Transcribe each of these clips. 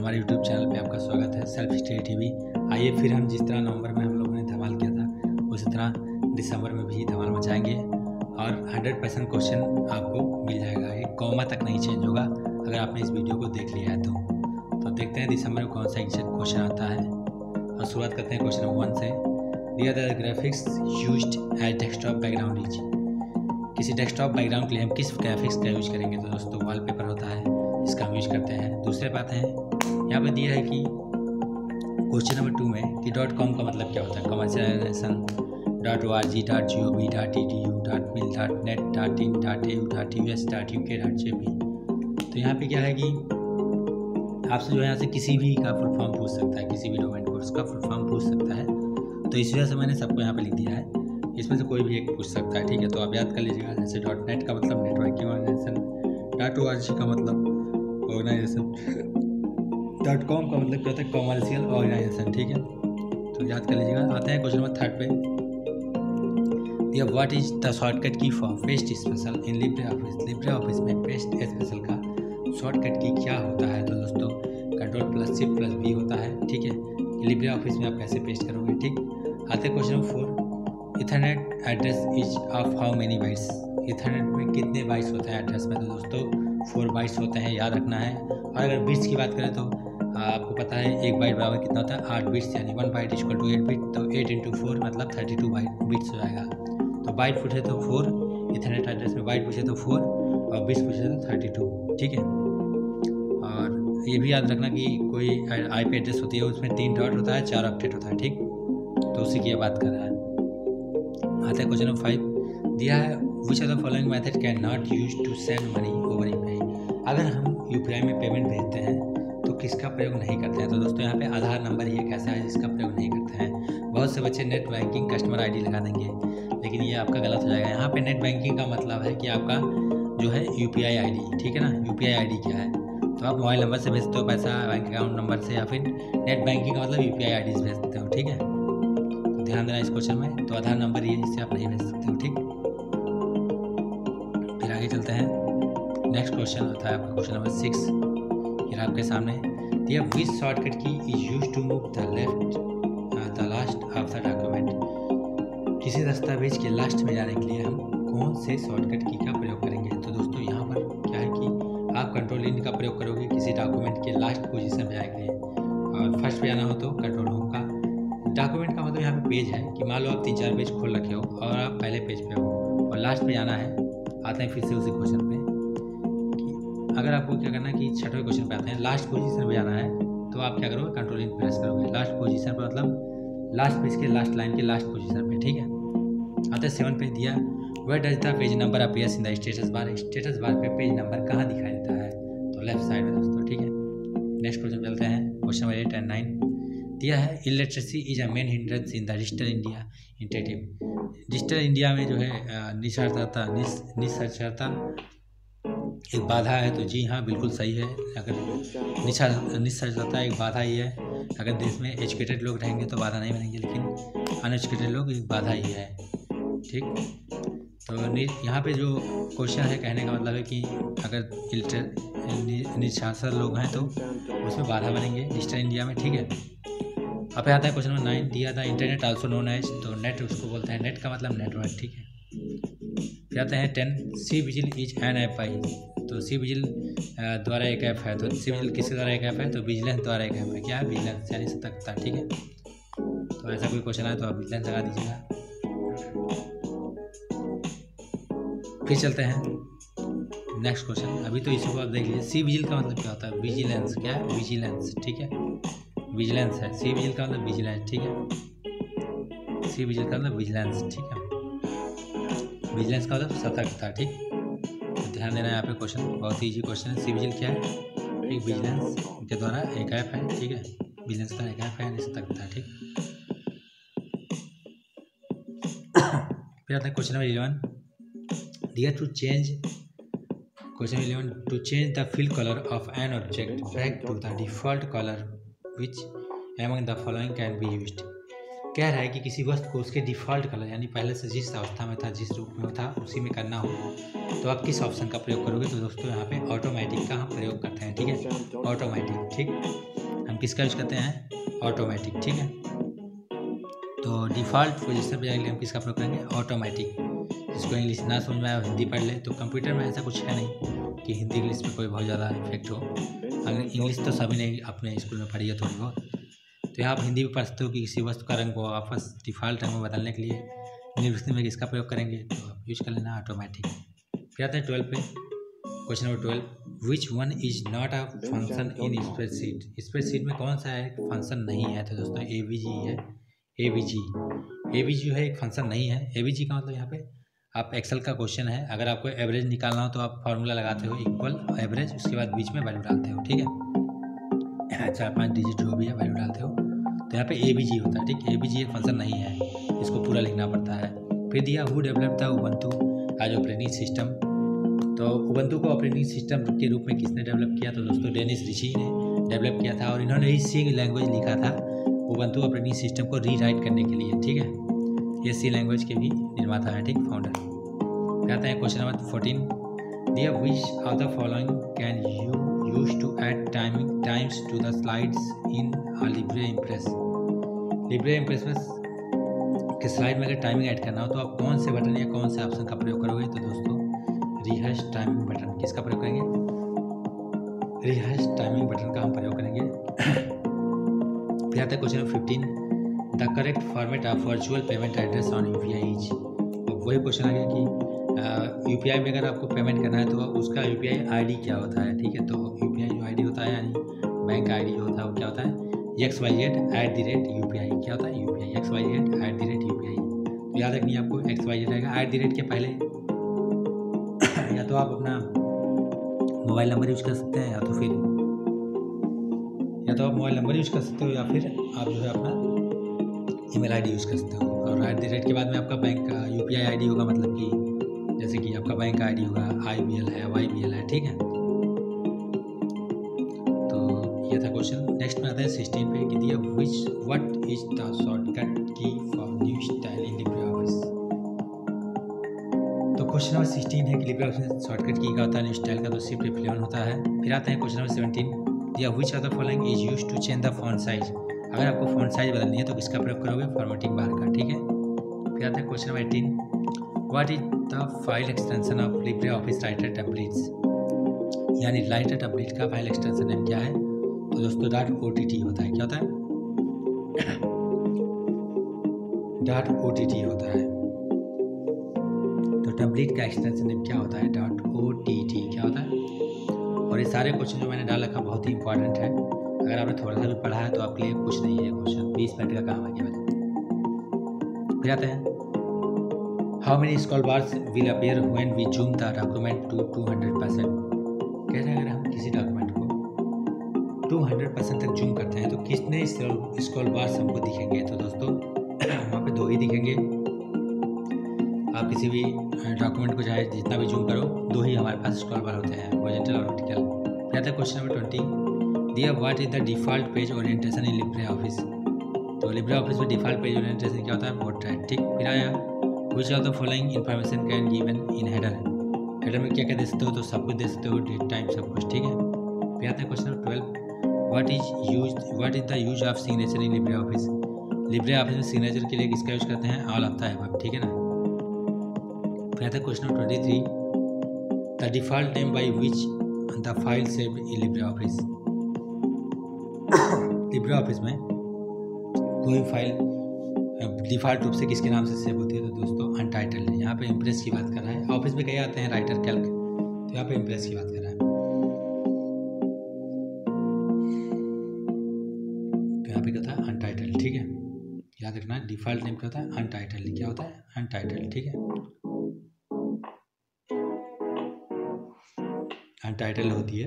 हमारे YouTube channel पे आपका स्वागत है सेल्फ स्टडी टीवी। आइए फिर हम जिस तरह नवंबर में हम लोगों ने धमाल किया था उसी तरह दिसंबर में भी धमाल मचाएंगे और 100% क्वेश्चन आपको मिल जाएगा। एक कॉमा तक नहीं चेंज होगा अगर आपने इस वीडियो को देख लिया है तो देखते हैं दिसंबर में कौन सा क्वेश्चन आता है। और शुरुआत करते हैं क्वेश्चन नंबर 1 से। दिया the graphics used as desktop background is. किसी डेस्कटॉप बैकग्राउंड के लिए हम किस ग्राफिक्स का यूज करेंगे? तो दोस्तों वॉलपेपर होता है, इसका हम यूज करते हैं। दूसरे बात है यहाँ पे दिया है कि क्वेश्चन नंबर 2 में कि .com का मतलब क्या होता है? Commercialisation .org.ub.edu.mil.net.in.au.us.uk.jp। तो यहाँ पे क्या है कि आपसे जो यहाँ से किसी भी का फुल फॉर्म पूछ सकता है, किसी भी डोमेन कोर्स का फुल फॉर्म पूछ सकता है। तो इस वजह से मैंने सबको यहाँ पे लिख दिया है, इसमें से कोई भी एक पूछ सकता है। ठीक है, तो आप याद कर लीजिएगा। जैसे .net का मतलब नेटवर्किंग ऑर्गेनाइजेशन, .org का मतलब ऑर्गेनाइजेशन, .com का मतलब क्या होता है? Commercial organisation. ठीक है, तो याद कर लीजिएगा। आते हैं क्वेश्चन नंबर 3 पे। What is the shortcut key for paste special in Libre office. Libre Office में पेस्ट स्पेशल का शॉर्टकट की क्या होता है? तो दोस्तों Ctrl+Shift+V होता है। ठीक है, लिब्रे ऑफिस में आप कैसे पेस्ट करोगे। ठीक, आते हैं question number 4। Ethernet address is of how many bytes. Ethernet में कितने बाइट्स होते हैं एड्रेस में? तो दोस्तों 4 बाइट्स होते हैं, याद रखना है। और अगर बिट्स की बात करें तो आपको पता है 1 बाइट बराबर कितना होता है? 8 बिट्स, यानी 1 बाइट इक्वल टू 8 बिट। तो 8 × 4 मतलब 32 बिट्स हो जाएगा। तो बाइट पूछे तो 4, इथरनेट एड्रेस में बाइट पूछे तो 4 और बिट्स पूछे तो 32। ठीक है, और ये भी याद रखना कि कोई IP एड्रेस होती है उसमें 3 डॉट होता है, 4 ऑक्टेट होता है। ठीक, तो उसी की बात कर रहा है। आता है क्वेश्चन नंबर 5। दिया है which of the following method can not use to send money over UPI। अगर हम UPI में पेमेंट भेजते हैं तो किसका प्रयोग नहीं करते हैं? तो दोस्तों यहाँ पे आधार नंबर ही एक ऐसा है जिसका प्रयोग नहीं करते हैं। बहुत से बच्चे नेट बैंकिंग कस्टमर ID लगा देंगे, लेकिन ये आपका गलत हो जाएगा। यहाँ पे नेट बैंकिंग का मतलब है कि आपका जो है UPI ID। ठीक है ना, UPI ID क्या है? तो आप मोबाइल नंबर से भेजते हो पैसा, बैंक अकाउंट नंबर से, या फिर नेट बैंकिंग का मतलब UPI ID से भेजते हो। ठीक है, तो ध्यान देना इस क्वेश्चन में। तो आधार नंबर ये इससे आप नहीं भेज सकते हो। ठीक, फिर आगे चलते हैं। नेक्स्ट क्वेश्चन होता है आपका क्वेश्चन नंबर 6। फिर आपके सामने दिया which shortcut key is use to move the last of the document. किसी दस्तावेज के लास्ट में जाने के लिए हम कौन से शॉर्टकट की का प्रयोग करेंगे? तो दोस्तों यहाँ पर क्या है कि आप Ctrl+N का प्रयोग करोगे किसी डॉक्यूमेंट के लास्ट पोजीशन में जाने के लिए, और फर्स्ट पे जाना हो तो Ctrl+Home का। डॉक्यूमेंट का मतलब यहाँ पे पेज है कि मान लो आप 3-4 पेज खोल रखे हो और आप पहले पेज पे हो और लास्ट पे जाना है। आते हैं फिर से उसी क्वेश्चन पे कि अगर आपको क्या करना है कि 6वें क्वेश्चन पे आते हैं। लास्ट पोजीशन पे जाना है तो आप क्या करोगे? Ctrl+N प्रेस करोगे। लास्ट पोजीशन पे मतलब लास्ट पेज के लास्ट लाइन के लास्ट पोजीशन पे। ठीक है, आते हैं 7 पे। दिया where does the page number appears in the status bar. Status bar पे पेज नंबर कहाँ दिखाई देता है? तो लेफ्ट साइड में दोस्तों। ठीक है, नेक्स्ट क्वेश्चन चलते हैं। क्वेश्चन नंबर 8 और 9 दिया है illiteracy is a main hindrance in the digital India initiative. Digital India में जो है निरक्षरता एक बाधा है। तो जी हाँ, बिल्कुल सही है। अगर निरक्षरता एक बाधा ही है। अगर देश में एजुकेटेड लोग रहेंगे तो बाधा नहीं बनेंगे, लेकिन अनएजुकेटेड लोग एक बाधा ही है। ठीक, तो यहाँ पे जो क्वेश्चन है कहने का मतलब है कि अगर निरक्षर लोग हैं तो उसमें बाधा बनेंगे डिजिटल इंडिया में। ठीक है, अब आता है क्वेश्चन नंबर 9। दिया था इंटरनेट आल्सो नोन एज। तो नेट उसको बोलते हैं, नेट का मतलब नेटवर्क। ठीक है, फिर आते हैं 10। C vigil is an app आई। तो सी विजिल द्वारा एक ऐप है। तो सी विजिल किसके द्वारा एक ऐप है? तो विजिलेंस द्वारा एक ऐप है। क्या है? विजिलेंस, यानी सतर्कता। ठीक है, तो ऐसा कोई क्वेश्चन है तो आप विजिलेंस लगा दीजिएगा। फिर चलते हैं नेक्स्ट क्वेश्चन। अभी तो इसको आप देख लीजिए। सी विजिल का मतलब क्या होता है? विजिलेंस। क्या है? विजिलेंस। ठीक है, विजिलेंस है। सी विजिल का मतलब विजिलेंस। ठीक है, सी विजिल का मतलब विजिलेंस। ठीक है, विजिलेंस का मतलब सतर्कता। ठीक, तो ध्यान देना है यहाँ पे। क्वेश्चन बहुत ही ईजी क्वेश्चन है। सी विजिल क्या है? एक विजिलेंस के द्वारा एक ऐप है। ठीक है, विजिलेंस का एक ऐप है, यानी सतर्कता। ठीक, फिर आता है क्वेश्चन नंबर 11। दिया to change question 11 to change the fill color of an object back to the default color which among the following can be used। कह रहा है कि किसी वस्तु को उसके डिफ़ॉल्ट कलर यानी पहले से जिस अवस्था में था, जिस रूप में था, उसी में करना हो तो आप किस ऑप्शन का प्रयोग करोगे? तो दोस्तों यहाँ पे ऑटोमेटिक का हम प्रयोग करते हैं, ठीक है। ऑटोमेटिक, ठीक, हम किसका यूज़ करते हैं? ऑटोमेटिक, ठीक है। तो डिफ़ॉल्ट पोजीशन पे जाके हम किसका प्रयोग करेंगे? ऑटोमेटिक। जिसको इंग्लिश ना समझ में आए हिंदी पढ़ ले। तो कंप्यूटर में ऐसा कुछ है नहीं कि हिंदी इंग्लिश में कोई बहुत ज़्यादा इफेक्ट हो। इंग्लिश तो सभी ने अपने स्कूल में पढ़ी है थोड़ी बहुत, तो यहाँ आप हिंदी भी पढ़ सकते हो कि किसी वस्तु का रंग को वापस डिफ़ॉल्ट रंग में बदलने के लिए निर्वचन में किसका प्रयोग करेंगे? तो आप यूज कर लेना ऑटोमेटिक। फिर आते हैं 12 पे, question number 12, which one is not a function in spreadsheet? Spreadsheet में कौन सा एक फंक्शन नहीं है? तो दोस्तों एवीजी है। एवीजी जो है एक फंक्शन नहीं है। एवीजी का मतलब यहाँ पे आप एक्सेल का क्वेश्चन है, अगर आपको एवरेज निकालना हो तो आप फार्मूला लगाते हो इक्वल एवरेज, उसके बाद बीच में वैल्यू डालते हो, ठीक है। 4-5 डिजिट जो भी है वैल्यू डालते हो, तो यहाँ पे एवीजी होता है, ठीक। एवीजी एक फंक्शन नहीं है, इसको पूरा लिखना पड़ता है। फिर दिया who develop the Ubuntu as operating system? तो उबंटू को ऑपरेटिंग सिस्टम के रूप में किसने डेवलप किया? तो दोस्तों डेनिस रिची ने डेवलप किया था, और इन्होंने ही सी लैंग्वेज लिखा था उबंटू ऑपरेटिंग सिस्टम को रीराइट करने के लिए, ठीक है। ये सी लैंग्वेज के भी निर्माता है, ठीक, फाउंडर। कहते हैं क्वेश्चन नंबर 14, दिया which of the following can you use to add times to the slides in a Libre Impress? Libre Impress में के स्लाइड में अगर टाइमिंग ऐड करना हो तो आप कौन से बटन या कौन से ऑप्शन का प्रयोग करोगे? तो दोस्तों रिहर्स टाइमिंग बटन, किसका प्रयोग करेंगे? रिहर्स टाइमिंग बटन का हम प्रयोग करेंगे। फिर आता है question number 15, the correct format of virtual payment address on UPI is? वही क्वेश्चन आ गया कि यूपीआई में अगर आपको पेमेंट करना है तो उसका यूपीआई आईडी क्या होता है, ठीक है। तो यूपीआई जो आईडी होता है यानी बैंक आईडी जो होता है वो क्या होता है? XYZ@UPI। क्या होता है? UPI XYZ@UPI। तो याद रखनी है आपको, XYZ रहेगा, @ के पहले या तो आप अपना मोबाइल नंबर यूज कर सकते हैं, या तो आप मोबाइल नंबर यूज कर सकते हो, या फिर आप जो है अपना ईमेल आईडी यूज़ कर सकते हो। और @ के बाद में आपका बैंक का यूपीआई आईडी होगा, मतलब कि जैसे कि आपका बैंक का आईडी होगा, IBL है, YBL है, ठीक है। तो ये था क्वेश्चन। नेक्स्ट में आता है 16 पे कि दिया what is the shortcut key for new style in Libre office? तो क्वेश्चन नंबर 16 है कि लिब्रे ऑफिस में शॉर्टकट की का होता है, न्यू स्टाइल का तो सिर्फ F11 होता है। फिर आता है क्वेश्चन नंबर 17, दिया which of the following is used to change the font size? अगर आपको फॉन्ट साइज बदलनी है तो किसका प्रयोग करोगे? फॉर्मेटिंग बार का, ठीक है। फिर आता है question number 18, what is the file extension of Libre office writer templates? यानी राइटर टेम्पलेट का फाइल एक्सटेंशन नेम क्या है? तो दोस्तों .OTT होता है। क्या होता है? .OTT होता है। तो टेम्पलेट का एक्सटेंशन नेम क्या होता है? .OTT। क्या होता है? और ये सारे क्वेश्चन जो मैंने डाल रखा बहुत ही इंपॉर्टेंट है, अगर आपने थोड़ा सा भी पढ़ा है तो आपके लिए कुछ नहीं है क्वेश्चन, 20 मिनट का काम है केवल। फिर आते हैं, how many scroll bars will appear when we zoom the document to 200%? कहते हैं अगर हम किसी डॉक्यूमेंट को 200% तक जूम करते हैं तो कितने स्क्रॉल बार्स हमको दिखेंगे? तो दोस्तों वहाँ पे 2 ही दिखेंगे। आप किसी भी डॉक्यूमेंट को चाहे जितना भी जूम करो, 2 ही हमारे पास स्क्रॉल बार होते हैं, हॉरिजॉन्टल और वर्टिकल। फिर आता है क्वेश्चन नंबर 20, दिया what is the default page orientation in Libre office? तो लिब्रे ऑफिस में डिफ़ॉल्ट पेज ओरिएंटेशन क्या होता है? पोर्ट्रेट, ठीक। फिर आया विच of the following information can given in header? Header में क्या क्या दे सकते हो? तो सब कुछ दे सकते हो, डेट टाइम सब कुछ, ठीक है। फिर आता है question number 12, what is the use of signature in Libre office? Libre Office में सिग्नेचर के लिए किसका यूज करते हैं? ऑल ऑफ द अबव, ठीक है ना। फिर आता है question number 23, the default name by which the file saved in Libre office? Libre Office में कोई फाइल डिफ़ॉल्ट रूप से किसके नाम से सेव होती है? तो दोस्तों अनटाइटल्ड है। यहाँ पे इम्प्रेस की बात कर रहा है। ऑफिस में कई आते हैं राइटर, कैल्क, तो यहाँ पे इम्प्रेस की बात कर रहा है। तो यहाँ पे क्या होता है? अनटाइटल्ड, ठीक है। याद रखना डिफ़ॉल्ट नेम क्या होता है? अनटाइटल्ड। क्या होता है? अनटाइटल्ड, ठीक है। अनटाइटल्ड होती है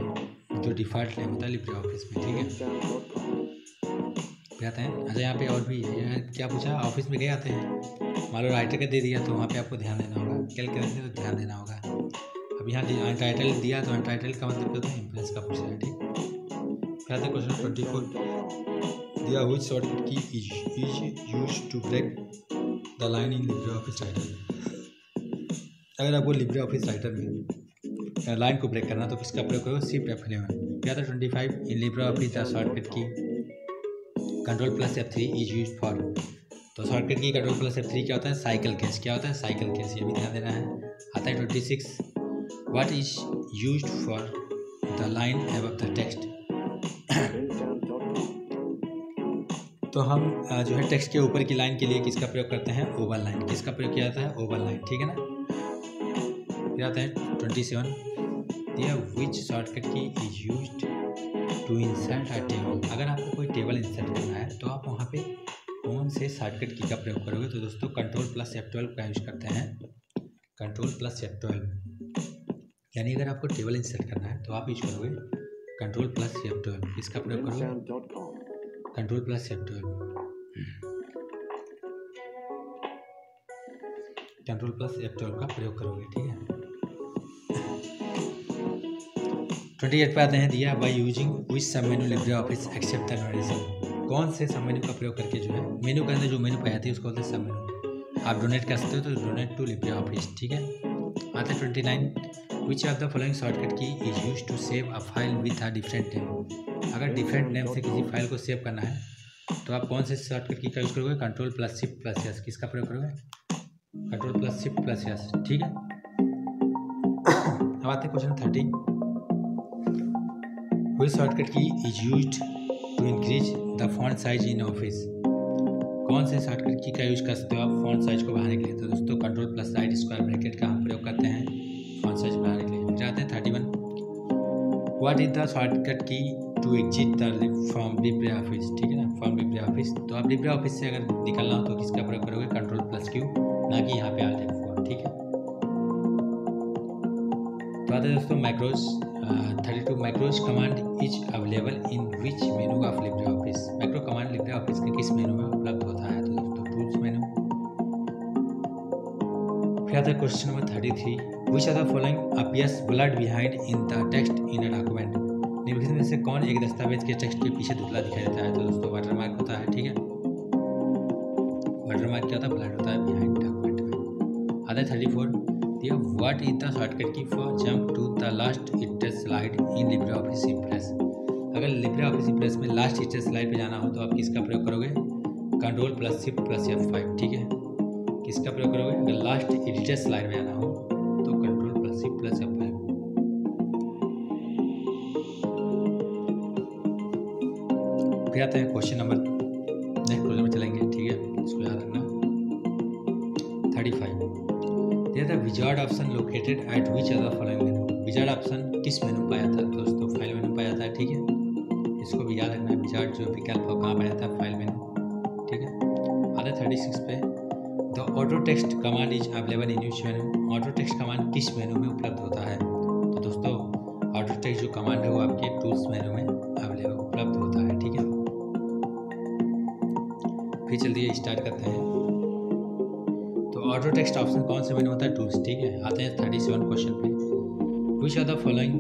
जो डिफ़ॉल्ट नेम होता है लिब्रे ऑफिस में, ठीक है। आते हैं, अच्छा यहाँ पे और भी है, क्या पूछा? ऑफिस में गए आते हैं, मान लो राइटर का दे दिया तो वहाँ पे आपको ध्यान देना होगा, कैलकुलेटर तो ध्यान देना होगा। अब यहाँ अनटाइटल दिया तो अनटाइटल का मतलब क्या होता है? इम्प्रेस का पूछा है, ठीक। फिर आता है क्वेश्चन 24, दिया हुई shortcut key is use to break the line in Libre office Writer. अगर आपको लिब्रे ऑफिस राइटर में लाइन को ब्रेक करना तो किसका प्रयोग करो? Shift F11। क्या था 25 in Libre office the shortcut key control plus F3 is use for. तो shortcut key control plus F3 क्या होता है? Cycle case. क्या होता है? साइकिल केस, ये भी ध्यान देना है। आता है 26 what is used for the line above the text. तो हम जो है टेक्स्ट के ऊपर की लाइन के लिए किसका प्रयोग करते हैं? Oval line. किसका प्रयोग किया जाता है? ओवल लाइन, ठीक है ना। फिर आता है 27 दिया which shortcut key is used to insert a table. अगर आपको कोई टेबल इंसर्ट करना है तो आप वहाँ पे कौन से शॉर्टकट की का प्रयोग करोगे? तो दोस्तों कंट्रोल प्लस F12 का यूज करते हैं। कंट्रोल प्लस F12 यानी अगर आपको टेबल इंसर्ट करना है तो आप यूज करोगे कंट्रोल प्लस F12। इसका प्रयोग करोगे control plus F12, control plus F12 का प्रयोग करोगे, ठीक है। 28 पे आते हैं दिया bye using which sub menu Libre Office accept the donation. कौन से सब मेनू का प्रयोग करके जो है मेनू के अंदर जो मेनू पाई जाती है उसको बोलते हैं सब मेनू। आप डोनेट कर सकते हो तो डोनेट टू लिब्रे ऑफिस, ठीक है। आता है 29 which of the following shortcut key is use to save a file with a different name. अगर डिफरेंट नेम से किसी फाइल को सेव करना है तो आप कौन से शॉर्टकट की का यूज करोगे? Control plus shift plus S. किसका प्रयोग करोगे? Control plus shift plus S, ठीक है। अब आते हैं question 30 which shortcut key is used to increase the font size in office. कौन से शॉर्टकट की का यूज कर सकते हो आप फॉन्ट साइज को बढ़ाने के लिए? तो दोस्तों control plus right square bracket का हम प्रयोग करते हैं फॉन्ट साइज बढ़ाने के लिए। फिर आते हैं 31 what is the shortcut key to exit the from Libre Office, ठीक है ना, फ्रॉम लिब्रे ऑफिस। तो आप लिब्रे ऑफिस से अगर निकलना हो तो किसका प्रयोग करोगे? कंट्रोल प्लस क्यू, ना कि यहाँ पे Alt F4, ठीक है। तो आते हैं दोस्तों macros 32 macros command is available in which menu of Libre office. Macro command Libre office के किस मेनू में उपलब्ध होता है? तो दोस्तों टूल्स मेनू। फिर आता है question number 33 which are the following appears blood behind in the text in a document. निम्नलिखित में से कौन एक दस्तावेज के टेक्स्ट के पीछे धुंधला दिखाई देता है? तो दोस्तों वाटरमार्क होता है, ठीक है। वाटरमार्क क्या होता है? ब्लड होता है बिहाइंड डॉक्यूमेंट में। आता है 34 दिया what is the shortcut key for jump to the last इटर slide in Libre Office Impress. अगर लिब्रे ऑफिस इम्प्रेस में लास्ट इटर स्लाइड पे जाना हो तो आप किसका प्रयोग करोगे? Control plus shift plus F5, ठीक है। किसका प्रयोग करोगे? अगर लास्ट एडिटर स्लाइड में आना हो तो control plus shift plus F5। फिर आता है क्वेश्चन नंबर नेक्स्ट क्वेश्चन में चलेंगे, ठीक है, इसको याद रखना। 35 there the wizard option located at which other following menu. Wizard option किस मेनू पाया जाता है? दोस्तों फाइल मेनू पाया जाता है, ठीक है। इसको भी याद रखना है, विजार्ड जो विकल्प हो कहाँ पाया जाता है? फाइल मेनू, ठीक है। आता है 36 पे the auto text command is available in which menu. Auto text command किस मेनू में उपलब्ध होता है? तो दोस्तों ऑटो टेक्स्ट जो कमांड है वो आपके टूल्स मेनू में अवेलेबल उपलब्ध होता है, ठीक है। फिर चलिए स्टार्ट करते हैं। तो ऑटो टेक्स्ट ऑप्शन कौन से मेनू होता है? टूल्स, ठीक है। आते हैं 37 क्वेश्चन पे which are the following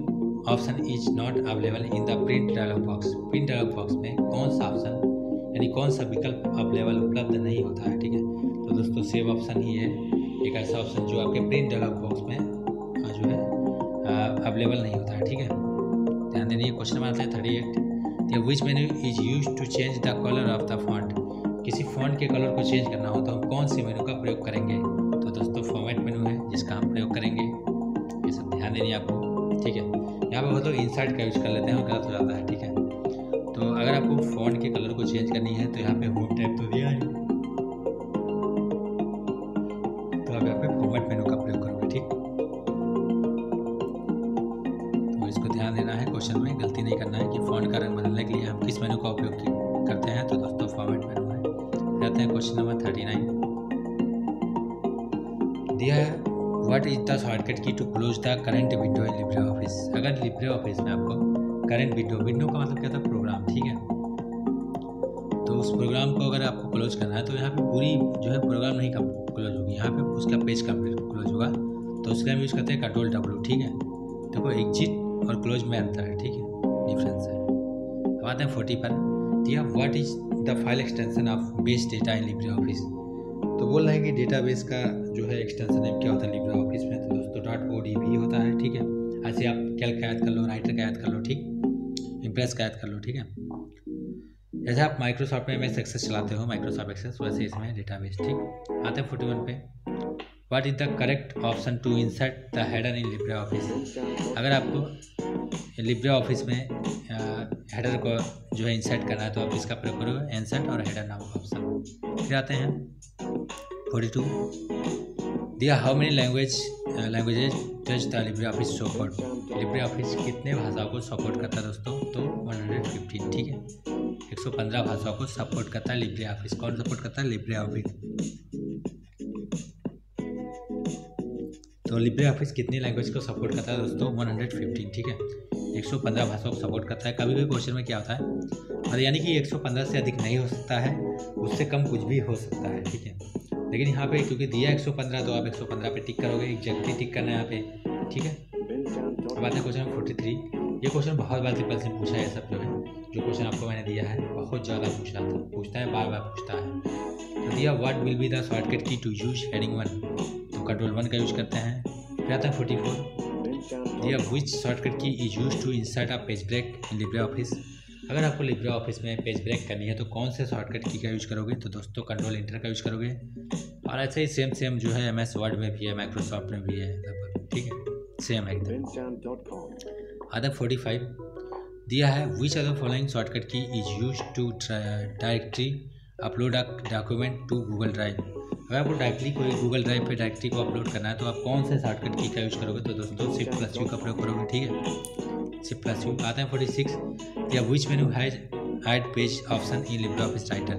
option is not available in the print dialog box. Print dialog box में कौन सा ऑप्शन यानी कौन सा विकल्प अवेलेबल उपलब्ध नहीं होता है, ठीक है। तो दोस्तों सेव ऑप्शन ही है एक ऐसा ऑप्शन जो आपके प्रिंट डायलॉग बॉक्स में जो है अवेलेबल नहीं होता है, ठीक है। ध्यान देंगे। क्वेश्चन में आता है 38 which menu is use to change the colour of the font. किसी फॉन्ट के कलर को चेंज करना हो तो हम कौन से मेनू का प्रयोग करेंगे? तो दोस्तों फॉर्मेट मेनू है जिसका हम प्रयोग करेंगे। ये सब ध्यान देनी आपको, ठीक है। यहाँ पर बहुत लोग इंसर्ट का यूज कर लेते हैं और गलत हो जाता है, ठीक है। तो अगर आपको फॉन्ट के कलर को चेंज करनी है तो यहाँ पे होम टैब तो दिया है, तो आप यहाँ पे फॉर्मेट मेनू का प्रयोग करोगे, ठीक। तो इसको ध्यान देना है, क्वेश्चन में गलती नहीं करना है कि फॉन्ट का रंग बदलने के लिए हम किस मेनू का उपयोग करते हैं। तो दोस्तों फॉर्मेट मेनू है। कहते हैं क्वेश्चन नंबर 39 दिया है what is the shortcut key to close the current window in Libre Office. अगर लिब्रे ऑफिस में आपको करंट विंडो का मतलब क्या था? प्रोग्राम, ठीक है। तो उस प्रोग्राम को अगर आपको क्लोज करना है तो यहाँ पे पूरी जो है प्रोग्राम नहीं क्लोज होगी, यहाँ पे उसका पेज कंप्लीट क्लोज होगा। तो उसका हम यूज़ करते हैं कंट्रोल W, ठीक है। देखो एग्जिट और क्लोज में अंतर है, ठीक है, डिफरेंस है। अब आते हैं 40 पर दिया what is the file extension of base data in Libre office. तो बोल रहे हैं कि डेटाबेस का जो है एक्सटेंशन नेम क्या होता है लिब्रे ऑफिस में, तो दोस्तों .odb होता है। ठीक है, ऐसे आप कैल्क का ऐड कर लो, राइटर का ऐड कर लो, ठीक, इम्प्रेस का ऐड कर लो। ठीक है, जैसे आप माइक्रोसॉफ्ट में MS एक्सेस चलाते हो, माइक्रोसॉफ्ट एक्सेस, वैसे इसमें डेटाबेस। ठीक, आते हैं 41 पे। What is the correct option to insert the header in Libre Office. अगर आपको लिब्रे ऑफिस में हेडर को जो है इंसर्ट करना है तो आप इसका प्रयोग करोगे, इंसर्ट और हेडर नामक ऑप्शन। फिर आते हैं 42। दिया how many languages touch the Libre office support. Libre office कितने भाषाओं को सपोर्ट करता है दोस्तों, तो 115। ठीक है, 115 भाषाओं को सपोर्ट करता है लिब्रे ऑफिस। कौन सपोर्ट करता है? Libre office. तो लिब्रे ऑफिस कितनी लैंग्वेज को सपोर्ट करता है दोस्तों? 115। ठीक है, 115 भाषाओं को सपोर्ट करता है। कभी भी क्वेश्चन में क्या होता है, और यानी कि 115 से अधिक नहीं हो सकता है, उससे कम कुछ भी हो सकता है। ठीक है, लेकिन यहाँ पे क्योंकि दिया 115 तो आप 115 पे टिक करोगे, एग्जैक्टली टिक करना है यहाँ पे। ठीक है, अब आते हैं क्वेश्चन 43। ये क्वेश्चन बहुत बार ट्रिपल से पूछा है, सब जो क्वेश्चन आपको मैंने दिया है बहुत ज़्यादा पूछता है, बार बार पूछता है। तो दिया what will be the shortcut key to use heading 1, तो कंट्रोल 1 का यूज करते हैं। फिर आता है 44। दिया which shortcut key is use to insert a page break in Libre Office. अगर आपको लिब्रे ऑफिस में पेज ब्रेक करनी है तो कौन से शॉर्टकट की का यूज करोगे, तो दोस्तों कंट्रोल इंटर का यूज करोगे। और ऐसे ही सेम जो है MS वर्ड में भी है, माइक्रोसॉफ्ट में भी है लगभग। ठीक है, सेम है एकदम। आता 45। दिया है which other following shortcut key is use to directly upload a document to Google Drive. अगर आपको डायरेक्टली कोई गूगल ड्राइव पे डायरेक्टली को अपलोड करना है तो आप कौन से शॉर्टकट की का यूज करोगे, तो दोस्तों Shift+U का प्रयोग करोगे। ठीक है, Shift+U। आते हैं 46। या which menu has add page option in Libre office Writer.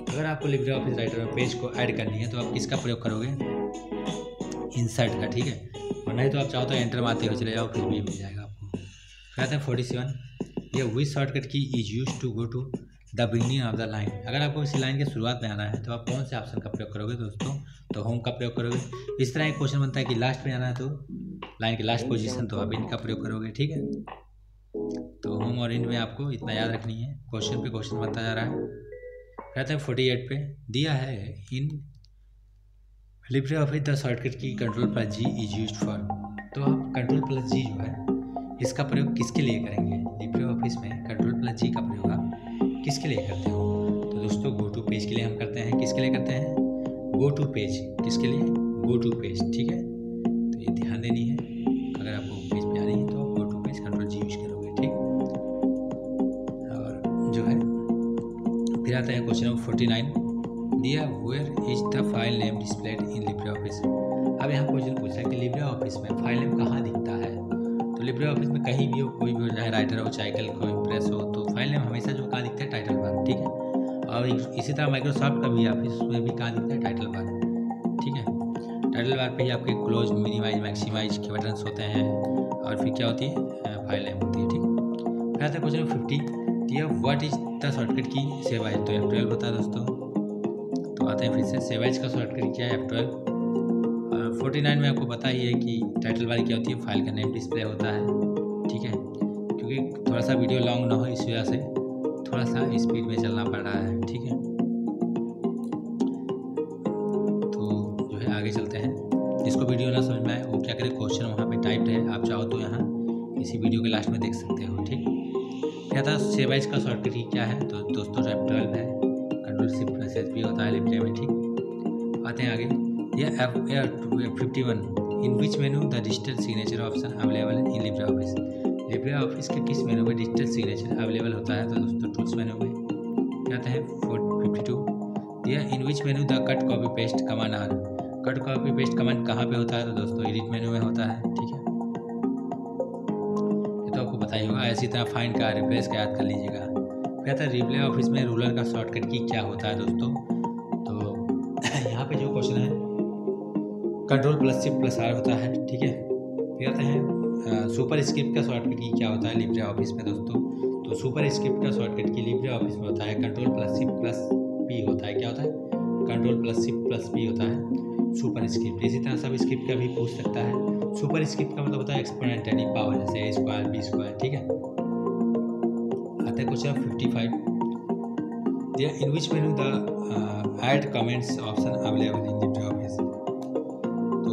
अगर आपको लिब्रे ऑफिस राइटर में पेज को ऐड करनी है तो आप किसका प्रयोग करोगे? इंसर्ट का। ठीक है, और नहीं तो आप चाहो तो एंटर मारते हुए चले जाओ, फिर भी मिल जाएगा आपको। फिर आते हैं 47। ये which shortcut key is use to go to the beginning of the line. अगर आपको इसी लाइन के शुरुआत में आना है तो आप कौन से ऑप्शन का प्रयोग करोगे दोस्तों, तो होम का प्रयोग करोगे। इस तरह एक क्वेश्चन बनता है कि लास्ट में आना है तो लाइन के लास्ट पोजीशन, तो आप इनका प्रयोग करोगे। ठीक है, तो होम और इन में आपको इतना याद रखनी है, क्वेश्चन पे क्वेश्चन बनता जा रहा है। कहते हैं 48 पे। दिया है इन लिब्रे ऑफिस द शॉर्टकट की Ctrl+G इज यूज्ड फॉर। तो आप Ctrl+G जो है इसका प्रयोग किसके लिए करेंगे? लिब्रे ऑफिस में Ctrl+G का प्रयोग आप किसके लिए करते हो? तो दोस्तों गो टू पेज के लिए हम करते हैं। किसके लिए करते हैं? Go to page. किसके लिए? Go to page. ठीक है, तो ये ध्यान देनी है, अगर आपको पेज पे आनी है तो आप गो टू पेज Ctrl+G यूज करोगे। ठीक, और जो है फिर आता है क्वेश्चन नंबर 49। दिया where is the file name displayed in Libre Office. अब यहाँ क्वेश्चन पूछा है कि लिब्रे ऑफिस में फाइल नेम कहाँ दिखता है। तो लिब्रे ऑफिस में कहीं भी हो, कोई भी हो, चाहे राइटर हो, चाहे कैल्क हो, इम्प्रेस हो, तो फाइल नेम हमेशा जो कहाँ दिखता है? Title bar. ठीक है, और इसी तरह माइक्रोसॉफ्ट का भी ऑफिस में भी कहाँ दिखता है? Title bar. ठीक है, टाइटल बार पे ही आपके क्लोज, मिनिमाइज, मैक्सिमाइज के बटन्स होते हैं, और फिर क्या होती है? फाइल नेम होती है। ठीक, फिर आता है क्वेश्चन 50। दिया व्हाट इज द शॉर्टकट की सेव एज। तो F12 होता है दोस्तों। तो आते हैं फिर से सेव एज का शॉर्टकट क्या है? F12। 49 में आपको पता ही है कि टाइटल बार क्या होती है? फाइल का नेम डिस्प्ले होता है। ठीक है, क्योंकि थोड़ा सा वीडियो लॉन्ग ना हो इस वजह से थोड़ा सा स्पीड में चलना पड़ रहा है। ठीक है, तो जो है आगे चलते हैं। जिसको वीडियो ना समझ में आए वो क्या करे, क्वेश्चन वहाँ पे टाइप्ड है, आप चाहो तो यहाँ इसी वीडियो के लास्ट में देख सकते हो। ठीक, क्या था सेव एज का शॉर्टकट ही क्या है? तो दोस्तों F12 है। Ctrl+Shift+S भी होता है लिब्रे में। ठीक, आते हैं आगे। यह F51। In which menu the digital signature option available in Libre office. Libre office के किस मेनू में डिजिटल सिग्नेचर अवेलेबल होता है? तो दोस्तों टूल्स मेनू में। कहते हैं 52। यह in which menu the cut copy paste command are. Cut copy paste command कहाँ पे होता है? तो दोस्तों एडिट मेनू में होता है। ठीक है, ये तो आपको पता ही होगा। इसी तरह फाइंड का, रिप्लेस का याद कर लीजिएगा। कहता है लिब्रे ऑफिस में रूलर का शॉर्टकट की क्या होता है दोस्तों। तो यहाँ पे जो क्वेश्चन है Ctrl+Shift+R होता है। ठीक है, फिर आते हैं सुपर स्क्रिप्ट का शॉर्टकट की क्या होता है लिब्रे ऑफिस में दोस्तों। तो सुपर स्क्रिप्ट का शॉर्टकट की लिब्रे ऑफिस में होता है Ctrl+Shift+P होता है। क्या होता है? Ctrl+Shift+P होता है सुपर स्क्रिप्ट। इसी तरह सब स्क्रिप्ट का भी पूछ सकता है। सुपर स्क्रिप्ट का मतलब होता है एक्सपोनेंट यानी पावर, जैसे A² B²। ठीक है, आते हैं question 55। In which menu the add comments option available in Libre office. तो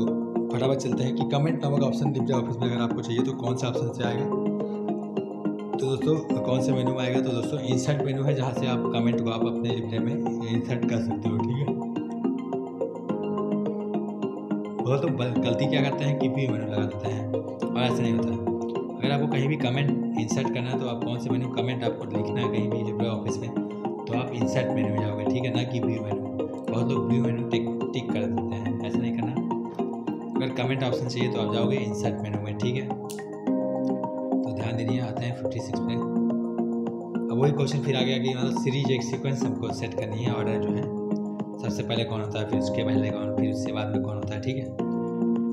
फटाफट चलते हैं कि कमेंट नामक ऑप्शन लिब्रे ऑफिस में अगर आपको चाहिए तो कौन सा ऑप्शन से आएगा। तो दोस्तों कौन से मेनू में आएगा, तो दोस्तों इंसर्ट मेनू है, जहाँ से आप कमेंट को आप अपने लिब्रे में इंसर्ट कर सकते हो। ठीक है, बहुत तो गलती क्या करते हैं कि व्यू मेनू लगा देते हैं, और ऐसा नहीं होता है। अगर आपको कहीं भी कमेंट इंसर्ट करना है तो आप कौन से मेनू कमेंट आपको लिखना है कहीं भी लिब्रे ऑफिस में, तो आप इंसर्ट मेनू में जाओगे। ठीक है, ना कि व्यू मेनू। बहुत लोग व्यू मेनू टिक कर देते हैं, ऐसा नहीं करना। अगर कमेंट ऑप्शन चाहिए तो आप जाओगे इंसर्ट मेनू में। ठीक है, तो ध्यान दीजिए। आते हैं 56 पे। अब वही क्वेश्चन फिर आ गया कि मतलब सीरीज एक सीक्वेंस हमको सेट करनी है, ऑर्डर जो है सबसे पहले कौन होता है, फिर उसके पहले कौन, फिर उसके बाद में कौन होता है। ठीक है,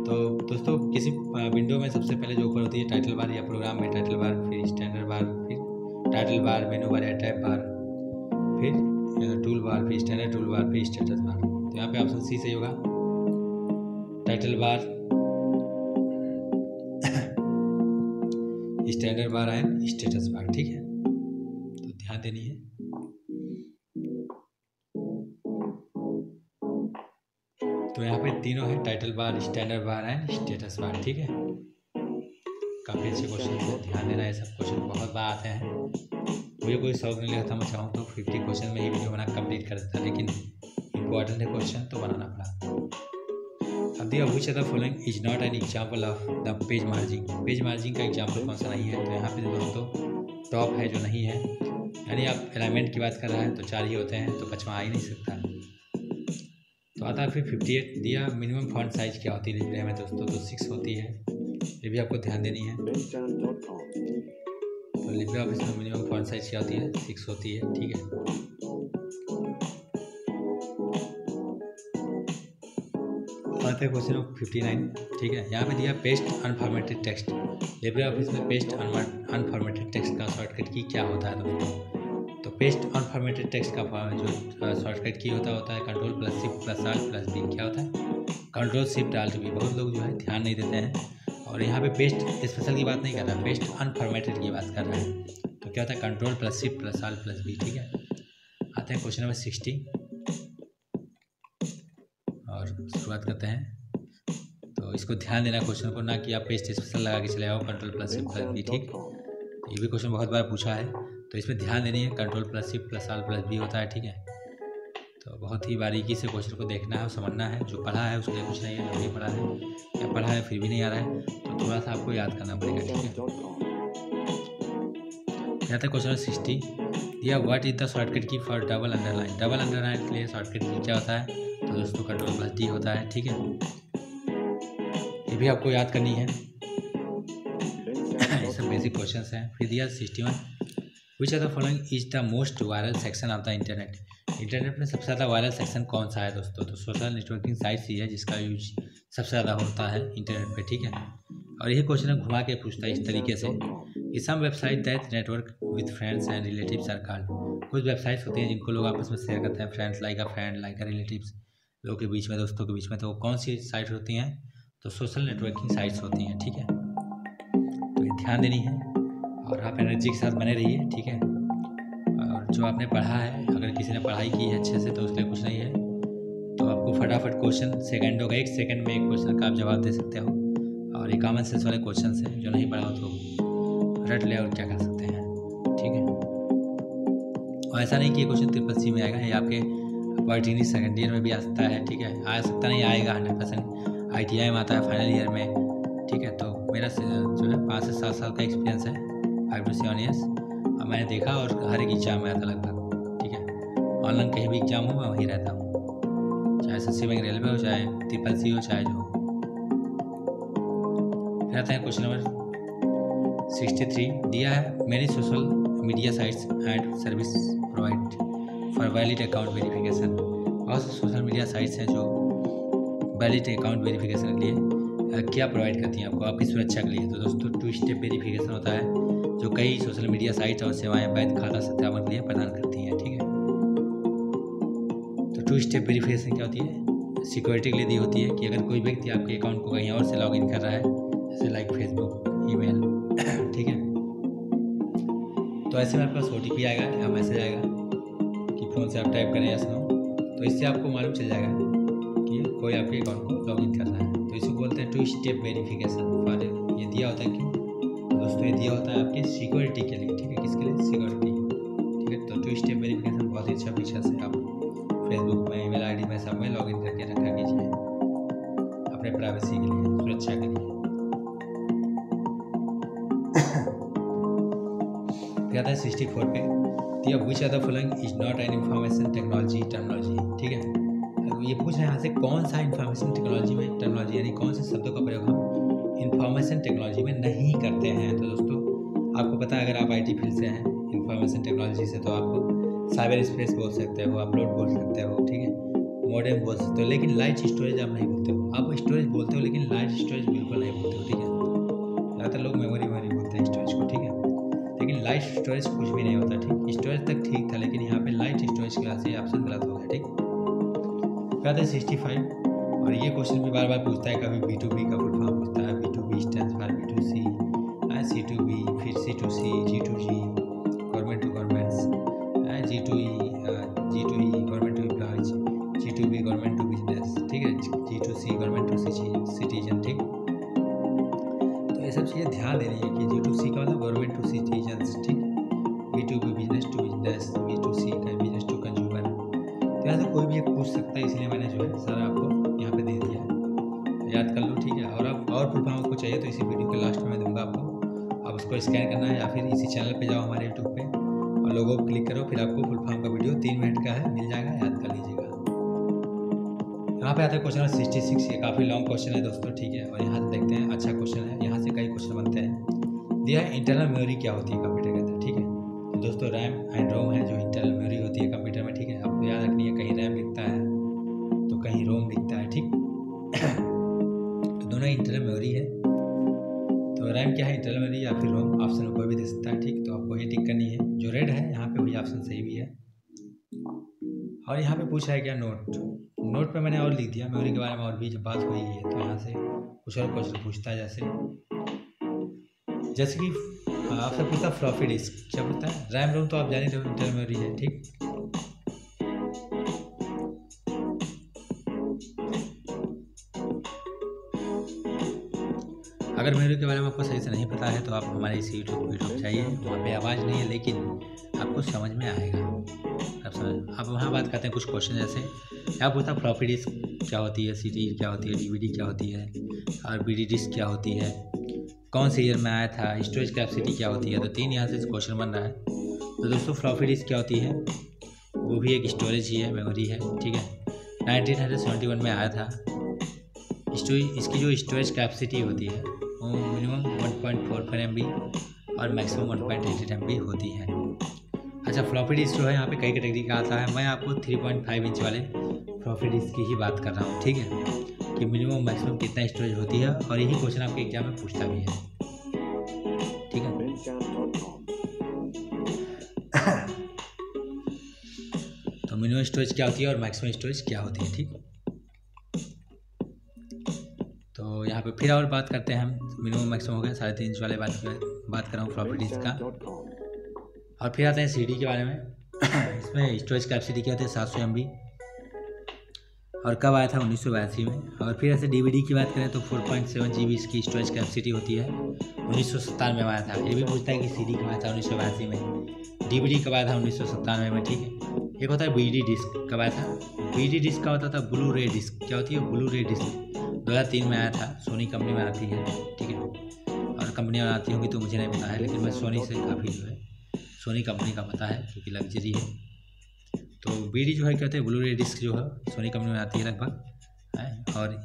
तो दोस्तों किसी विंडो में सबसे पहले जो ऊपर होती है टाइटल बार, या प्रोग्राम में टाइटल बार, फिर स्टैंडर्ड बार, फिर टाइटल बार, मेनू बार या टैब बार, फिर टूल बार, फिर स्टैंडर्ड टूल बार, फिर स्टेटस बार। तो यहाँ पे ऑप्शन सी सही होगा, title bar, standard bar and status bar. ठीक है, तो ध्यान देनी है। तो यहाँ पे तीनों है, title bar, standard bar and status bar. ठीक है, काफ़ी अच्छे क्वेश्चन है, ध्यान देना। ये सब क्वेश्चन बहुत बार आते हैं। मुझे कोई शौक नहीं लगा था, मैं चाहूँ तो 50 क्वेश्चन में ही वीडियो बना कंप्लीट कर देता, लेकिन इम्पोर्टेंट है क्वेश्चन तो बनाना पड़ा। अब दिया which of the following is not an example of the page margin. Page margin का एग्जाम्पल कौन सा नहीं है, तो यहाँ पे दोस्तों टॉप है जो नहीं है, यानी आप अलाइनमेंट की बात कर रहा है तो 4 ही होते हैं, तो 5वां आ ही नहीं सकता। तो आता है फिर 58 दिया। मिनिमम फॉन्ट साइज क्या होती है लिब्रे में दोस्तों, तो 6 होती है। ये भी आपको ध्यान देनी है। तो लिब्रे ऑफिस में मिनिमम फॉन्ट साइज क्या होती है, 6 होती है। ठीक है, आते हैं क्वेश्चन 59। ठीक है, यहाँ पे दिया paste unformatted text. Libre Office में पेस्ट अनफॉर्मेटेड टेक्स्ट का शॉर्टकट की क्या होता है दोस्तों। तो पेस्ट अनफॉर्मेटेड टेक्स्ट का जो शॉर्टकट की होता है control plus shift plus alt plus B. क्या होता है, कंट्रोल शिफ्ट आल्ट बी। बहुत लोग जो है ध्यान नहीं देते हैं, और यहाँ पे पेस्ट स्पेशल की बात नहीं कर रहा है, पेस्ट अनफॉर्मेटेड की बात कर रहे हैं। तो क्या होता है, control plus shift plus alt plus B. ठीक है, आते हैं क्वेश्चन नंबर 60 और शुरुआत करते हैं। तो इसको ध्यान देना क्वेश्चन को, ना कि आप पेस्ट स्पेशल लगा के चले आओ control plus shift plus B. ठीक, ये भी क्वेश्चन बहुत बार पूछा है, तो इसमें ध्यान देनी है। Control plus shift plus alt plus B होता है। ठीक है, तो बहुत ही बारीकी से क्वेश्चन को देखना है और समझना है। जो पढ़ा है उसके लिए कुछ नहीं है, जो नहीं पढ़ा है या पढ़ा है फिर भी नहीं आ रहा है तो थोड़ा सा आपको याद करना पड़ेगा। ठीक है, यहाँ तक क्वेश्चन 60 दिया। What is the shortcut key for double underline. Double underline के लिए शॉर्टकट की क्या होता है, तो दोस्तों कंट्रोल प्लस डी होता है। ठीक है, ये भी आपको याद करनी है। ये सब बेसिक क्वेश्चंस हैं। फिर दिया 61 विच of the following is the most viral section of the internet. Internet में सबसे ज़्यादा वायरल सेक्शन कौन सा है दोस्तों, तो सोशल नेटवर्किंग साइट्स ही है जिसका यूज सबसे ज़्यादा होता है इंटरनेट पे। ठीक है, और यही क्वेश्चन घुमा के पूछता है इस तरीके से कि some website that network with friends and relatives are called. कुछ वेबसाइट्स होती हैं जिनको लोग आपस में शेयर करते हैं, friends like a friend like a relatives, लोगों के बीच में, दोस्तों के बीच में। तो वो कौन सी साइट होती हैं, तो सोशल नेटवर्किंग साइट्स होती हैं। ठीक है, तो ये ध्यान देनी है और आप एनर्जी के साथ बने रहिए। ठीक है, और जो आपने पढ़ा है, अगर किसी ने पढ़ाई की है अच्छे से तो उसके लिए कुछ नहीं है, तो आपको फटाफट क्वेश्चन सेकंडों का 1 सेकंड में एक क्वेश्चन का आप जवाब दे सकते हो, और ये कॉमन सेंस वाले क्वेश्चन हैं। जो नहीं पढ़ा हो तो रट ले और क्या कर सकते हैं। ठीक है, और ऐसा नहीं कि ये क्वेश्चन ट्रिपल सी में आएगा, ये आपके पॉलिटेक्निक सेकेंड ईयर में भी आ सकता है। ठीक है, आ सकता नहीं, आएगा 100%। ITI में आता है फाइनल ईयर में। ठीक है, तो मेरा जो है 5 से 7 साल का एक्सपीरियंस है, 5 to 7 ईयर्स, और मैंने देखा और हर एक एग्जाम में आता लगभग। ठीक है, ऑनलाइन कहीं भी एग्जाम हो मैं वहीं रहता हूँ, चाहे SSC बैंक रेलवे हो, चाहे ट्रिपल सी हो, चाहे जो हो। फिर आता है क्वेश्चन नंबर 63 दिया है। Many social media sites and service provide for valid account verification. बहुत से सोशल मीडिया साइट्स हैं जो वैलिड अकाउंट वेरिफिकेशन के लिए क्या प्रोवाइड करती हैं आपको, आपकी सुरक्षा के लिए। तो दोस्तों 2 स्टेप वेरिफिकेशन होता है जो कई सोशल मीडिया साइट्स और सेवाएं वैध खाता सत्यापन के लिए प्रदान करती हैं। ठीक है, तो 2 स्टेप वेरिफिकेशन क्या होती है, सिक्योरिटी के लिए दी होती है कि अगर कोई व्यक्ति आपके अकाउंट को कहीं और से लॉगिन कर रहा है, जैसे लाइक फेसबुक, ईमेल, ठीक है, तो ऐसे में आपके पास OTP आएगा या मैसेज आएगा, कि फ़ोन से आप टाइप करें या नो, तो इससे आपको मालूम चल जाएगा कि कोई आपके अकाउंट को लॉगिन कर रहा है। तो इसको बोलते हैं 2 स्टेप वेरिफिकेशन फॉर। ये दिया होता है क्यों? तो दोस्तों ये दिया होता है आपके सिक्योरिटी के लिए, ठीक है, किसके लिए? सिक्योरिटी, ठीक है। तो 2 स्टेप वेरिफिकेशन बहुत ही अच्छा फीचर है। आप फेसबुक में, ईमेल आईडी में, सब में लॉगिन करके रखा कीजिए अपने प्राइवेसी के लिए, सुरक्षा के लिए। फिर आता है 64 पे, दिया which are the following is not an information technology terminology, ठीक है। ये पूछ रहे हैं यहाँ से कौन सा इंफॉर्मेशन टेक्नोलॉजी में, टर्मिनोलॉजी यानी कौन से शब्दों का प्रयोग हम इंफॉर्मेशन टेक्नोलॉजी में नहीं करते हैं। तो दोस्तों आपको पता है, अगर आप IT फील्ड से हैं, इंफॉर्मेशन टेक्नोलॉजी से, तो आप साइबर स्पेस बोल सकते हो, अपलोड बोल सकते हो, ठीक है, मॉडेम बोल सकते हो, लेकिन लाइट स्टोरेज आप नहीं बोलते हो। आप स्टोरेज बोलते हो लेकिन लाइट स्टोरेज बिल्कुल नहीं बोलते हो, ठीक है। ज़्यादातर लोग मेमोरी बोलते हैं स्टोरेज को, ठीक है, लेकिन लाइट स्टोरेज कुछ भी नहीं होता, ठीक। स्टोरेज तक ठीक था, लेकिन यहाँ पे लाइट स्टोरेज की वजह से ऑप्शन गलत हो गया, ठीक। कहते हैं 65, और ये क्वेश्चन भी बार बार पूछता है, कभी B2B का फुल फॉर्म पूछता है। B2B stands for B2C, C2B, फिर C2C, G2G government to governments, G2E government to employees, G2B government to business, ठीक है, G2C गवर्नमेंट टू सिटीजन, ठीक। तो ये सब चीज़ें ध्यान देनी है कि G2C का मतलब गवर्नमेंट टू सिटीजन्स, ठीक। B2B business to business, B2C का बिजनेस टू कंज्यूमर। तो यहाँ से कोई भी एक पूछ सकता है, इसलिए मैंने जो है सारा आपको यहाँ पे दे दिया है, याद कर लो, ठीक है। और आप और फुल फॉर्म आपको चाहिए तो इसी वीडियो के लास्ट में दूंगा आपको, आप उसको स्कैन करना है, या फिर इसी चैनल पे जाओ हमारे यूट्यूब पे और लोगों को क्लिक करो, फिर आपको फुल फॉर्म का वीडियो 3 मिनट का है, मिल जाएगा, याद कर लीजिएगा। यहाँ पे आता है क्वेश्चन 66, ये काफ़ी लॉन्ग क्वेश्चन है दोस्तों, ठीक है। और यहाँ से देखते हैं, अच्छा क्वेश्चन है, यहाँ से कई क्वेश्चन बनते हैं। दिया है इंटरनल मेमोरी क्या होती है कंप्यूटर के अंदर, ठीक है। तो दोस्तों रैम एंड रोम है जो इंटरनल मेमोरी होती है कंप्यूटर में, ठीक है। आपको याद रखनी है, कहीं रैम लिखता है तो कहीं रोम लिखता है, ठीक। तो दोनों इंटरनल मेमोरी है। तो रैम क्या है, इंटरनल मेमोरी या फिर रोम, ऑप्शन कोई भी दे सकता है, ठीक। तो आपको ये टिक करनी है, जो रेड है यहाँ पे वही ऑप्शन सही भी है। और यहाँ पे पूछा है क्या, नोट पे मैंने और लिख दिया, मेमोरी के बारे में और भी जब बात हुई है, तो यहाँ से कुछ और क्वेश्चन पूछता है, जैसे कि आपसे पूछता फ्लॉपी डिस्क, क्या पूछता है, रैम रोम तो आप जाने रहे हो इंटरनल मेमोरी है, ठीक। अगर मेमोरी के बारे में आपको सही से नहीं पता है तो आप हमारे इस यूट्यूब जाइए, वहाँ पे आवाज़ नहीं है लेकिन आपको समझ में आएगा। अब वहाँ बात करते हैं कुछ क्वेश्चन, जैसे क्या पूछता, फ्लॉपी डिस्क क्या होती है, CD क्या होती है, DVD क्या होती है, और BD डिस्क क्या होती है, कौन से ईयर में आया था, स्टोरेज कैपेसिटी क्या होती है। तो 3 यहाँ से क्वेश्चन बन रहा है। तो दोस्तों फ्लॉपी डिस्क क्या होती है, वो भी एक स्टोरेज ही है, मेमोरी है, ठीक है। 1971 में आया था। इसकी जो स्टोरेज कैपेसिटी होती है वो मिनिमम 1.44 MB और मैक्सिमम 1.88 MB होती है। अच्छा, फ्लॉपी डिस्क जो है यहाँ पे कई कैटेगरी का आता है, मैं आपको 3.5 इंच वाले फ्लॉपी डिस्क की ही बात कर रहा हूँ, ठीक है, कि मिनिमम मैक्सिमम कितना स्टोरेज होती है, और यही क्वेश्चन आपके एग्जाम में पूछता भी है, ठीक है। तो मिनिमम स्टोरेज क्या होती है और मैक्सिमम स्टोरेज क्या होती है, ठीक। तो यहाँ पे फिर और बात करते हैं हम, मिनिमम मैक्सिमम हो गया, 3.5 इंच वाले बात कर रहा हूँ फ्लॉपी डिस्क का। और फिर आते हैं CD के बारे में। इसमें स्टोरेज कैपेसिटी क्या होती है, 700 MB, और कब आया था, 1982 में। और फिर ऐसे DVD की बात करें तो 4.7 GB इसकी स्टोरेज कैपेसिटी होती है, 1997 में आया था। ये भी पूछता है कि CD कब आया था, 1982 में, DVD कब आया था, 1997 में, ठीक है। एक होता है BD डिस्क, कब आया था, BD डिस्क का होता था ब्लू रे डिस्क, क्या होती है, ब्लू रे डिस्क, 2003 में आया था, सोनी कंपनी में आती है, ठीक है। और कंपनियाँ आती होंगी तो मुझे नहीं पता है, लेकिन मैं सोनी से काफ़ी जो है सोनी कंपनी का पता है, क्योंकि लग्जरी है। तो BD जो है क्या होता है, ब्लू रे डिस्क जो है सोनी कंपनी में आती है लगभग, और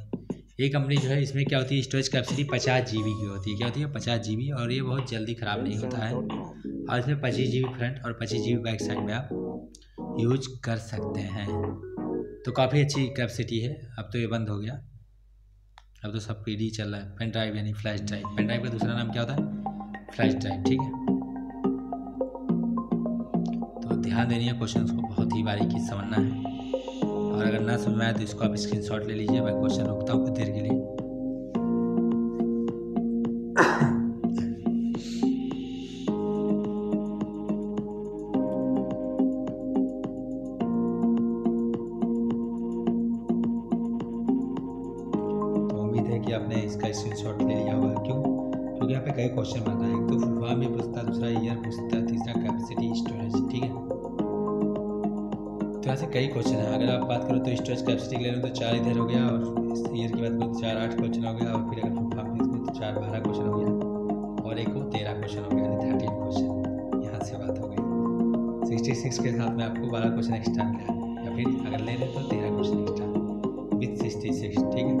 ये कंपनी जो है, इसमें क्या होती है, स्टोरेज कैपेसिटी 50 GB की होती है, क्या होती है, 50 GB, और ये बहुत जल्दी ख़राब नहीं होता है। और इसमें 25 GB फ्रंट और 25 GB बैक साइड में आप यूज कर सकते हैं। तो काफ़ी अच्छी कैपेसिटी है। अब तो ये बंद हो गया, अब तो सब PD चल रहा है। पेन ड्राइव यानी फ्लैश ड्राइव, पेन ड्राइव का दूसरा नाम क्या होता है, फ्लैश ड्राइव, ठीक है। तो ध्यान देनी है, क्वेश्चन को बहुत ही बारीकी से समझना है, और अगर ना समझ में आए तो इसको आप स्क्रीनशॉट ले लीजिए। मैं क्वेश्चन रुकता हूँ कुछ देर के लिए। आपने इसका स्क्रीनशॉट ले लिया होगा। क्यों? क्योंकि यहाँ पे कई क्वेश्चन बनता है। एक तो फुल फॉर्म भी पूछता है, दूसरा ईयर पूछता है, तीसरा कैपेसिटी स्टोरेज। ठीक है, तो ऐसे कई क्वेश्चन है। अगर आप बात करो तो स्टोरेज कैपेसिटी ले लो तो 4 इधर हो गया, और ईयर की बात करो तो 4 8 क्वेश्चन हो गया, और फिर अगर फुल फॉर्म भी तो 4 12 क्वेश्चन हो गया, और एक को 13 क्वेश्चन हो गया, यानी 13 क्वेश्चन। यहाँ से बात हो गई। 66 के साथ में आपको 12 क्वेश्चन एक्स्ट्रा मिला, या फिर अगर ले लें तो 13 क्वेश्चन एक्स्ट्रा विथ 66। ठीक है,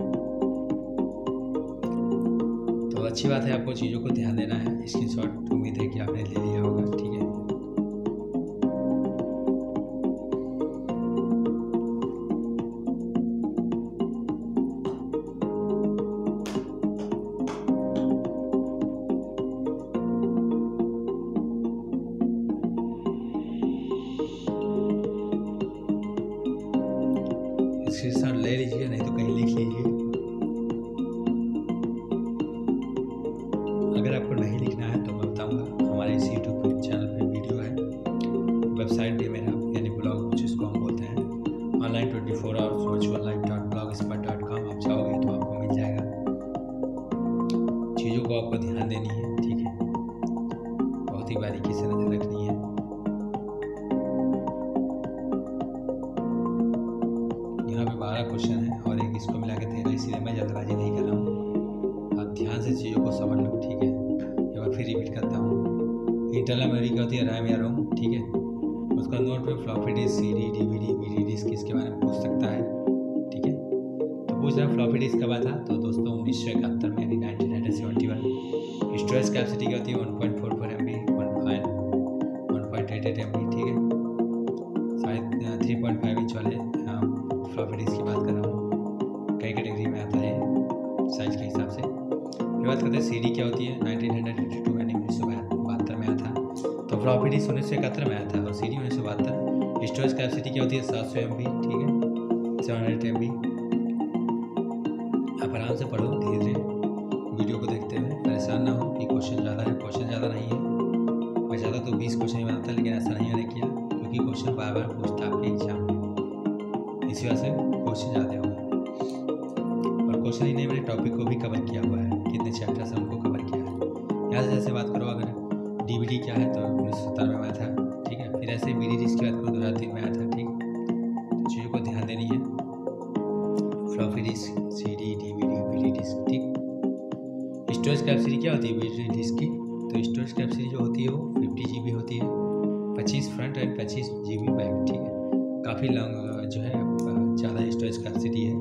तो अच्छी बात है, आपको चीज़ों को ध्यान देना है। स्क्रीनशॉट उम्मीद है कि आपने ले लिया होगा। ठीक है, स्क्रीनशॉट ले लीजिए, नहीं तो कहीं लिख लीजिए। अगर आपको नहीं लिखना है तो मैं बताऊंगा, हमारे इस यूट्यूब चैनल पे वीडियो है, वेबसाइट भी मेरा यानी ब्लॉग जिसको हम बोलते हैं, ऑनलाइन 24 आवर्स वर्चुअल लाइफ.blogspot.com। आप चाहोगे तो आपको मिल जाएगा। चीज़ों को आपको ध्यान देनी है। ठीक है, बहुत ही बारीकी से नजर रखनी है। यहाँ पे 12 क्वेश्चन है और एक इसको मिला के 13, इसलिए मैं जल्दबाजी नहीं कर रहा हूँ। आप ध्यान से चीज़ों को समझ लो। ठीक है, एक बार फिर रिपीट करता हूँ। इंटरनल मेमोरी क्या होती है? रैम या रोम। ठीक है, उसका नोट पे floppy disk, CD, DVD, VD disk, इसके बारे में पूछ सकता है। ठीक है, तो पूछ रहा है फ्लॉपी डिस्क कब आता? तो दोस्तों 1971 में, यानी 1971। स्टोरेज कैपेसिटी क्या होती है? 1.44 MB, 1.88 MB। ठीक है, शायद 3.5 इंच वाले फ्लॉपी डिस्क की बात कर रहा हूँ। कई कैटेगरी में आता है साइज के हिसाब से। फिर बात करते हैं CD क्या होती है? 1982 यानी 1972 में आया था। तो फ्लॉपी डिस्क 1971 में आया था और CD 1972। स्टोरेज कैपेसिटी क्या होती है? 700 MB। ठीक है, 700 MB। आप आराम से पढ़ो, धीरे धीरे वीडियो को देखते हुए, परेशान ना हो कि क्वेश्चन ज़्यादा है। क्वेश्चन ज़्यादा नहीं है, मैं ज़्यादा तो 20 क्वेश्चन ही बनाता, लेकिन ऐसा नहीं मैंने किया, क्योंकि क्वेश्चन बार बार पूछता है आपके एग्जाम में, इसी वजह से क्वेश्चन ज़्यादा हो गए। और क्वेश्चन ही नहीं, मैंने टॉपिक को भी कवर किया हुआ है, कितने चैप्टर से हमको कवर किया है। यहाँ से जैसे बात करो, अगर DVD क्या है तो 1970 में आया था। ठीक है, फिर ऐसे VD डिस्क की बात करो 2003 में आया था। ठीक, तो चीज़ों को ध्यान देनी है। Floppy disk, CD, DVD, VD disk. ठीक, स्टोरेज कैपेसिटी क्या होती है VD डिस्क की? तो स्टोरेज कैपेसिटी जो होती है वो 50 GB होती है, 25 फ्रंट एंड 25 GB बैक। ठीक है, काफ़ी लॉन्ग जो है ज़्यादा स्टोरेज कैपेसिटी है।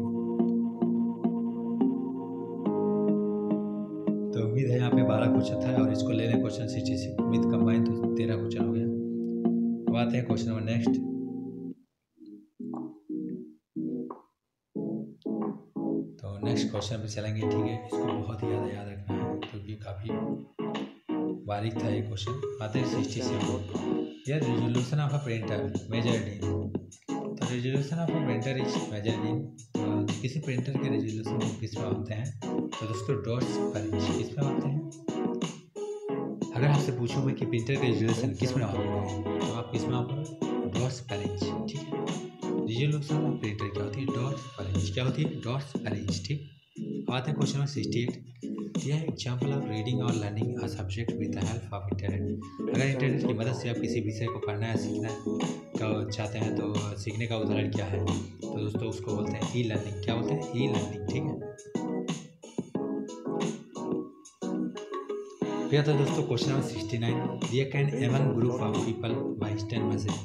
तो उम्मीद है यहाँ पे 12 क्वेश्चन था, और इसको ले लें क्वेश्चन 66 विद कंबाइन तो 13 क्वेश्चन हो गया। अब आते हैं क्वेश्चन नंबर नेक्स्ट। तो नेक्स्ट क्वेश्चन पे चलेंगे। ठीक है, इसको बहुत ही ज़्यादा याद रखना है, क्योंकि काफ़ी बारीक था ये क्वेश्चन। आते हैं 67। यार, resolution of a printer measured in. तो resolution of a printer is measured in. तो किसी प्रिंटर के रिजोल्यूशन को किस में मापते हैं? तो दोस्तों डॉट्स पर इंच किस में मापते हैं? अगर आपसे पूछूं मैं कि प्रिंटर का रिजोल्यूशन किस में मापोगे, तो आप किस में मापोगे? डॉट्स पर इंच। ठीक है, रिजोल्यूशन ऑफ प्रिंटर क्या होती है? डॉट्स पर इंच। क्या होती है? डॉट्स पर इंच। ठीक, आते हैं क्वेश्चन नंबर 68। यह एग्जाम्पल ऑफ रीडिंग और learning a subject with the help of internet. अगर इंटरनेट की मदद से आप किसी विषय को पढ़ना या सीखना का चाहते हैं तो सीखने का उदाहरण क्या है? तो दोस्तों उसको बोलते हैं ई लर्निंग। क्या बोलते हैं? E learning. ठीक है, फिर आता है दोस्तों क्वेश्चन नंबर 69। ये can among group of people by instant message.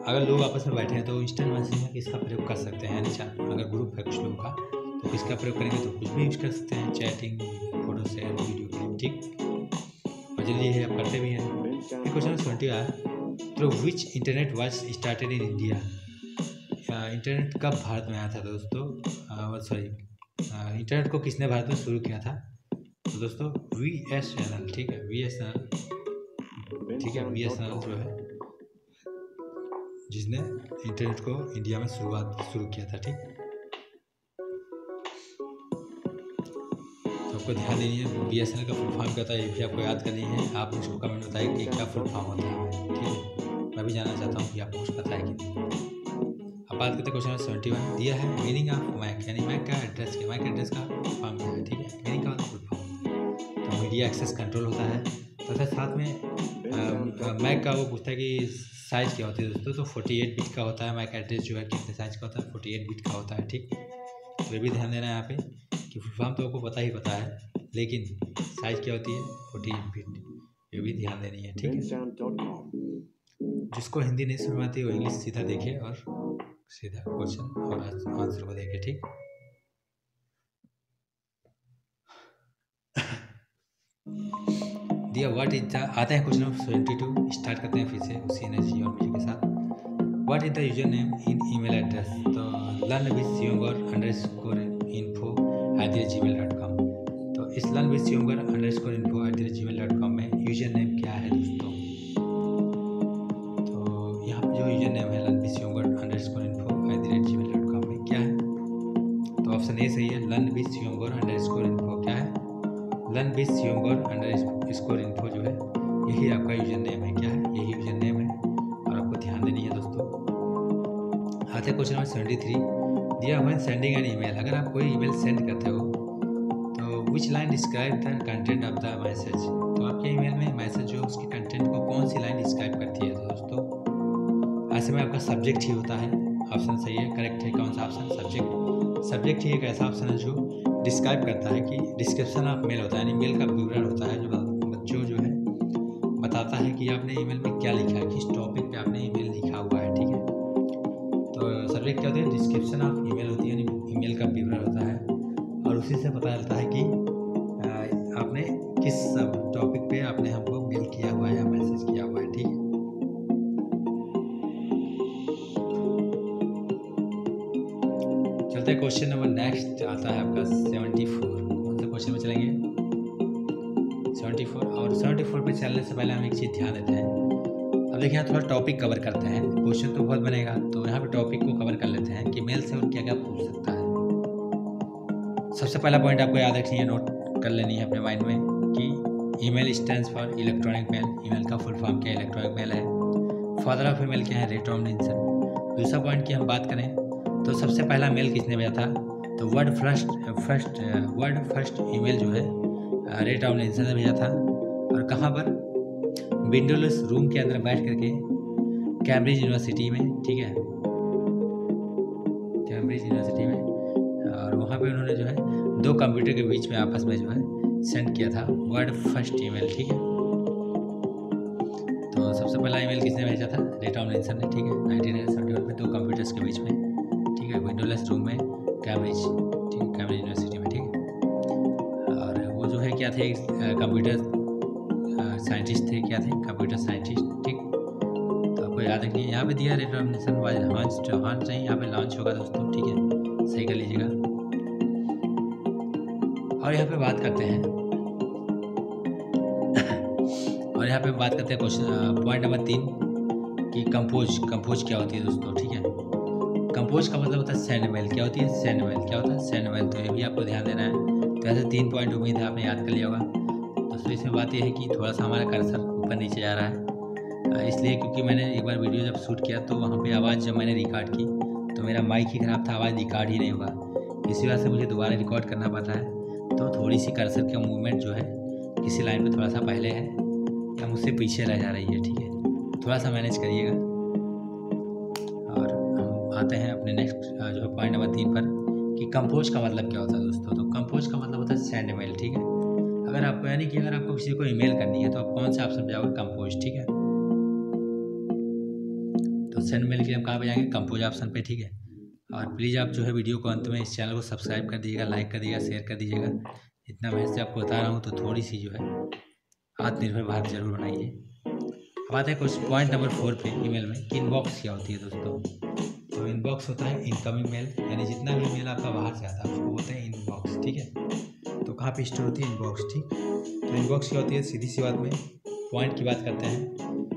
अगर लोग आपस में बैठे हैं तो इंस्टेंट मैसेज में किसका प्रयोग कर सकते हैं? यानी अगर ग्रुप है कुछ लोगों का तो किसका प्रयोग करेंगे? तो कुछ भी यूज कर सकते हैं, chatting, photo share, video clip. ठीक, और जल्दी है आप करते भी हैं। फिर क्वेश्चन नंबर 70 आया। Through which internet was started in India. Internet कब भारत में आया था दोस्तों? इंटरनेट को किसने भारत में शुरू किया था? तो दोस्तों VSNL। ठीक है, VSNL। ठीक है, VSNL जो है जिसने इंटरनेट को इंडिया में शुरू किया था। ठीक, तो आपको ध्यान देनी है। BSNL का फुल फॉर्म क्या होता है, ये भी आपको याद करनी है। आप मुझको कमेंट बताइए कि क्या फुल फॉर्म होता है। ठीक है, मैं भी जानना चाहता हूँ कि आपको कुछ पता है कि नहीं। अब बात करते चलते क्वेश्चन नंबर 71 दिया है मीनिंग ऑफ मैक, यानी मैक का एड्रेस क्या, मैक एड्रेस का फॉर्म क्या है, ठीक है। मीनिंग का मतलब फुल फॉर्म, तो मीडिया एक्सेस कंट्रोल होता है। तो फिर साथ में मैक का वो पूछता है कि साइज़ क्या होती है दोस्तों, तो 48 बिट का होता है मैक एड्रेस जो है, कितने साइज़ का होता है, 48 बिट का होता है, ठीक। तो ये भी ध्यान देना है यहाँ पे कि फुल फॉर्म तो आपको पता ही पता है, लेकिन साइज़ क्या होती है 48 बिट, ये भी ध्यान देनी है, ठीक है। जिसको हिंदी नहीं समझ आती वो इंग्लिश सीधा देखे और सीधा क्वेश्चन और आंसर को देखे, ठीक। दिया व्हाट इज द, आते हैं क्वेश्चन नंबर 72, स्टार्ट करते हैं फिर से उसी एनर्जी और म्यूजिक के साथ। What is the user name in email address, तो learnwithsyungor_info@gmail.com। तो इस learnwithsyungor_info@gmail.com में यूजर नेम क्या है दोस्तों, तो यहाँ पे जो यूजर नेम है learnwithsyungor_info@gmail.com में क्या है, तो ऑप्शन ए सही है, learnwithsyungor_info क्या है, learnwithsyungor_info जो है यही आपका यूजर नेम है, क्या है, यही यूजर नेम है और आपको ध्यान देनी है दोस्तों। आते क्वेश्चन नंबर 73 दिया व्हेन सेंडिंग एन ईमेल, अगर आप कोई ईमेल सेंड करते हो तो which line describe the content of the message, तो आपके ईमेल में मैसेज जो उसके कंटेंट को कौन सी लाइन डिस्क्राइब करती है, तो दोस्तों ऐसे में आपका सब्जेक्ट ही होता है, ऑप्शन सही है, करेक्ट है, कौन सा ऑप्शन, सब्जेक्ट ही एक ऐसा ऑप्शन है जो डिस्क्राइब करता है कि डिस्क्रिप्शन ऑफ मेल होता है, यानी मेल का विवरण होता है जो है बताता है कि आपने ईमेल में क्या लिखा है, किस टॉपिक पे आपने ईमेल लिखा हुआ है, ठीक है। तो सब्जेक्ट क्या होती है, डिस्क्रिप्शन ऑफ ईमेल होती है, यानी ईमेल का विवरण होता है और उसी से पता चलता है कि आपने किस टॉपिक पे आपने हमको मेल किया हुआ है या मैसेज किया हुआ है, ठीक है। चलते क्वेश्चन नंबर नेक्स्ट आता है आपका 74, कौन से क्वेश्चन में चलेंगे 74, और 74 पे चलने से पहले हम एक चीज़ ध्यान देते हैं। अब देखिए यहाँ थोड़ा टॉपिक कवर करते हैं, क्वेश्चन तो बहुत बनेगा, तो यहाँ पे टॉपिक को कवर कर लेते हैं कि मेल से और क्या क्या पूछ सकता है। सबसे पहला पॉइंट आपको याद रखनी है, नोट कर लेनी है अपने माइंड में कि email stands for electronic mail, email का फुल फॉर्म क्या है, इलेक्ट्रॉनिक मेल है। फादर ऑफ ईमेल क्या है, रे टॉमलिंसन। दूसरा पॉइंट की हम बात करें तो सबसे पहला मेल किसने भेजा था, तो वर्ड फर्स्ट ईमेल जो है रे टॉमलिंसन ने भेजा था, और कहाँ पर, विंडोलेस रूम के अंदर बैठ करके कैम्ब्रिज यूनिवर्सिटी में, ठीक है, कैम्ब्रिज यूनिवर्सिटी में, और वहाँ पे उन्होंने जो है दो कंप्यूटर के बीच में आपस में जो है सेंड किया था वर्ड फर्स्ट ईमेल, ठीक है। तो सबसे पहला ईमेल किसने भेजा था, रे टॉमलिंसन ने, ठीक है, 1971 में दो कंप्यूटर्स के बीच में, ठीक है, विंडोलेस रूम में कैम्ब्रिज, ठीक है, कैम्ब्रिज यूनिवर्सिटी में, ठीक है। और वो जो है क्या थे, कंप्यूटर साइंटिस्ट थे, क्या थे, कंप्यूटर साइंटिस्ट, ठीक। तो आपको याद रखिए यहाँ पे दिया रे टॉमलिंसन बाय हांस नहीं, यहाँ पे लॉन्च होगा दोस्तों, ठीक है, सही कर लीजिएगा। और यहाँ पे बात करते हैं क्वेश्चन पॉइंट नंबर 3 कि कंपोज क्या होती है दोस्तों, ठीक है। कंपोज का मतलब होता है सेंड मेल, क्या होती है, सेंड मेल, क्या होता है, सेंड मेल, तो ये भी आपको ध्यान देना है। तो ऐसे 3 पॉइंट उम्मीद है आपने याद कर लिया होगा। दोस्तों इसमें बात यह है कि थोड़ा सा हमारा कर्सर ऊपर नीचे जा रहा है, इसलिए क्योंकि मैंने एक बार वीडियो जब शूट किया तो वहाँ पे आवाज़ जब मैंने रिकॉर्ड की तो मेरा माइक ही ख़राब था, आवाज़ रिकॉर्ड ही नहीं होगा, इसी वजह से मुझे दोबारा रिकॉर्ड करना पड़ रहा है। तो थोड़ी सी कर्सर का मूवमेंट जो है किसी लाइन पे थोड़ा सा पहले है या मुझसे पीछे रह जा रही है, ठीक है, थोड़ा सा मैनेज करिएगा। और हम आते हैं अपने नेक्स्ट जो है पॉइंट नंबर 3 पर कि कंपोज का मतलब क्या होता है दोस्तों। तो कंपोज का मतलब होता है सेंड मेल, ठीक है। अगर आपको यानी कि अगर आपको किसी को ईमेल करनी है तो आप कौन से ऑप्शन पे जाओगे, कंपोज, ठीक है। तो सेंड मेल के लिए हम कहाँ पे जाएंगे, कंपोज ऑप्शन पे, ठीक है। और प्लीज़ आप जो है वीडियो को अंत में इस चैनल को सब्सक्राइब कर दीजिएगा, लाइक कर दीजिएगा, शेयर कर दीजिएगा। इतना मैं से आपको बता रहा हूँ तो थोड़ी सी जो है आत्मनिर्भर भारत जरूर बनाइए। अब आते हैं कुछ पॉइंट नंबर 4 पे ईमेल में कि इनबॉक्स क्या होती है दोस्तों। तो इनबॉक्स होता है इनकमिंग मेल, यानी जितना भी मेल आपका बाहर से आता है उसको बोलते हैं इनबॉक्स, ठीक है। तो कहाँ पे स्टोर होती है, इनबॉक्स, ठीक। तो इनबॉक्स क्या होती है, सीधी सी बात में पॉइंट की बात करते हैं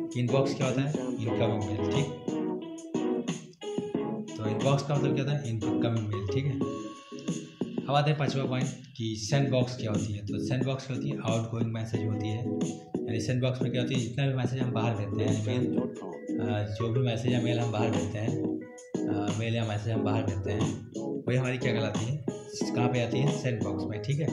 कि इनबॉक्स क्या होता है, इनकमिंग मेल, ठीक। तो इनबॉक्स का मतलब क्या होता है, इनकमिंग मेल, ठीक है। अब आते हैं 5वां पॉइंट कि सेंड बॉक्स क्या होती है। तो सेंड बॉक्स क्या होती है, आउट गोइंग मैसेज होती है, यानी सेंड बॉक्स में क्या होती है, जितना भी मैसेज हम बाहर भेजते हैं मेल, जो भी मैसेज या मेल हम बाहर भेजते हैं, मेल या मैसेज हम बाहर भेजते हैं, वही हमारी क्या कहलाती है, कहाँ पे आती है, सेंड बॉक्स में। ठीक है,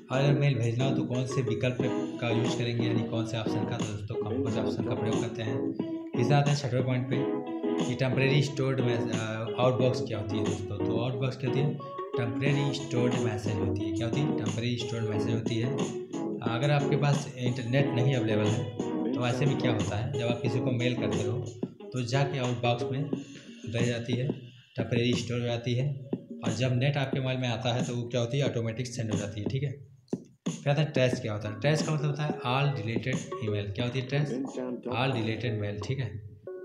और अगर मेल भेजना हो तो कौन से विकल्प का यूज करेंगे, यानी कौन से ऑप्शन का, तो दोस्तों हम कुछ ऑप्शन का प्रयोग करते हैं। इस आते हैं 6वें पॉइंट पे कि टेम्परेरी स्टोर्ड आउटबॉक्स क्या होती है दोस्तों। तो आउटबॉक्स क्या होती है, टेम्परेरी स्टोर्ड मैसेज होती है। क्या होती है, टेम्परेरी स्टोर्ड मैसेज होती है। अगर आपके पास इंटरनेट नहीं अवेलेबल है तो ऐसे में क्या होता है, जब आप किसी को मेल करते हो तो जाके आउटबॉक्स में रह जाती है, टेम्परेरी स्टोर हो जाती है, और जब नेट आपके मोबाइल में आता है तो वो क्या होती है, ऑटोमेटिक सेंड हो जाती है। ठीक है, फिर आता है ट्रैश। क्या होता है, ट्रैश का मतलब होता है ऑल डिलीटेड ईमेल। क्या होती है ट्रैश, ऑल डिलीटेड मेल। ठीक है,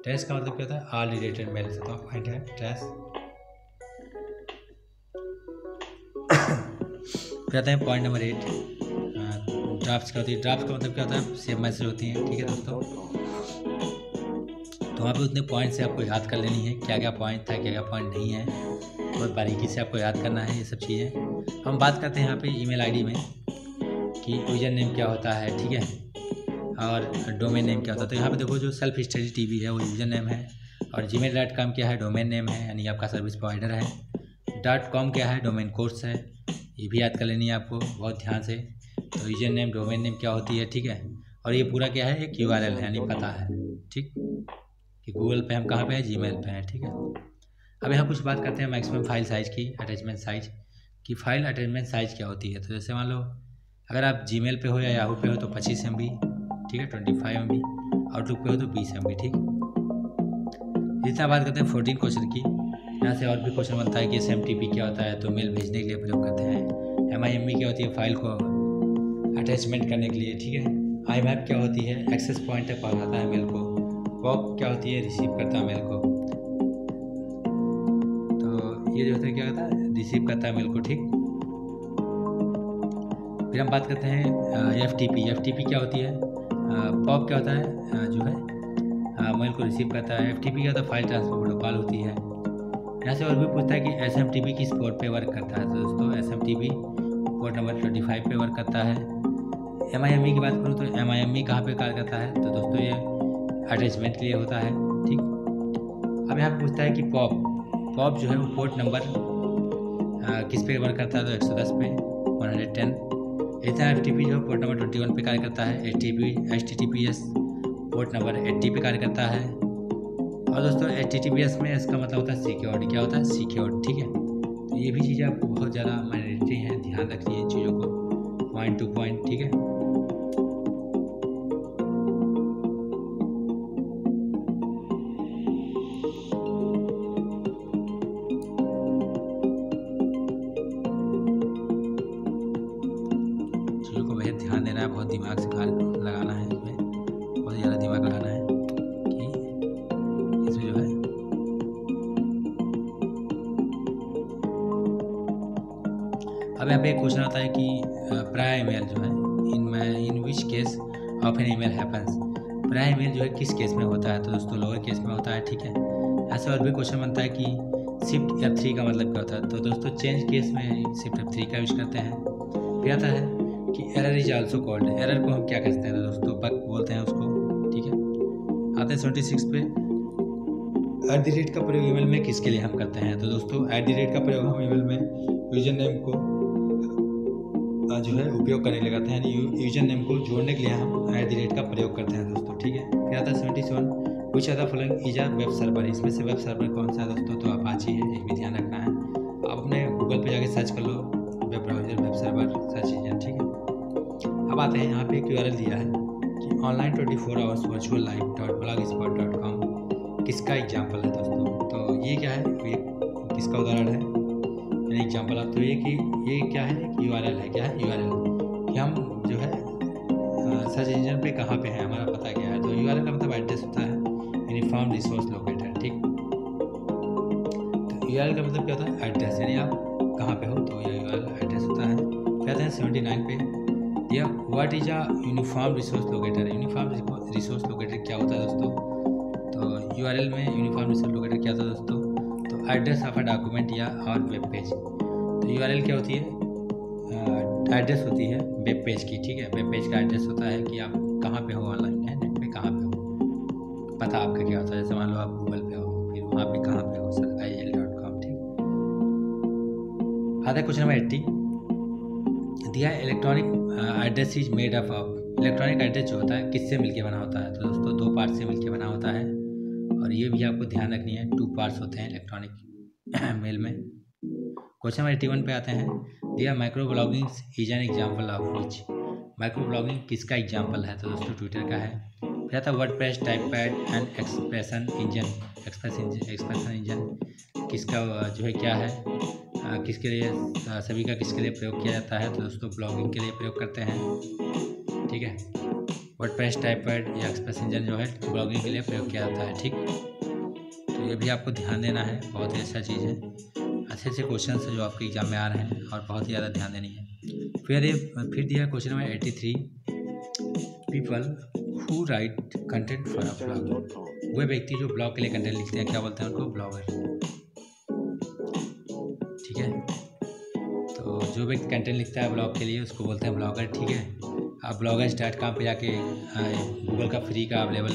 ट्रैश का मतलब क्या होता है, ऑल डिलीटेड मेल। तो पॉइंट है ट्रैश। फिर आता है पॉइंट नंबर 8, ड्राफ्ट। क्या होती है, ड्राफ्ट का मतलब क्या होता है, सेव मैसेज होती है। ठीक है दोस्तों, तो वहाँ पे उतने पॉइंट से आपको याद कर लेनी है, क्या क्या पॉइंट था, क्या क्या पॉइंट नहीं है, बहुत बारीकी से आपको याद करना है ये सब चीज़ें। हम बात करते हैं यहाँ पे ईमेल आईडी में कि यूजर नेम क्या होता है। ठीक है, और डोमेन नेम क्या होता है। तो यहाँ पे देखो, जो सेल्फ स्टडी टीवी है वो यूजर नेम है, और gmail.com क्या है, डोमेन नेम है, यानी आपका सर्विस प्रोवाइडर है। .com क्या है, डोमेन कोर्स है। ये भी याद कर लेनी है आपको बहुत ध्यान से। तो यूजर नेम, डोमेन नेम क्या होती है। ठीक है, और ये पूरा क्या है, एक URL है, यानी पता है। ठीक, कि गूगल पे हम कहाँ पे हैं, जीमेल पे हैं। ठीक है, अब यहाँ कुछ बात करते हैं मैक्सिमम फाइल साइज़ की, अटैचमेंट साइज़ की। फाइल अटैचमेंट साइज़ क्या होती है, तो जैसे मान लो अगर आप जीमेल पे हो या याहू पे हो तो 25 MB, ठीक है, 25 MB, आउटलुक पे हो तो 20 MB। ठीक, जितना बात करते हैं 14 क्वेश्चन की। यहाँ से और भी क्वेश्चन बनता है कि SMTP क्या होता है, तो मेल भेजने के लिए प्रयोग करते हैं। MIME क्या होती है, फाइल को अटैचमेंट करने के लिए। ठीक है, IMAP क्या होती है, एक्सेस पॉइंट तक पहुँचाता है मेल को। POP क्या होती है, रिसीव करता है मेल को। तो ये जो होता है क्या होता है, रिसीव करता है मेल को। ठीक, फिर हम बात करते हैं FTP क्या होती है। POP क्या होता है, जो है मेल को रिसीव करता है। FTP क्या होता है, फाइल ट्रांसफर प्रोटोकॉल होती है। यहाँ से और भी पूछता है कि SMTP किस पोर्ट पे वर्क करता है। तो दोस्तों SMTP पोर्ट नंबर 25 पे वर्क करता है। MIME की बात करूँ तो MIME कहाँ पे कार्य करता है, तो दोस्तों ये अटैचमेंट के लिए होता है। ठीक, अब यहाँ पे पूछता है कि POP जो है वो पोर्ट नंबर किस पे वर्क करता है, तो 110 पे, 110। इतना FTP जो है पोर्ट नंबर 21 पे कार्य करता है। HTTPS पोर्ट नंबर 80 पे कार्य करता है। और दोस्तों HTTPS में इसका मतलब होता है सिक्योर्ड। क्या होता है, सिक्योर्ड। ठीक है, तो ये भी चीज़ें आपको बहुत ज़्यादा मैंडेटरी हैं, ध्यान रखिए इन चीज़ों को पॉइंट टू पॉइंट। ठीक है, चीज़ों को बेहद ध्यान देना है, बहुत दिमाग से कार्य लगाना है, इसमें बहुत ज़्यादा दिमाग लगाना है कि इसमें जो है अब यहाँ पे एक क्वेश्चन आता है कि प्राय ईमेल जो है in which case of an email happens. प्राय ईमेल जो है किस केस में होता है, तो दोस्तों लोअर केस में होता है। ठीक है, ऐसे और भी क्वेश्चन बनता है कि शिफ्ट F3 का मतलब क्या होता है, तो दोस्तों चेंज केस में शिफ्ट F3 का यूज करते हैं। फिर आता है कि error is also called. Error को हम क्या कहते हैं, तो दोस्तों बग बोलते हैं उसको। ठीक है, आते हैं 76 पे, @ का प्रयोग ईमेल में किसके लिए हम करते हैं, तो दोस्तों @ का प्रयोग हम ईमेल में यूजर नेम को जो है उपयोग करने लगाते हैं, यानी यूजर नेम को जोड़ने के लिए हम @ का प्रयोग करते हैं दोस्तों। ठीक है, फिर आता है 77, कुछ other following is a web server. इसमें से वेब सर्वर कौन सा है दोस्तों, तो अपाची है, ये भी ध्यान रखना है। आप अपने गूगल पे जाके सर्च कर लो web browser, web server search engine. ठीक है, अब आते हैं यहाँ पे एक URL दिया है कि online 24 hours virtual live.blogspot.com किसका एग्जाम्पल है दोस्तों। तो ये क्या है, ये किसका उदाहरण है, यानी एग्जाम्पल आप तो ये क्या है, URL है। क्या है, URL कि हम जो है सर्च इंजन पे कहाँ पे है, हमारा पता क्या है। तो URL का मतलब एड्रेस होता है, यूनिफॉर्म रिसोर्स लोकेटर। ठीक, तो URL का मतलब क्या होता है, एड्रेस, यानी आप कहाँ पे हो, तो ये URL एड्रेस होता है। कहते हैं 79 पे, या what is a uniform resource locator. Uniform resource locator क्या होता है दोस्तों, तो URL में यूनिफॉर्म रिसोर्स लोकेटर क्या होता है दोस्तों, तो एड्रेस ऑफ अ डॉक्यूमेंट या और वेब पेज। तो URL क्या होती है, एड्रेस होती है वेब पेज की। ठीक है, वेब पेज का एड्रेस होता है कि आप कहाँ पे हो, ऑनलाइन है, नेट पे कहाँ पे हो। पता आपका क्या होता है। जैसे मान लो आप गूगल पे हो, फिर वहाँ पे कहाँ पे हो, सर il.com, ठीक। आता है क्वेश्चन नंबर 80, दिया electronic address is made up of. Electronic address जो होता है किससे मिलके बना होता है? तो दोस्तों 2 पार्ट से मिलके बना होता है, और ये भी आपको ध्यान रखनी है, 2 पार्ट्स होते हैं इलेक्ट्रॉनिक मेल में। क्वेश्चन नंबर 81 पे आते हैं, दिया micro blogging is an example of which. Micro blogging किसका एग्जाम्पल है? तो दोस्तों ट्विटर का है। फिर आता है WordPress, TypePad and expression engine. Expression engine किसका जो है क्या है, किसके लिए, सभी का किसके लिए प्रयोग किया जाता है? तो दोस्तों ब्लॉगिंग के लिए प्रयोग करते हैं, ठीक है। वर्डप्रेस, टाइपपैड या एक्सप्रेस इंजन जो है ब्लॉगिंग के लिए प्रयोग किया जाता है, ठीक। तो ये भी आपको ध्यान देना है, बहुत ही अच्छा चीज़ है। अच्छे अच्छे क्वेश्चन है जो आपके एग्जाम में आ रहे हैं, और बहुत ही ज़्यादा ध्यान देनी है। फिर दिया question number 83, people who write content for a blog. वे व्यक्ति जो ब्लॉग के लिए कंटेंट लिखते हैं, क्या बोलते हैं उनको? ब्लॉगर, ठीक है। तो जो व्यक्ति कंटेंट लिखता है ब्लॉग के लिए उसको बोलते हैं ब्लॉगर, ठीक है। आप bloggers.com पे जाके गूगल का फ्री का अवेलेबल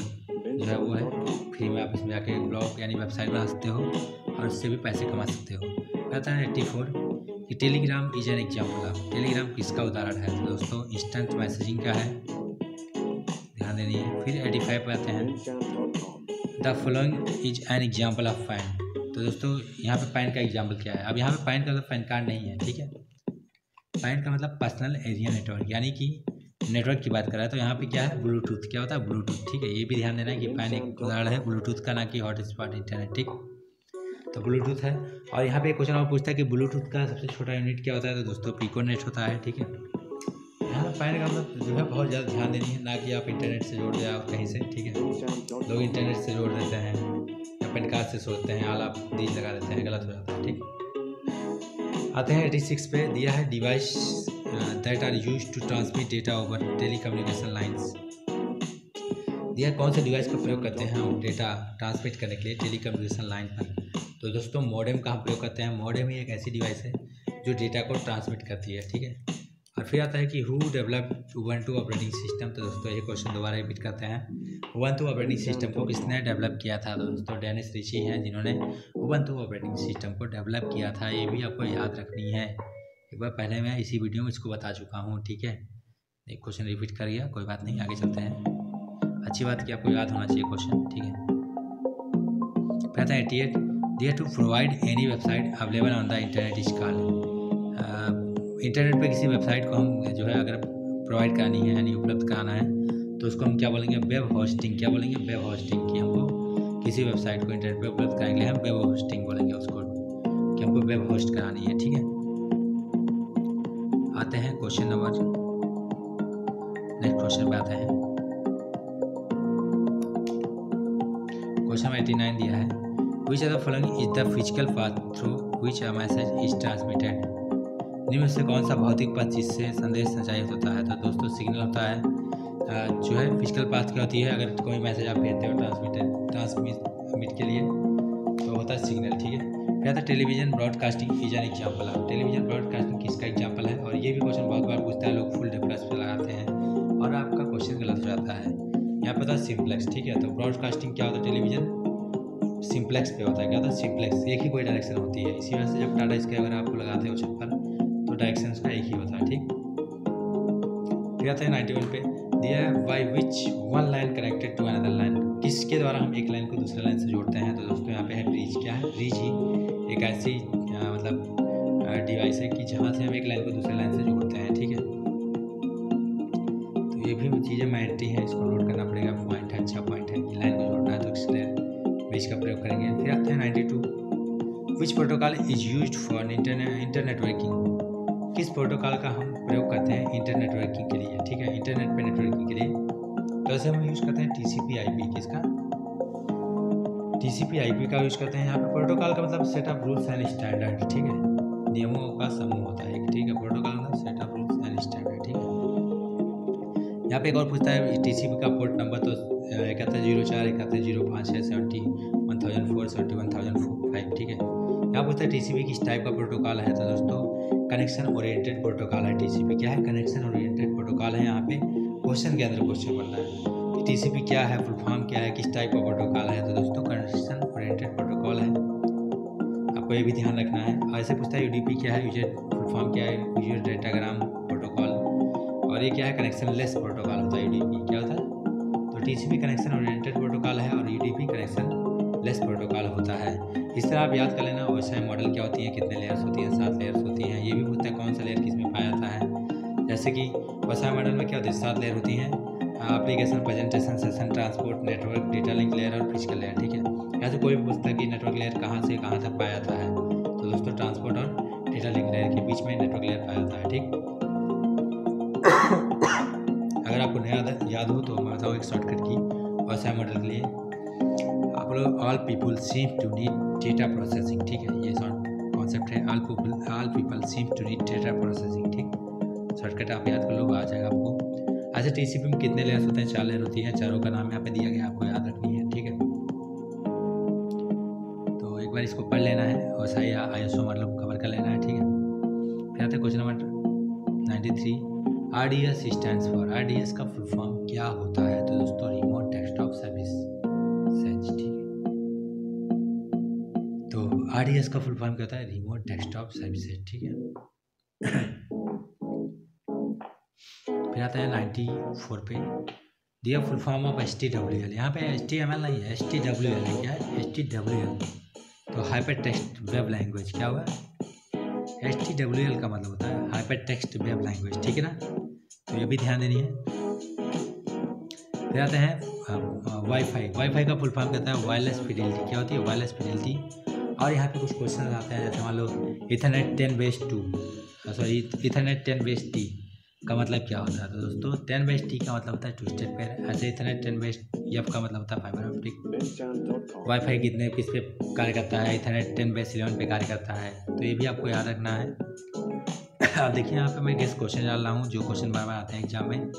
जो है वो है, फ्री में आप इसमें जाके ब्लॉग यानी वेबसाइट बना सकते हो और उससे भी पैसे कमा सकते हो। कहता है 84 कि Telegram is an example of. Telegram किसका उदाहरण है? तो दोस्तों इंस्टेंट मैसेजिंग का है, ध्यान देनी है। फिर 85 पे आते हैं, the following is an example of pan. तो दोस्तों यहाँ पे पैन का एग्जाम्पल क्या है? अब यहाँ पे पैन का मतलब पैन कार्ड नहीं है, ठीक है। पैन का मतलब पर्सनल एरिया नेटवर्क, यानी कि नेटवर्क की बात कर रहा है। तो यहाँ पे क्या है? ब्लूटूथ। क्या होता है? ब्लूटूथ, ठीक है। ये भी ध्यान देना है कि पैन एक उदाहरण है ब्लूटूथ का, ना कि हॉटस्पॉट इंटरनेट, ठीक। तो ब्लूटूथ है। और यहाँ पे एक क्वेश्चन और पूछता है कि ब्लूटूथ का सबसे छोटा यूनिट क्या होता है? तो दोस्तों पिकोनेट होता है, ठीक है। यहाँ पैन का मतलब जो है बहुत ज़्यादा ध्यान देनी है, ना कि आप इंटरनेट से जोड़ दें आप कहीं से, ठीक है। लोग इंटरनेट से जोड़ देते हैं या पेन कार्ड से जोड़ते हैं, आला दीज लगा देते हैं, गलत हो जाता है, ठीक। आते हैं 86 पे, दिया है device that are used to transmit data over telecommunication lines. दिया कौन से डिवाइस का प्रयोग करते हैं हम डेटा ट्रांसमिट करने के लिए टेलीकम्युनिकेशन लाइन पर? तो दोस्तों मॉडेम का हम प्रयोग करते हैं। मॉडेम ही एक ऐसी डिवाइस है जो डेटा को ट्रांसमिट करती है, ठीक है। और फिर आता है कि who developed Ubuntu operating system. तो दोस्तों ये क्वेश्चन दोबारा रिपीट करते हैं, उबंटू ऑपरेटिंग सिस्टम को किसने डेवलप किया था? तो दोस्तों डेनिस रिची हैं जिन्होंने उबंटू ऑपरेटिंग सिस्टम को डेवलप किया था। ये भी आपको याद रखनी है, एक बार पहले मैं इसी वीडियो में इसको बता चुका हूँ, ठीक है। एक क्वेश्चन रिपीट कर गया, कोई बात नहीं, आगे चलते हैं। अच्छी बात कि आपको याद होना चाहिए क्वेश्चन, ठीक है। फिर 88 there to provide any website available on the internet is called. Internet पे किसी वेबसाइट को हम जो है अगर प्रोवाइड करानी है यानी उपलब्ध कराना है तो उसको हम क्या बोलेंगे? Web hosting. क्या बोलेंगे? Web hosting. कि हमको किसी वेबसाइट को इंटरनेट पे उपलब्ध कराएंगे हम वेब होस्टिंग बोलेंगे उसको, कि हमको वेब होस्ट करानी है, ठीक है। आते हैं क्वेश्चन नंबर, नेक्स्ट क्वेश्चन पे आते हैं। क्वेश्चन 89 दिया है, which of the following is the physical path through which a message is transmitted. निम्न से कौन सा भौतिक पथ जिससे संदेश संचारित होता है? तो दोस्तों सिग्नल होता है। जो है फिजिकल पाथ क्या होती है? अगर कोई मैसेज आप भेजते हो ट्रांसमिट के लिए तो होता है सिग्नल, ठीक है। फिर आता है television broadcasting is an example of. Television broadcasting किसका एग्जाम्पल है? और ये भी क्वेश्चन बहुत बार पूछता है, लोग फुल प्लस पे लगाते हैं और आपका क्वेश्चन गलत हो जाता है। यहाँ पे होता है सिम्प्लेक्स, ठीक है। तो ब्रॉडकास्टिंग क्या होता है? टेलीविजन सिम्प्लेक्स पे होता है। क्या होता है? सिम्प्लेक्स, एक ही कोई डायरेक्शन होती है। इसी वजह से जब टाटा स्काई अगर आपको लगाते हो छत पर तो डायरेक्शन का एक ही होता है, ठीक। फिर आता है 91 पे, दिया है by which one line connected to another line. किसके द्वारा हम एक लाइन को दूसरे लाइन से जोड़ते हैं? तो दोस्तों यहाँ पे है ब्रिज। क्या है? ब्रिज ही एक ऐसी मतलब डिवाइस है कि जहाँ से हम एक लाइन को दूसरे लाइन से जोड़ते हैं, ठीक है। तो ये भी चीज़ें मैंडेटरी है, इसको नोट करना पड़ेगा, पॉइंट है, अच्छा पॉइंट है। लाइन को जोड़ना है तो इसलिए ब्रिज का प्रयोग करेंगे। फिर आते हैं 92, विच protocol is used for internet working. किस प्रोटोकॉल का हम प्रयोग करते हैं इंटरनेट वर्किंग के लिए, ठीक है। इंटरनेट पे नेटवर्किंग के लिए तो ऐसे हम यूज़ करते हैं TCP/IP। किसका? TCP/IP का यूज़ करते हैं। यहाँ पे प्रोटोकॉल का मतलब set of rules and standard, ठीक है। नियमों का समूह होता है, ठीक है। प्रोटोकॉल मतलब set of rules and standard, ठीक है। यहाँ पे एक और पूछता है TCP का पोर्ट नंबर, तो एक आता है 04, एक आता है 05 है, 70,1004, 71,005, ठीक है। यहाँ पूछता है TCP किस टाइप का प्रोटोकॉल है? तो दोस्तों कनेक्शन ओरिएंटेड प्रोटोकॉल है TCP। क्या है? कनेक्शन ओरिएंटेड प्रोटोकॉल है। यहाँ पे क्वेश्चन के अंदर क्वेश्चन बन रहा है TCP क्या है, फुल फॉर्म क्या है, किस टाइप का प्रोटोकॉल है? तो दोस्तों कंडीशन ओरिएंटेड प्रोटोकॉल है, आपको ये भी ध्यान रखना है। ऐसे पूछता है UDP क्या है, यूजर फुल फॉर्म क्या है, यूजर डेटाग्राम प्रोटोकॉल, और ये क्या है, कनेक्शन लेस प्रोटोकॉल होता है। UDP क्या होता है? तो TCP कनेक्शन ओरिएंटेड प्रोटोकॉल है और UDP कनेक्शन लेस प्रोटोकॉल होता है। इस तरह आप याद कर लेना। OSI मॉडल क्या होती है, कितने लेयर्स होती हैं, 7 लेयर्स होती हैं। ये भी पूछता है कौन सा लेयर किस में पाया जाता है। जैसे कि OSI मॉडल में क्या होती है, 7 लेयर होती हैं, application, presentation, session, transport, network, data link layer और फिजिकल लेयर। ठीक है, यहाँ से कोई भी पूछता है कि नेटवर्क लेयर कहाँ से कहाँ तक पाया जाता है, तो दोस्तों ट्रांसपोर्ट और डेटा लिंक लेयर के बीच में नेटवर्क लेयर पाया जाता है। ठीक, अगर आपको नया याद हो तो मैं बताऊँ एक शॉर्टकट की OSI मॉडल के लिए। आप लोग all people seem to need data processing. ठीक है, ये कॉन्सेप्ट है, all people seem to need data processing. ठीक, शॉर्टकट आप याद कर लो, आ जाएगा आपको। अच्छा, TCP में कितने लेयर्स होते हैं? 4 लेयर होती हैं, चारों का नाम यहाँ पे दिया गया, आपको याद रखनी है। ठीक है, तो एक बार इसको पढ़ लेना है, OSI या ISO मतलब कवर कर लेना है। ठीक है, फिर आते हैं question number 93। RDS stands for, RDS का फुल फॉर्म क्या होता है? तो दोस्तों रिमोट डेस्कटॉप सर्विस। ठीक है, तो RDS का फुल फॉर्म क्या होता है? Remote desktop services. ठीक है, फिर आता है 94 पे, दिया फुल फॉर्म ऑफ HTWL। यहाँ पे HTML नहीं है, HTWL है। क्या है? HTWL, तो हाइपर टेक्स्ट वेब लैंग्वेज। क्या हुआ? HTWL का मतलब होता है हाइपर टेक्स्ट वेब लैंग्वेज। ठीक है ना, तो ये भी ध्यान देनी है। फिर आते हैं वाईफाई का फुल फॉर्म कहता है वायरलेस फिडेलिटी। क्या होती है? Wireless Fidelity. और यहाँ पे कुछ क्वेश्चन आते हैं, जैसे मान लो इथरनेट 10/2 का मतलब क्या होता है? तो दोस्तों 10/T का मतलब होता है ट्विस्टेड पेयर। ऐसे इथरनेट 10/F का मतलब होता है फाइबर ऑप्टिक। वाईफाई कितने किस पे कार्य करता है? इथरनेट 10/11 पे कार्य करता है, तो ये भी आपको याद रखना है। अब देखिए यहाँ पे मैं गेस्ट क्वेश्चन डाल रहा हूँ, जो क्वेश्चन बार बार आते हैं एग्जाम में।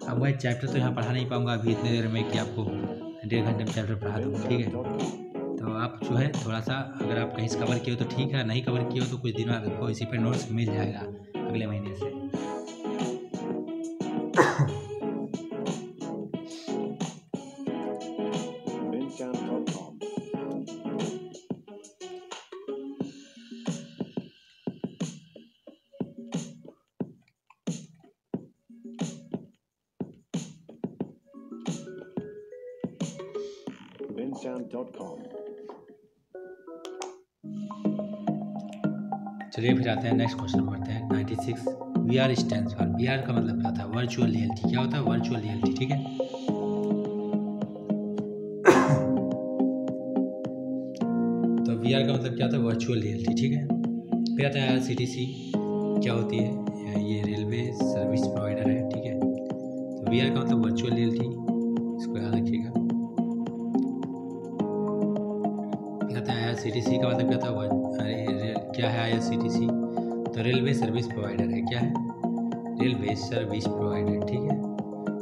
अब मैं चैप्टर तो यहाँ पढ़ा नहीं पाऊँगा अभी इतने देर में कि आपको 1.5 घंटे में चैप्टर पढ़ा दूँ। ठीक है, तो आप जो है थोड़ा सा, अगर आप कहीं से कवर किए हो तो ठीक है, नहीं कवर किए हो तो कुछ दिन बाद आपको इसी पे नोट्स मिल जाएगा अगले महीने से। चलिए फिर आते हैं नेक्स्ट क्वेश्चन पढ़ते हैं 96। VR स्टैंड्स फॉर, VR का मतलब क्या होता है? Virtual reality. क्या होता है? Virtual reality. ठीक है, तो VR का मतलब क्या होता है? Virtual reality. ठीक है, फिर आता है RCTC। क्या होती है? ये रेलवे सर्विस प्रोवाइडर है। ठीक है, तो VR का मतलब वर्चुअल रियलिटी, इसको याद रखिएगा। फिर आता है IRCTC का मतलब क्या होता है? क्या है IRCTC? तो रेलवे सर्विस प्रोवाइडर है। क्या है? Railway service provider. ठीक है,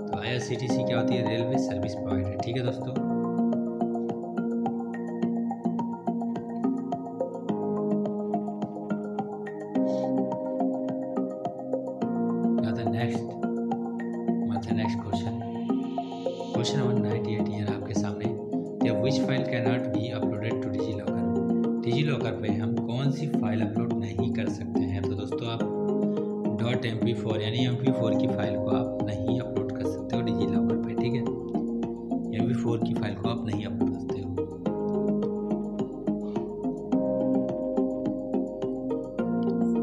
तो IRCTC क्या होती है? Railway service provider. ठीक है दोस्तों, नेक्स्ट क्वेश्चन नंबर 98 ईयर आपके सामने। Which file can not be uploaded to DigiLocker पे हम कौन सी फाइल अपलोड नहीं कर सकते हैं? तो दोस्तों आप .mp4 यानी MP4 की फाइल को आप नहीं अपलोड कर सकते हो डिजीलॉकर पे। ठीक है, MP4 की फाइल को आप नहीं अपलोड कर सकते हो।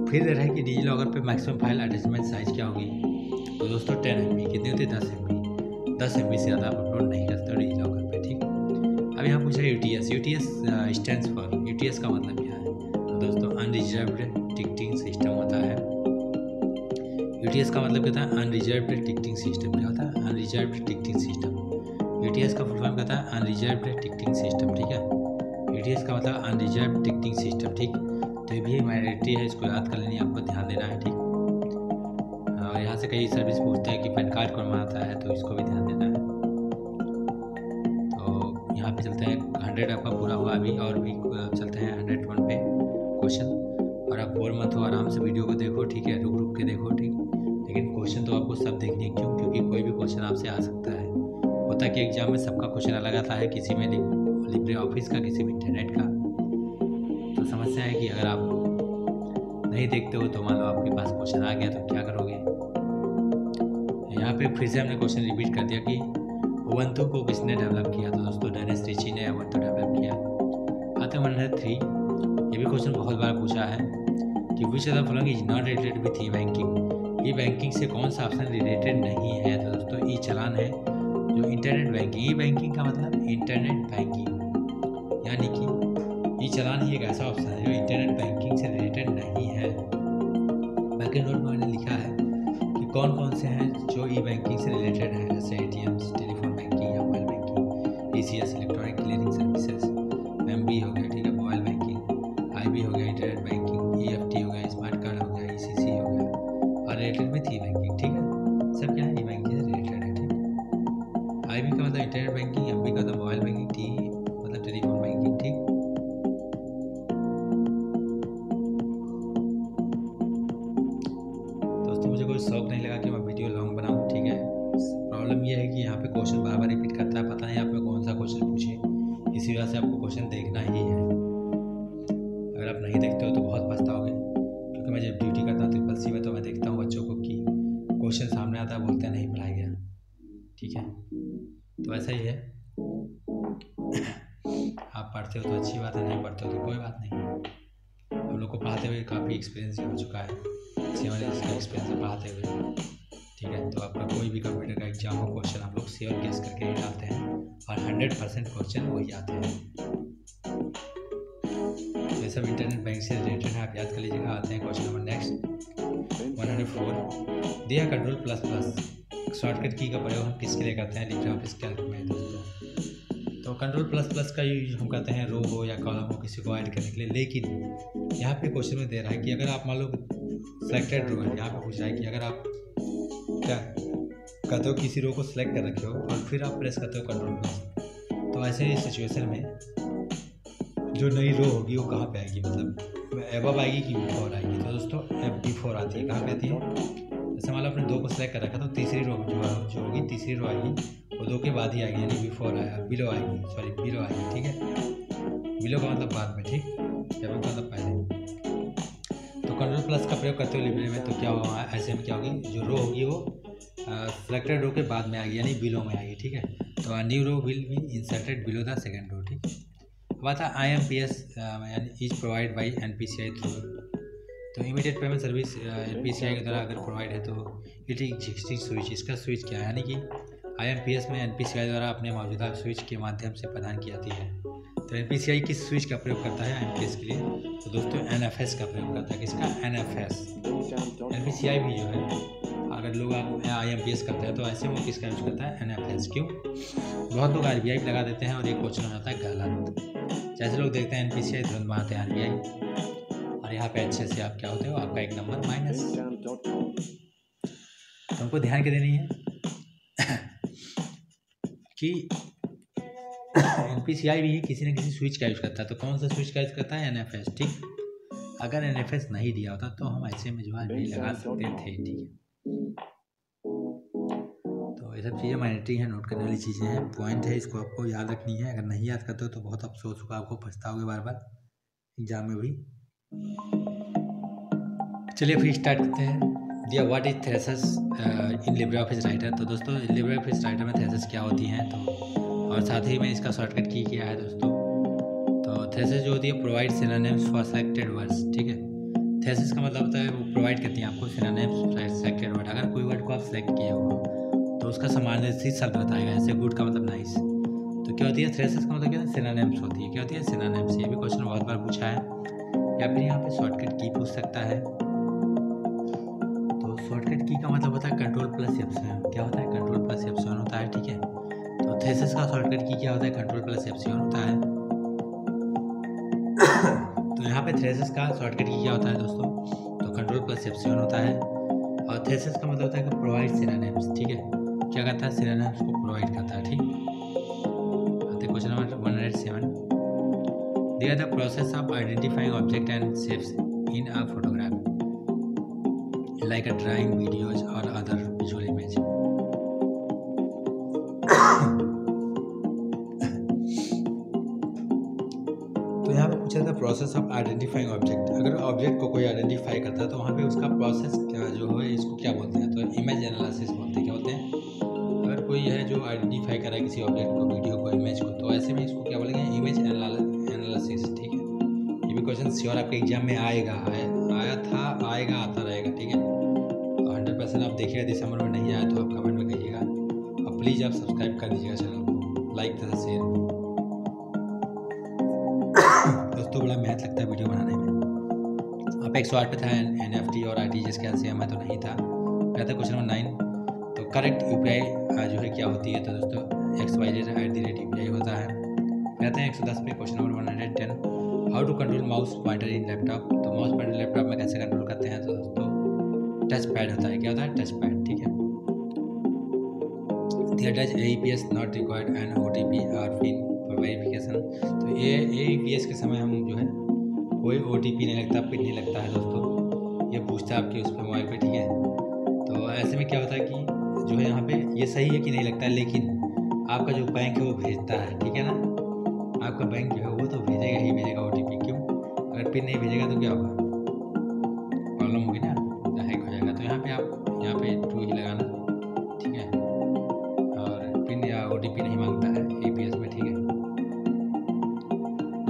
फिर रहा है कि डिजीलॉकर पे मैक्सिमम फाइल अटैचमेंट साइज क्या होगी? तो दोस्तों 10 MB। कितनी होती है? 10 MB। 10 MB से ज़्यादा आप अपलोड नहीं कर सकते डिजीलॉकर पे। ठीक, अब यहाँ पूछा है UTS स्टैंड्स फॉर। UTS का मतलब क्या है? तो दोस्तों अनरिजर्व्ड टिकटिंग सिस्टम होता है। UTS का मतलब क्या होता है? Unreserved ticketing system. क्या होता है? Unreserved ticketing system. UTS का फुल फॉर्म क्या होता है? Unreserved ticketing system. ठीक है, UTS का मतलब अनरिजर्व्ड टिकटिंग सिस्टम। ठीक, तो ये भी माइनॉरिटी है, इसको याद कर लेनी, आपको ध्यान देना है। ठीक, और यहाँ से कई सर्विस पूछते हैं कि पैन कार्ड कौन बनाता है, तो इसको भी ध्यान देना है। तो यहाँ पे चलते हैं 100 आपका पूरा हुआ अभी, और भी चलते हैं 101 पे क्वेश्चन। और आप बोर मत हो, आराम से वीडियो को देखो। ठीक है, रुक रुक के देखो। ठीक, लेकिन क्वेश्चन तो आपको सब देखने, क्यों? क्योंकि कोई भी क्वेश्चन आपसे आ सकता है। होता है कि एग्जाम में सबका क्वेश्चन अलग आता है, किसी में लिब्रे ऑफिस का, किसी में इंटरनेट का। तो समस्या है कि अगर आप नहीं देखते हो तो मान लो आपके पास क्वेश्चन आ गया तो क्या करोगे। यहाँ पे फिर से हमने क्वेश्चन रिपीट कर दिया कि उबंटू को किसने डेवलप किया। तो दोस्तों डेनिस रिची ने उबंटू डेवलप किया। आते 103, ये भी क्वेश्चन बहुत बार पूछा है कि विच of the following is not related with E banking. E banking से कौन सा ऑप्शन रिलेटेड नहीं है। तो दोस्तों ई चालान है, जो इंटरनेट बैंकिंग। ई बैंकिंग का मतलब इंटरनेट बैंकिंग, यानी कि ई चालान ही एक ऐसा ऑप्शन है जो इंटरनेट बैंकिंग से रिलेटेड नहीं है। बाकी नोट में मैंने लिखा है कि कौन कौन से हैं जो ई बैंकिंग से रिलेटेड है, जैसे ATMs, टेलीफोन बैंकिंग या mobile banking, ECS electronic clearing services, MB हो गया, ठीक है, मोबाइल बैंकिंग, IB हो गया, इंटरनेट बैंकिंग, EFT हो गया, स्मार्ट कार्ड हो गया, ECC हो गया, और रिलेटेड विथ ई बैंकिंग। ठीक है, सब क्या है, ई बैंकिंग से रिलेटेड है। ठीक है, IB का मतलब इंटरनेट बैंकिंग, MB का मतलब मोबाइल बैंकिंग, T मतलब टेलीफोन बैंकिंग। ठीक, दोस्तों मुझे कोई शौक नहीं लगा कि मैं वीडियो लॉन्ग बनाऊं। ठीक है, प्रॉब्लम यह है कि यहाँ पे क्वेश्चन बार बार रिपीट करता है, पता नहीं आप में कौन सा क्वेश्चन पूछे, इसी वजह से आपको क्वेश्चन देखना ही है। अगर आप नहीं देखते हो तो बहुत पछताओगे, क्योंकि मैं जब ड्यूटी करता हूँ CCC में तो मैं देखता हूँ बच्चों को कि क्वेश्चन सामने आता है, बोलते हैं नहीं पढ़ाया गया। ठीक है, तो ऐसा ही है, आप पढ़ते हो तो अच्छी बात है, नहीं पढ़ते हो तो कोई बात नहीं। हम लोग को पढ़ाते हुए काफ़ी एक्सपीरियंस हो चुका है, 7 ईयर्स का एक्सपीरियंस है पढ़ाते हुए। ठीक है, तो आपका कोई भी कंप्यूटर का एग्जाम हो, क्वेश्चन हम लोग श्योर गेस करके ही डालते हैं और 100% क्वेश्चन वही आते हैं। तो ये सब इंटरनेट बैंक से रिलेटेड है, आप याद कर लीजिएगा। आते हैं क्वेश्चन नंबर नेक्स्ट 104, दिया Ctrl++ शॉर्टकट की का प्रयोग हम किसके लिए करते हैं लिब्रे ऑफिस कैल्क में। दोस्तों तो Ctrl++ का यूज हम करते हैं रो हो या कॉलम हो, किसी को ऐड करने के लिए। लेकिन यहाँ पे क्वेश्चन में दे रहा है कि अगर आप मान लो सेलेक्टेड रो है, यहाँ पे पूछ रहा है कि अगर आप क्या कहते हो किसी रो को सिलेक्ट कर रखे हो और फिर आप प्रेस करते हो Ctrl+, तो ऐसे सिचुएशन में जो नई रो होगी वो कहाँ पे आएगी, मतलब एबव आएगी कि बिफोर आएगी। तो दोस्तों बिफोर आती है। कहाँ पे आती है, जैसे मान लो आपने 2 को सिलेक्ट कर रखा तो तीसरी रो जो होगी, तीसरी रो आएगी वो 2 के बाद ही आएगी, यानी बिफोर आया, बिलो आएगी, सॉरी बिलो आएगी। ठीक है, बिलो का मतलब बाद में, ठीक, एबव का मतलब पहले। तो Ctrl+ का प्रयोग करते हुए लिब्रे में तो क्या होगा, ऐसे में क्या होगी, जो रो होगी वो सेलेक्टेड रो के बाद में आएगी, यानी बिलो में आएगी। ठीक है, तो a new row will be inserted below the second row. ठीक, अब आता है IMPS यानी is provide by NPCI through. तो इमीडिएट पेमेंट सर्विस NPCI के द्वारा अगर प्रोवाइड है तो इट एग्जिस्टिंग स्विच, इसका स्विच क्या है, यानी कि IMPS में NPCI द्वारा अपने मौजूदा स्विच के माध्यम से प्रदान की जाती है। तो NPCI किस स्विच का प्रयोग करता है IMPS के लिए, तो दोस्तों NFS का प्रयोग करता है। किसका, NFS। NPCI भी जो है, अगर लोग आप IMPS करते हैं तो ऐसे में किसका यूज करता है, NFS। क्यों, बहुत लोग RBI भी लगा देते हैं और ये क्वेश्चन हो जाता है गलत। जैसे लोग देखते हैं NPCI तुरंत बनाते हैं RBI, और यहाँ पे अच्छे से आप क्या होते हो, आपका एक नंबर माइनस। तो हमको ध्यान के देनी है कि NPCI भी किसी न किसी स्विच का यूज करता है। तो कौन सा स्विच का यूज करता है, NFS। ठीक, अगर NFS नहीं दिया होता तो हम ऐसे में जो है नहीं लगा सकते थे। ठीक है, तो ये सब चीज़ें माइनॉरिटी हैं, नोट करने वाली चीज़ें हैं, पॉइंट है, इसको आपको याद रखनी है। अगर नहीं याद करते हो तो बहुत अफसोस होगा, आपको पछताओगे बार बार एग्जाम में भी। चलिए फिर स्टार्ट करते हैं। दिया what is threshers in Libre office writer. तो दोस्तों लिब्रे ऑफिस राइटर में थ्रेशर्स क्या होती हैं, तो और साथ ही में इसका शॉर्टकट की क्या है दोस्तों। तो थ्रेशर्स जो होती है provide synonyms for selected words. ठीक है, थ्रेशर्स का मतलब होता है वो प्रोवाइड करती हैं आपको सिनोनिम्स सेलेक्टेड वर्ड। अगर कोई वर्ड को आप सेलेक्ट किए हो तो उसका समानार्थी शब्द बताएगा, जैसे गुड का मतलब नाइस। तो क्या होती है, थ्रेशर्स का मतलब क्या है, सिनोनिम्स होती है। क्या होती है, सिनोनिम्स। ये भी क्वेश्चन बहुत बार पूछा है, या फिर यहाँ पे शॉर्टकट की पूछ सकता है। तो शॉर्टकट की का मतलब होता है Ctrl+F7। क्या होता है, Ctrl+F7 होता है। ठीक है, तो थ्रेशर्स का शॉर्टकट की क्या होता है, Ctrl+F7 होता है। तो यहाँ पे थ्रेशर्स का शॉर्टकट की क्या होता है दोस्तों, तो Ctrl+F7 होता है। और थ्रेशर्स का मतलब होता है कि प्रोवाइड सिनोनिम्स। ठीक है, क्या करता है, सिनोनिम्स को प्रोवाइड करता है। ठीक, आते क्वेश्चन नंबर 107, दिया the process of identifying object and shapes in a photograph like a drawing, videos or other visual image। तो यहाँ पे पूछा था प्रोसेस ऑफ आइडेंटिफाइंग ऑब्जेक्ट। अगर ऑब्जेक्ट को कोई आइडेंटिफाई करता है तो वहाँ पे उसका प्रोसेस क्या जो है इसको क्या बोलते हैं, तो इमेज एनालिसिस बोलते हैं। क्या बोलते हैं? अगर कोई है जो आइडेंटिफाई करा है किसी ऑब्जेक्ट को, वीडियो को, इमेज को, तो ऐसे में इसको क्या बोलेंगे? Image analysis. ठीक है, ये भी क्वेश्चन श्योर आपके एग्जाम में आएगा, आया था, आएगा, आता रहेगा। ठीक है, तो 100% आप देखिएगा। दिसंबर में नहीं आया तो आप कमेंट में कहिएगा, और प्लीज़ आप सब्सक्राइब कर दीजिएगा चैनल को, लाइक तथा शेयर। दोस्तों बड़ा मेहनत लगता है वीडियो बनाने में। आप 108 पे था NFT और RTGS के से, मैं तो नहीं था। कहता क्वेश्चन नंबर 9, तो करेक्ट UPI जो है क्या होती है? तो दोस्तों XYZ@UPI होता है। कहते हैं 110 पे question number 110, how to control mouse pointer in laptop. तो माउस पॉइंटर लैपटॉप में कैसे कंट्रोल करते हैं? तो दोस्तों टच पैड होता है। क्या होता है? Touch pad. ठीक है, There does AEPS not required an OTP or PIN for verification। तो ये AEPS के समय हम जो है कोई OTP नहीं लगता, पिन नहीं लगता है दोस्तों। ये पूछता है आपके उस पर मोबाइल पे। ठीक है, तो ऐसे में क्या होता है कि जो है यहाँ पे ये सही है कि नहीं लगता है, लेकिन आपका जो बैंक है वो भेजता है। ठीक है ना, आपका बैंक जो है वो तो भेजेगा ही भेजेगा OTP। क्यों? अगर पिन नहीं भेजेगा तो क्या होगा? प्रॉब्लम होगी ना, हैक हो जाएगा। तो यहाँ पे आप यहाँ पे ट्रू ही लगाना। ठीक है, और पिन या OTP नहीं मांगता है AEPS में। ठीक है,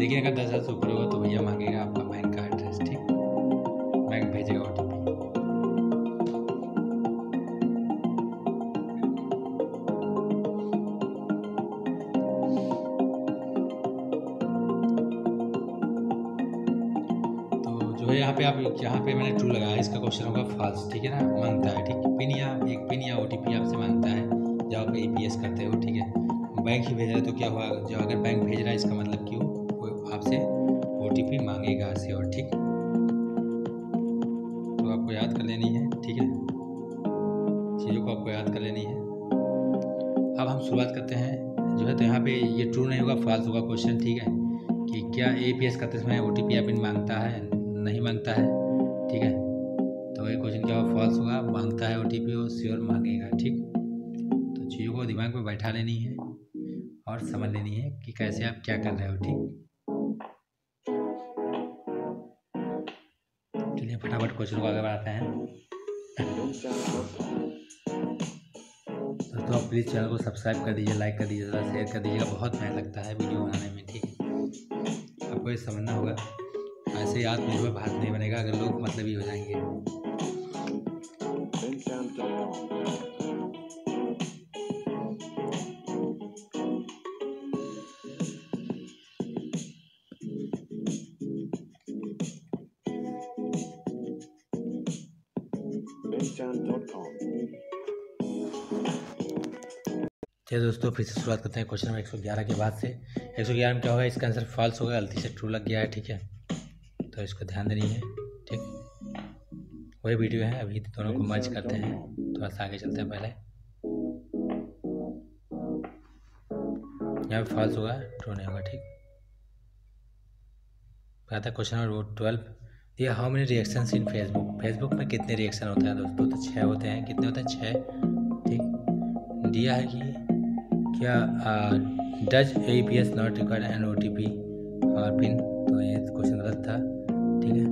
लेकिन अगर 10,000 से ऊपर होगा तो भैया मांगेगा आपका बैंक का एड्रेस। ठीक, बैंक भेजेगा OTP। यहाँ पे मैंने ट्रू लगाया, इसका क्वेश्चन होगा फॉल्स। ठीक है ना, मांगता है। ठीक, पिन या OTP आपसे मांगता है जब आप AEPS करते हो। ठीक है, बैंक ही भेज रहा है तो क्या हुआ? जो अगर बैंक भेज रहा है इसका मतलब कि वो आपसे OTP मांगेगा से। और ठीक, तो आपको याद कर लेनी है। ठीक है, चीज़ों को आपको याद कर लेनी है। अब हम शुरुआत करते हैं जो है। तो यहाँ पे ये ट्रू नहीं होगा, फॉल्स होगा क्वेश्चन। ठीक है, कि क्या AEPS करते समय OTP या पिन मांगता है? नहीं मांगता है। ठीक है, तो ये क्वेश्चन क्या होगा? फॉल्स होगा। मांगता है OTP, वो श्योर मांगेगा। ठीक, तो चीज़ों को दिमाग में बैठा लेनी है और समझ लेनी है कि कैसे आप क्या कर रहे हो। ठीक, चलिए फटाफट क्वेश्चन को आगे बढ़ाते हैं। दोस्तों आप प्लीज़ चैनल को सब्सक्राइब कर दीजिए, लाइक कर दीजिए, ज़रा शेयर कर दीजिएगा। बहुत मेहनत लगता है वीडियो बनाने में। ठीक है, आपको ये समझना होगा। ऐसे ही आत्मनिर्भर भारत नहीं बनेगा अगर लोग मतलबी हो जाएंगे। चलिए दोस्तों फिर से शुरुआत करते हैं क्वेश्चन नंबर 111 के बाद से। 111 में क्या होगा? इसका आंसर फॉल्स होगा, गलती से ट्रू लग गया है। ठीक है, तो इसको ध्यान देनी है। ठीक, वही वीडियो है, अभी दोनों को मर्ज करते हैं। थोड़ा सा आगे चलते हैं। पहले यहाँ पे फॉल्स होगा, ट्रू नहीं होगा। ठीक, आता है क्वेश्चन नंबर 12, ये how many reactions in Facebook. Facebook में कितने रिएक्शन होते हैं दोस्तों? तो 6 होते हैं। कितने होते हैं? 6। ठीक, दिया है कि क्या does AEPS not required an OTP और पिन। तो ये क्वेश्चन गलत था। ठीक है,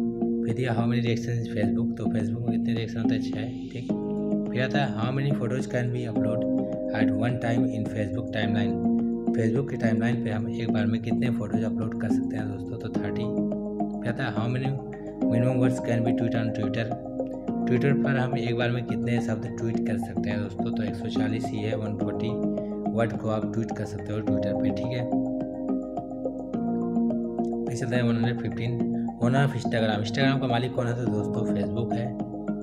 फिर दिया how many reaction in Facebook. तो फेसबुक में कितने रिएक्शन होते हैं? 6। ठीक, फिर आता है how many photos can be upload at one time in Facebook timeline. Facebook की टाइमलाइन पे हम एक बार में कितने फ़ोटोज़ अपलोड कर सकते हैं दोस्तों? तो 30। फिर आता है how many minimum words can be tweet on Twitter. Twitter पर हम एक बार में कितने शब्द ट्वीट कर सकते हैं दोस्तों? तो 140 ही है। 140 वर्ड को आप ट्वीट कर सकते हो ट्विटर पे। ठीक है, फिर चलता है 115 ओनर ऑफ इंस्टाग्राम। इंस्टाग्राम का मालिक कौन है? तो दोस्तों फेसबुक है।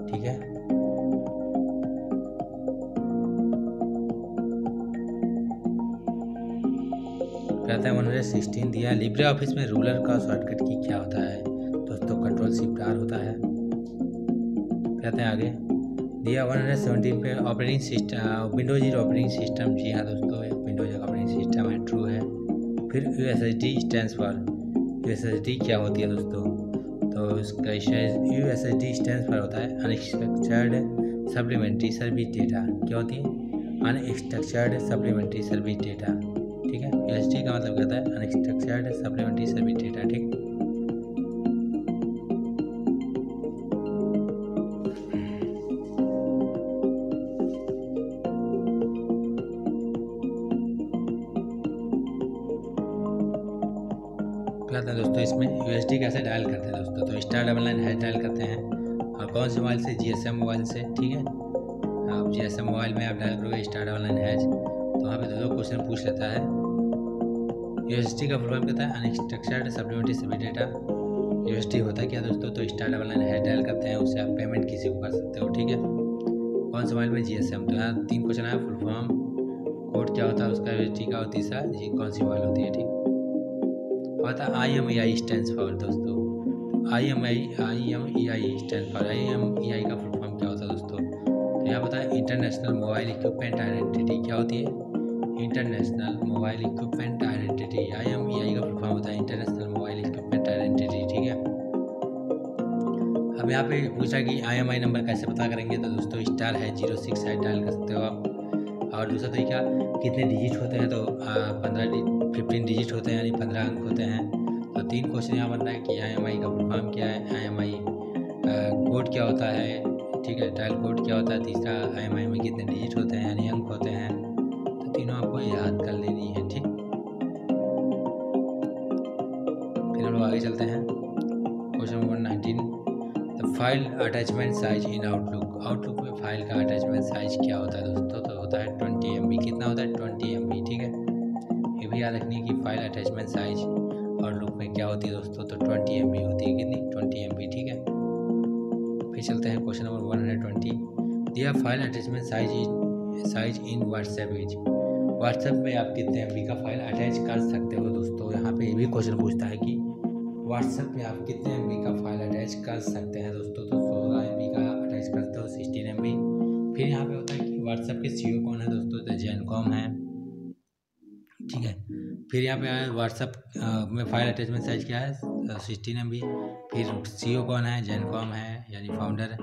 ठीक है, कहता है 116 दिया लिब्रे ऑफिस में रूलर का शॉर्टकट की क्या होता है? दोस्तों Ctrl+Shift+R होता है। कहते हैं आगे दिया 117 पे operating system Windows operating system. जी हाँ दोस्तों, विंडोज ऑपरेटिंग सिस्टम है, ट्रू है। फिर USSD स्टैंड्स फॉर। USSD क्या होती है दोस्तों? तो इसका USSD स्टैंड्स फॉर होता है अनस्ट्रक्चर्ड सप्लीमेंट्री सर्विस डेटा। क्या होती है? Unstructured supplementary service data. ठीक है, USD का मतलब कहता है अनस्ट्रक्चर्ड सप्लीमेंट्री सर्विस डेटा। ठीक, क्या आता है दोस्तों, इसमें USD कैसे डायल करते हैं दोस्तों, तो *99# डायल करते हैं। और कौन से मोबाइल से, GSM मोबाइल से, ठीक है। आप GSM मोबाइल में आप डायल करोगे *99#, तो वहाँ पे दो क्वेश्चन पूछ लेता है। USD का फुल फॉर्म कहता है unstructured supplementary CV data. USD होता है क्या दोस्तों, तो *99# डायल करते हैं, उससे आप पेमेंट किसी को कर सकते हो, ठीक है। कौन से मोबाइल में, GSM। तो यहाँ 3 क्वेश्चन आया। फुल फॉर्म, कोड क्या होता है उसका USD का, और तीसरा जी कौन सी मोबाइल होती है, ठीक। और था IMEI स्टैंड्स फॉर दोस्तों। IMEI स्टैंड फॉर, IMEI का फुल फॉर्म क्या होता है दोस्तों, तो यहाँ पता है इंटरनेशनल मोबाइल इक्विपमेंट आइडेंटिटी। क्या होती है, international mobile equipment identity. IMEI का फुल फॉर्म होता है इंटरनेशनल मोबाइल इक्विपमेंट आइडेंटिटी, ठीक है। अब यहाँ पे पूछा कि IMEI नंबर कैसे पता करेंगे, तो दोस्तों *06# डायल कर सकते हो आप। और दूसरा तरीका, कितने डिजिट होते हैं, तो 15 डिजिट होते हैं, यानी 15 अंक होते हैं। तो 3 क्वेश्चन यहाँ बन रहा है कि IMEI का फुल फॉर्म क्या है, IMEI कोड क्या होता है, ठीक है, डायल कोड क्या होता है, तीसरा IMEI में कितने डिजिट होते हैं, यानी अंक होते हैं। तो तीनों आपको याद कर लेनी है, ठीक। फिर हम लोग आगे चलते हैं। Question number 19, the file attachment size in outlook. Outlook में फाइल का अटैचमेंट साइज क्या होता है दोस्तों, तो होता है 20 MB। कितना होता है, 20 MB, ठीक है। ये भी याद रखनी है कि फाइल अटैचमेंट साइज आउटलुक में क्या होती है दोस्तों, तो 20 MB होती है। कितनी, 20 MB, ठीक है। फिर चलते हैं क्वेश्चन नंबर 120, दिया file attachment size in WhatsApp is. WhatsApp में आप कितने MB का फाइल अटैच कर सकते हो दोस्तों। यहाँ पे ये भी क्वेश्चन पूछता है कि व्हाट्सएप में आप कितने MB का फाइल अटैच कर सकते हैं दोस्तों, तो 16 MB का अटैच करते हो, 16 MB। फिर यहाँ पे होता है कि व्हाट्सएप के CEO कौन है दोस्तों, तो जेनकॉम है, ठीक है। फिर यहाँ पे आया व्हाट्सएप में फाइल अटैचमेंट साइज क्या है, 16 MB। फिर CEO कौन है, जेनकॉम है, यानी फाउंडर।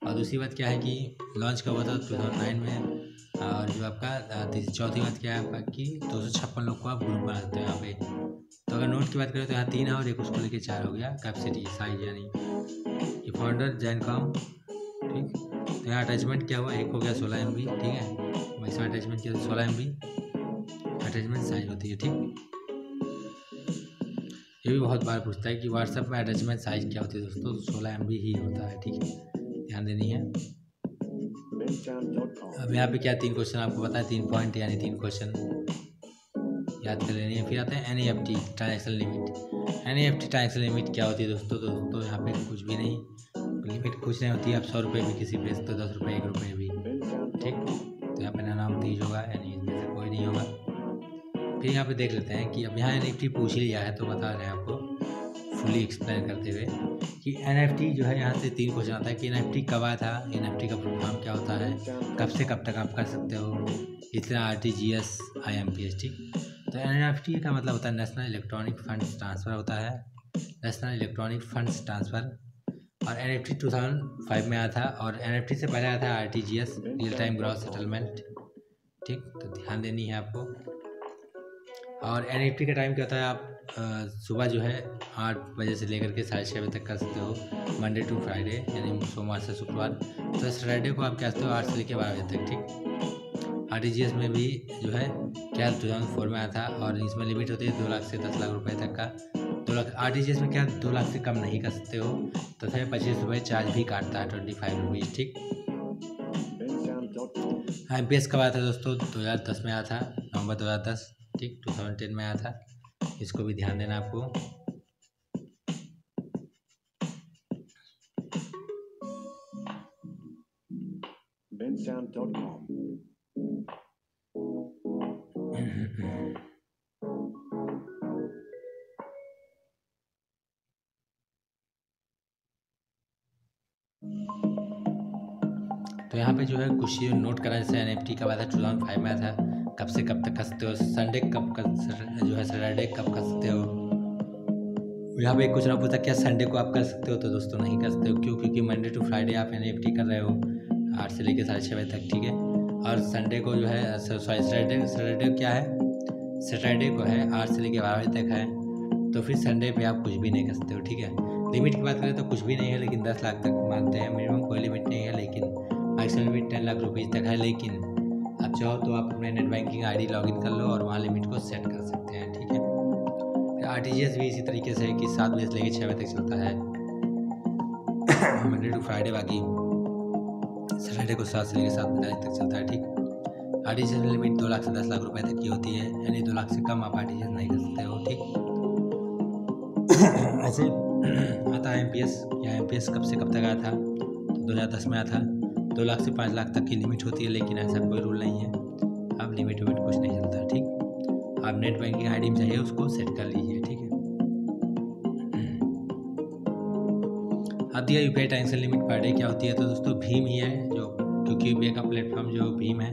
और दूसरी बात क्या है कि लॉन्च कब हुआ था, 2009 में। और जो आपका चौथी बात क्या है आपका कि 256 लोग को आप ग्रुप बना सकते हो यहाँ पे। तो अगर नोट की बात करें तो यहाँ 3 है और एक उसको लेके 4 हो गया कैपेसिटी साइज, यानी ये फाउंडर जेनकॉम, ठीक। तो यहाँ अटैचमेंट क्या हुआ, एक हो गया 16 MB, ठीक है। मैक्सिमम अटैचमेंट किया 16 MB अटैचमेंट साइज होती है, ठीक। ये भी बहुत बार पूछता है कि व्हाट्सएप में अटैचमेंट साइज क्या होती है दोस्तों, तो 16 MB ही होता है, ठीक है, ध्यान देनी है। अब यहाँ पे क्या 3 क्वेश्चन आपको पता है, 3 पॉइंट यानी 3 क्वेश्चन याद कर लेनी है। फिर आता है NEFT transaction limit. NEFT transaction limit क्या होती है दोस्तों, यहाँ पे कुछ भी नहीं, लिमिट कुछ नहीं होती है। आप 100 रुपये भी किसी भेज तो 10 रुपये 1 रुपये भी, ठीक। तो यहाँ पे नाम 30 होगा, यानी इसमें से कोई नहीं होगा। फिर यहाँ पे देख लेते हैं कि अब यहाँ NFT पूछ ही लिया है, तो बता रहे हैं आपको फुली एक्सप्लेन करते हुए कि NFT जो है, यहाँ से 3 क्वेश्चन आता है कि NFT कब आया था, NFT का फुल फॉर्म क्या होता है, कब से कब तक आप कर सकते हो, इतना RTGS IMPS, ठीक। तो NFT का मतलब होता है नेशनल इलेक्ट्रॉनिक फंड्स ट्रांसफ़र होता है, नेशनल इलेक्ट्रॉनिक फंड्स ट्रांसफ़र। और NFT 2005 में आया था, और NFT से पहले आया था RTGS real time gross settlement, ठीक। तो ध्यान देनी है आपको। और NFT का टाइम क्या होता है, आप सुबह जो है 8 बजे से लेकर के 6:30 बजे तक कर सकते हो, मंडे टू फ्राइडे, यानी सोमवार से शुक्रवार। तो सैटरडे को आप क्या सकते हो 8 से लेकर 12 बजे तक, ठीक। RTGS में भी जो है क्या 2004 में आया था, और इसमें लिमिट होती है 2 लाख से 10 लाख रुपए तक का। 2 लाख RTGS में क्या 2 लाख से कम नहीं कर सकते हो, तो फिर 25 रुपये चार्ज भी काटता है, 25 रुपीज़, ठीक। IMPS कब आया था दोस्तों, 2010 में आया था, नवंबर 2010, ठीक। 2010 में आया था, इसको भी ध्यान देना आपको। तो यहाँ पे जो है कुछ नोट करा, जैसे NFT कब आया था, 2005 में आया था, कब से कब तक कर सकते हो, संडे कब कर जो है सैटरडे कब कर सकते हो। यहाँ पे कुछ ना पूछता क्या संडे को आप कर सकते हो, तो दोस्तों नहीं कर सकते हो, क्यों, क्योंकि मंडे टू फ्राइडे आप NFT कर रहे हो 8 से लेकर 6:30 बजे तक, ठीक है। और संडे को जो है सॉरी सैटरडे क्या है, सैटरडे को है 8 से लेकर 12 बजे तक है, तो फिर संडे पे आप कुछ भी नहीं कर सकते हो, ठीक है। लिमिट की बात करें तो कुछ भी नहीं है, लेकिन 10 लाख तक मानते हैं, मिनिमम कोई लिमिट नहीं है, लेकिन मैक्सिमम लिमिट 10 लाख रुपीज़ तक है। लेकिन आप चाहो तो आप अपने नेट बैंकिंग ID लॉगिन कर लो और वहाँ लिमिट को सेट कर सकते हैं, ठीक है। RTGS भी इसी तरीके से है कि 7 बजे से लेकर 6 बजे तक चलता है, मंडे टू फ्राइडे, बाकी सैटरडे को 7 से लेकर 7 बजे तक चलता है। ठीक, RTGS लिमिट 2 लाख से 10 लाख रुपए तक की होती है, यानी 2 लाख से कम आप RTGS नहीं कर सकते हो। ठीक, ऐसे आता है MPS। यहाँ MPS कब से कब तक आया था, तो 2010 में आया था। 2 लाख से 5 लाख तक की लिमिट होती है, लेकिन ऐसा कोई रूल नहीं है, अब लिमिट विमिट कुछ नहीं चलता। ठीक, आप नेट बैंकिंग ID में चाहिए उसको सेट कर लीजिए। ठीक है, अब दिया UPI transaction limit per day क्या होती है, तो दोस्तों भीम ही है जो, क्योंकि UPI का प्लेटफॉर्म जो भीम है,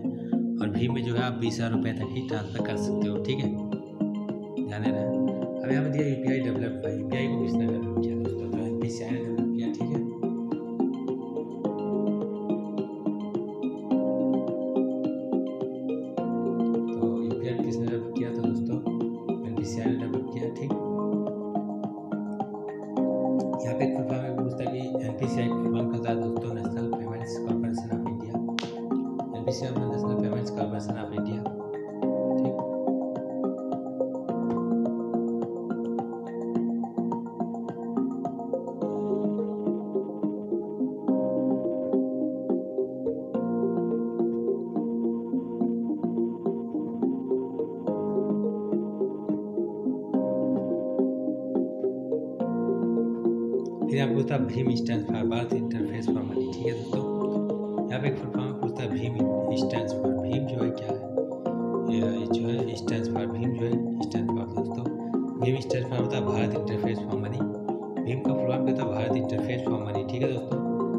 और भीम में जो है आप 20,000 रुपये तक ही ट्रांसफ़र कर सकते हो। ठीक है, ध्यान देना है। अब यहाँ पर दिया UPI डेवलप है, UPI को किसने डेवलप किया दोस्तों, तो NPCI ने डेवलप किया। ठीक है, तो UPI किसने डेवलप किया, तो दोस्तों NPCI ने डेवलप किया। ठीक, यहाँ पे फुल फॉर्म पूछता है कि NPCI को फुल फॉर्म करता है दोस्तों national payments corporation of India. NPCI में national payments corporation of India. ठीक, फिर यहाँ पूछता है Bhim stand for Bharat interface for money. ठीक है दोस्तों, यहाँ पे एक फुल फॉर्म पूछता है भीम स्टैंड फॉर, भीम जो है क्या है, ये जो है स्टैंड फॉर, भीम जो है स्टैंड फॉर दोस्तों, भीम स्टैंड फॉर होता है Bharat interface for money. Bhim का फुल फॉर्म होता है भारत इंटरफेस फॉर मनी। ठीक है दोस्तों,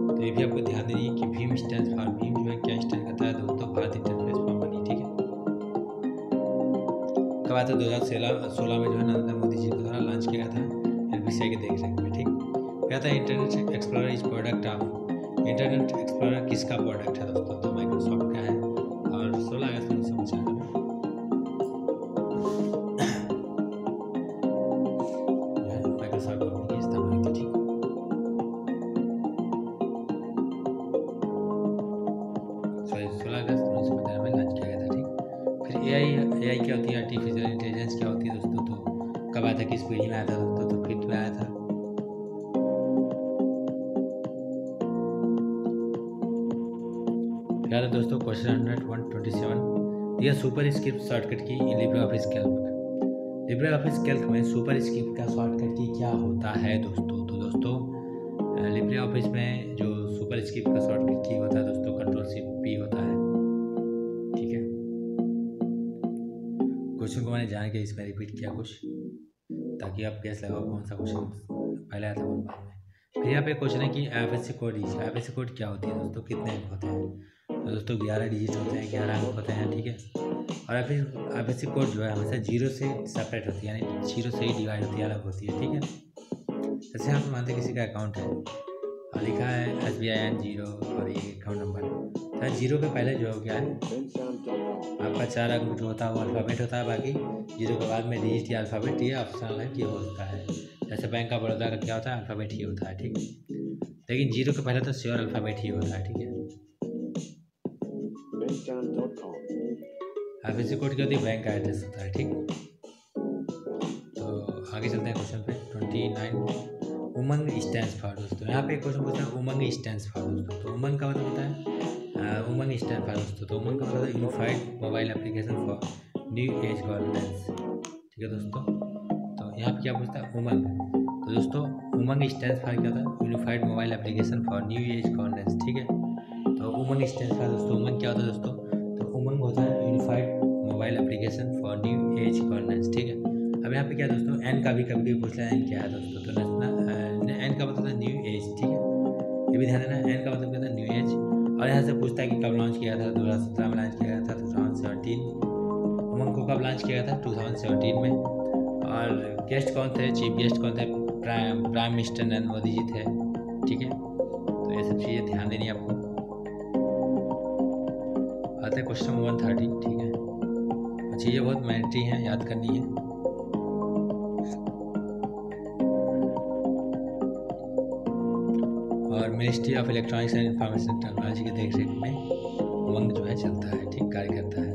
तो ये भी आपको ध्यान देनी है कि भीम स्टैंड फॉर, भीम जो है क्या स्टैंड करता है दोस्तों, भारत इंटरफेस फॉर मनी। ठीक है, कब आता है, 2016 में जो है नरेंद्र मोदी जी के द्वारा लॉन्च किया गया था NPCI के देख रेख में। ठीक, क्या था, internet explorer is product of, internet explorer किसका प्रोडक्ट है दोस्तों, तो माइक्रोसॉफ्ट का है, और 16 अगस्त 1995 में माइक्रोसॉफ्ट कंपनी की स्थापना हुई थी। ठीक, सॉरी 16 अगस्त 1995 में लॉन्च किया गया था। ठीक, फिर AI क्या होती है, आर्टिफिशियल इंटेलिजेंस क्या होती है दोस्तों, तो कब आया था, किस पीढ़ी में आया था दोस्तों, तो 5th में आया था। क्या था दोस्तों, क्वेश्चन 127, यह सुपर स्क्रिप्ट शॉर्टकट की Libre office Calc. Libre office Calc में सुपर स्क्रिप्ट का शॉर्टकट की क्या होता है दोस्तों, तो दोस्तों लिब्रे ऑफिस में जो सुपर स्क्रिप्ट का शॉर्टकट की होता है दोस्तों, Ctrl+C+P होता है। ठीक है, क्वेश्चन को मैंने जान के इसमें रिपीट किया कुछ, ताकि आप गैस लगाओ कौन सा क्वेश्चन पहले आया था कौन बाद में। फिर यहाँ पे क्वेश्चन है कि IFSC कोड, IFSC कोड क्या होती है दोस्तों, कितने अंक होते हैं, तो दोस्तों 11 डिजिट होते हैं, 11 अंक होते हैं। ठीक है, और फिर IFSC कोड जो है हमेशा 0 से सेपरेट होती है, यानी 0 से ही डिवाइड होती है, अलग होती है। ठीक है, जैसे आप मानते हैं किसी का अकाउंट है और लिखा है SBIN 0 और ये अकाउंट नंबर, तो 0 के पहले जो हो गया है आपका 4 अंक जो होता है वो अल्फ़ाबेट होता है, बाकी 0 के बाद में डिजिट या अल्फ़ाबेट ये ऑप्शनल है कि वो होता है। जैसे बैंक का बड़ौदा का क्या होता है, अल्फ़ाबेट ही होता है। ठीक, लेकिन 0 के पहले तो श्योर अल्फ़ाबेट ही होता है। ठीक है, IFSC कोड क्या होती है, बैंक का एड्रेस होता है। ठीक, तो आगे चलते हैं क्वेश्चन पे 29, उमंग स्टैंड्स फॉर दोस्तों। यहाँ पे क्वेश्चन पूछता है उमंग स्टैंड्स फॉर दोस्तों, तो उमंग का मतलब होता है उमंग स्टैंड फॉर दोस्तों, तो उमंग का मतलब unified mobile application for new age governance. ठीक है दोस्तों, तो यहाँ पे क्या पूछता है उमंग, तो दोस्तों उमंग स्टैंड्स फॉर क्या होता है, unified mobile application for new age governance. ठीक है, तो उमंग स्टैंड्स फॉर दोस्तों, उमंग क्या होता है दोस्तों, तो उमंग होता है unified mobile application for new age governance. ठीक है, अब यहाँ पे क्या दोस्तों, एन का भी कभी पूछ रहा है, एन क्या है दोस्तों, तो नेशनल एन का मतलब है न्यू एज। ठीक है, ये भी ध्यान देना, एन का मतलब क्या था, न्यू एज। और यहाँ से पूछता है कि कब लॉन्च किया था, 2017 में लॉन्च किया गया था, 2017। उमंग को कब लॉन्च किया था, 2017 में। और गेस्ट कौन थे, चीफ गेस्ट कौन थे, प्राइम मिनिस्टर नरेंद्र मोदी जी थे। ठीक है, तो ये सब चीज़ें ध्यान देनी है आपको। आते हैं क्वेश्चन 130। ठीक है, चीज़ें बहुत मैंडेटरी हैं, याद करनी है। और ministry of electronics and information technology के देख रेख में उमंग जो है चलता है। ठीक, कार्य करता है।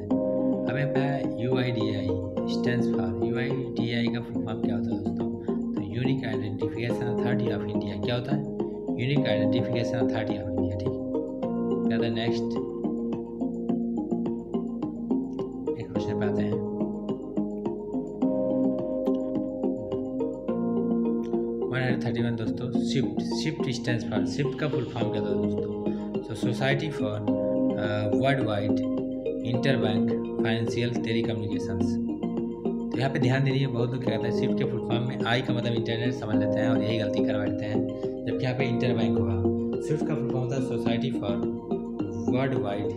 हमें पता है UIDAI स्टैंड्स फॉर, UIDAI का फुल फॉर्म क्या होता है दोस्तों? तो unique identification authority of India. क्या होता है? Unique identification authority of India. ठीक, क्या होता है? नेक्स्ट एक क्वेश्चन पे आते हैं। 131 दोस्तों, shift. Shift stands for, shift का फुल फॉर्म क्या होता है दोस्तों? तो society for world wide inter bank financial telecommunications. तो यहाँ पे ध्यान दीजिए, बहुत लोग क्या कहते हैं शिफ्ट के फुल फॉर्म में आई का मतलब इंटरनेट समझ लेते हैं और यही गलती कर बैठते हैं, जबकि यहाँ पे इंटर बैंक होगा। शिफ्ट का फुल फॉर्म होता है society for world wide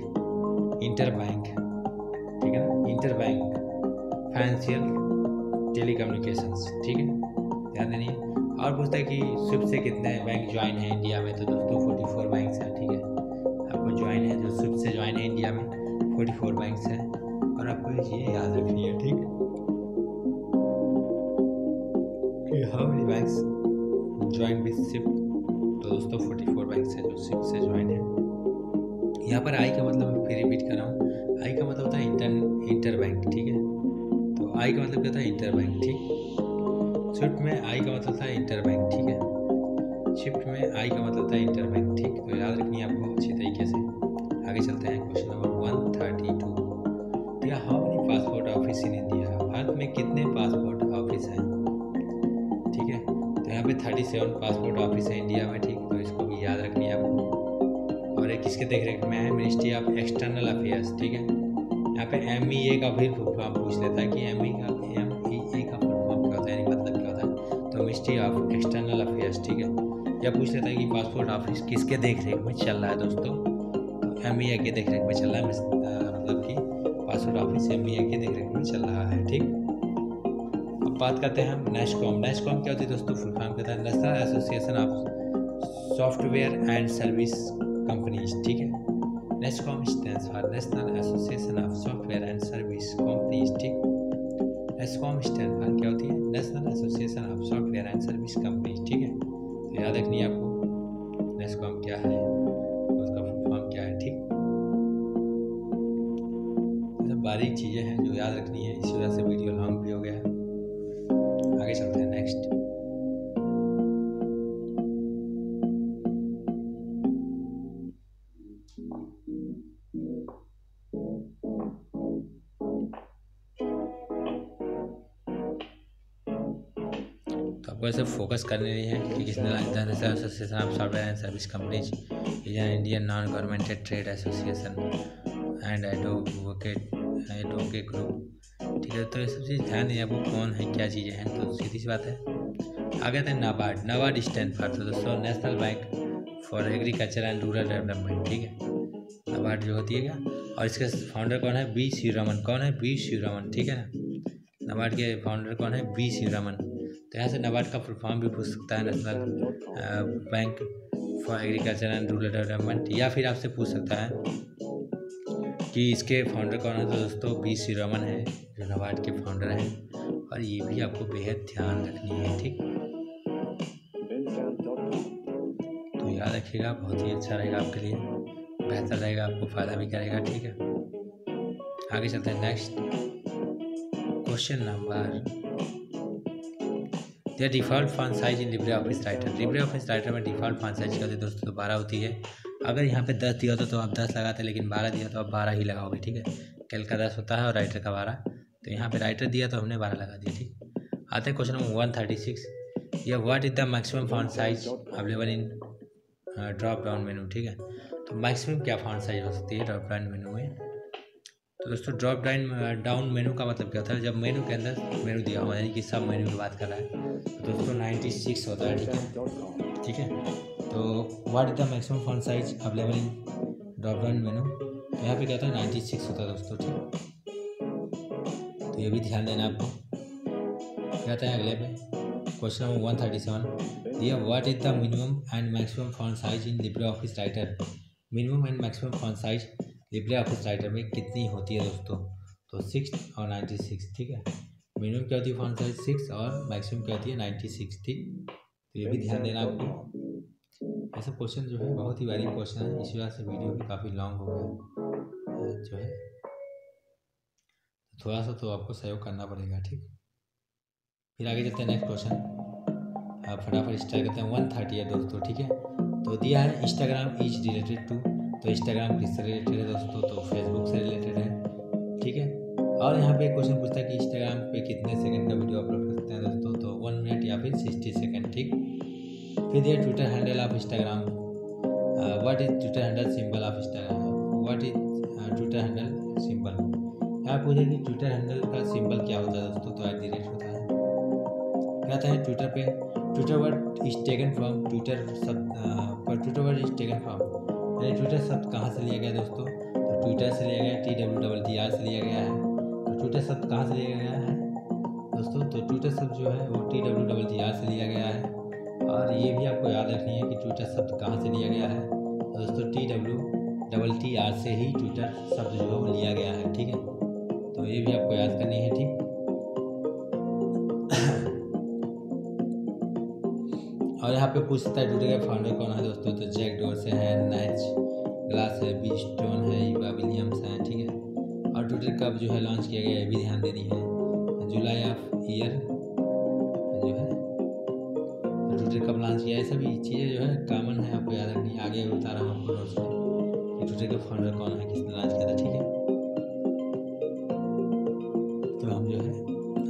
inter bank, ठीक है ना, इंटर बैंक फाइनेंशियल टेलीकम्युनिकेशंस। ठीक है, ध्यान देनिए। और पूछता है कि स्विफ्ट से कितने बैंक ज्वाइन है इंडिया में? तो दोस्तों 44 बैंक्स हैं। ठीक है, आपको ज्वाइन है, जो स्विफ्ट से ज्वाइन है इंडिया में 44 बैंक्स हैं, और आपको ये याद रखनी है। ठीक, कि how many banks join with Swift? तो दोस्तों 44 बैंक्स हैं जो स्विफ्ट से ज्वाइन है। यहाँ पर आई का मतलब मैं फिर रिपीट कर रहा हूँ, आई का मतलब होता है इंटर बैंक। ठीक है, तो आई का मतलब क्या होता है? Inter bank. ठीक, स्विफ्ट में आई का मतलब था इंटर बैंक। ठीक है, शिफ्ट में आई का मतलब था इंटर बैंक। ठीक, तो याद रखनी है आपको अच्छी तरीके से। आगे चलते हैं, क्वेश्चन नंबर 132। क्या how many passport office in India? Bharat में कितने पासपोर्ट ऑफिस हैं? ठीक है, तो यहाँ पे 37 पासपोर्ट ऑफिस है इंडिया में। ठीक, तो इसको भी याद रखनी है आपको। और एक किसके देख रेख में है? Ministry of external affairs. ठीक है, यहाँ पे MEA का भी फुल फॉर्म पूछ लेता है कि MEA का फुल फॉर्म क्या होता है, यानी मतलब क्या होता है? तो मिनिस्ट्री ऑफ एक्सटर्नल अफेयर्स। ठीक है, या पूछ लेता है कि पासपोर्ट ऑफिस किसके देख रेख में चल रहा है दोस्तों? तो MEA के देख रेख में चल रहा है, मतलब कि पासपोर्ट ऑफिस MEA के देख रेख में चल रहा है। ठीक, अब बात करते हैं हम नेस्कॉम। नेस्कॉम क्या होती है दोस्तों? फुल फॉर्म कहता है national association of software and service companies. ठीक है, NASSCOM stands for national association of software and service companies. ठीक, नेस्कॉम स्टैंड फॉर क्या होती है? National association of software and service companies. ठीक है, तो याद रखनी है आपको नेस्कॉम क्या है, उसका फुल फॉर्म क्या है। ठीक, ये सब बारीक चीज़ें हैं जो याद रखनी है, इसी वजह से वीडियो लॉन्ग भी हो गया है। आगे चलते हैं नेक्स्ट। तो आपको ऐसे फोकस करने नहीं है कि किसने association of software and service companies is an Indian non governmented trade association and advocate group. ठीक है, तो ये सब चीज़ ध्यान दें आपको कौन है, क्या चीज़ें हैं। तो सीधी सी बात है। आगे आते हैं नाबार्ड। नाबार्ड स्टैंड फॉर, तो दोस्तों national bank for agriculture and rural development. ठीक है, नाबार्ड जो होती है क्या, और इसके फाउंडर कौन है? बी शिवरामन। कौन है? बी शिवरामन। ठीक है ना, नाबार्ड के फाउंडर कौन है? बी शिवरामन। तो यहाँ से नाबार्ड का फुल फॉर्म भी पूछ सकता है, national bank for agriculture and rural development, या फिर आपसे पूछ सकता है कि इसके फाउंडर कौन है। तो दोस्तों बी शिवरामन है जो नाबार्ड के फाउंडर हैं, और ये भी आपको बेहद ध्यान रखनी है। ठीक, तो याद रखिएगा, बहुत ही अच्छा रहेगा आपके लिए, बेहतर रहेगा, आपको फ़ायदा भी करेगा। ठीक है, आगे चलते हैं next question number. The default font size in Libre office writer. Libre office Writer में डिफ़ॉल्ट फॉन्ट साइज क्या होती है दोस्तों? तो 12 होती है। अगर यहाँ पे 10 दिया होता तो आप 10 लगाते, लेकिन 12 दिया तो आप 12 ही लगाओगे। ठीक है, कैल का 10 होता है और राइटर का 12, तो यहाँ पे राइटर दिया तो हमने 12 लगा दिया। ठीक, आते हैं क्वेश्चन नंबर 136। या what is the maximum font size available in drop down menu. ठीक है, तो मैक्सिमम क्या फॉन्ट साइज हो सकती है ड्रॉप डाउन मेनू में? तो दोस्तों ड्रॉप डाउन मेनू का मतलब क्या होता है? जब मेनू के अंदर मेनू दिया हुआ, यानी कि सब मेनू की बात कर रहा है, तो दोस्तों 96 होता है। ठीक है, तो what is the maximum font size available in drop down menu? तो यहाँ पे क्या होता है? 96 होता है दोस्तों। ठीक, तो ये भी ध्यान देना आपको। क्या आता है अगले पे? Question number 137। दिया what is the minimum and maximum font size in Libre office writer. Minimum and maximum font size Libre office Writer में कितनी होती है दोस्तों? तो 6 और 96। ठीक है, मिनिमम क्या होती है फॉन्ट साइज? 6 और मैक्सिमम क्या होती है? 96। ठीक, तो ये भी ध्यान देना आपको। ऐसा क्वेश्चन जो है बहुत ही बारीक क्वेश्चन है, इसी वजह से वीडियो भी काफ़ी लॉन्ग हो गया जो है। थोड़ा सा तो आपको सहयोग करना पड़ेगा, ठीक। फिर आगे चलते हैं नेक्स्ट क्वेश्चन। आप फटाफट स्टार्ट करते हैं। 130 है दोस्तों, ठीक है। तो दिया है इंस्टाग्राम इज रिलेटेड टू, तो इंस्टाग्राम किससे रिलेटेड है दोस्तों, तो फेसबुक से रिलेटेड है, ठीक है। और यहाँ पे क्वेश्चन पूछता है कि इंस्टाग्राम पे कितने सेकंड का वीडियो अपलोड कर सकते हैं दोस्तों, तो 1 मिनट या फिर 60 सेकंड, ठीक। फिर दिया Twitter handle of Instagram, what is Twitter handle symbol of Instagram, what is Twitter handle symbol. यहाँ पूछे कि ट्विटर हैंडल का सिंबल क्या होता है दोस्तों, तो @ होता है। कहता है ट्विटर पे Twitter word is taken from, Twitter शब्द पर Twitter word is taken from, यानी ट्विटर शब्द कहाँ से लिया गया दोस्तों, तो ट्विटर से लिया गया, TWTR से लिया गया है। तो ट्विटर शब्द कहाँ से लिया गया है दोस्तों, तो ट्विटर शब्द जो है वो TWTR से लिया गया है। और ये भी आपको याद रखनी है कि ट्विटर शब्द कहाँ से लिया गया है, तो दोस्तों TWTR से ही ट्विटर शब्द जो है वो लिया गया है, ठीक है। तो ये भी आपको याद करनी है, ठीक। और यहाँ पे पूछता है ट्विटर के फाउंडर कौन है दोस्तों, तो जैक डोर्से है, नाइच ग्लास है, बी स्टोन है, ईवा विलियम्स है, ठीक है। और ट्विटर कब जो है लॉन्च किया गया है भी ध्यान देनी है, जुलाई ऑफ ईयर जो है, तो ट्विटर कब लॉन्च किया है, सभी चीज़ें जो है कॉमन है, आपको याद रखनी है। आगे बता रहा हूँ आपको नोट्स में कि ट्विटर का फाउंडर कौन है, किसने लॉन्च किया था, ठीक है। तो हम जो है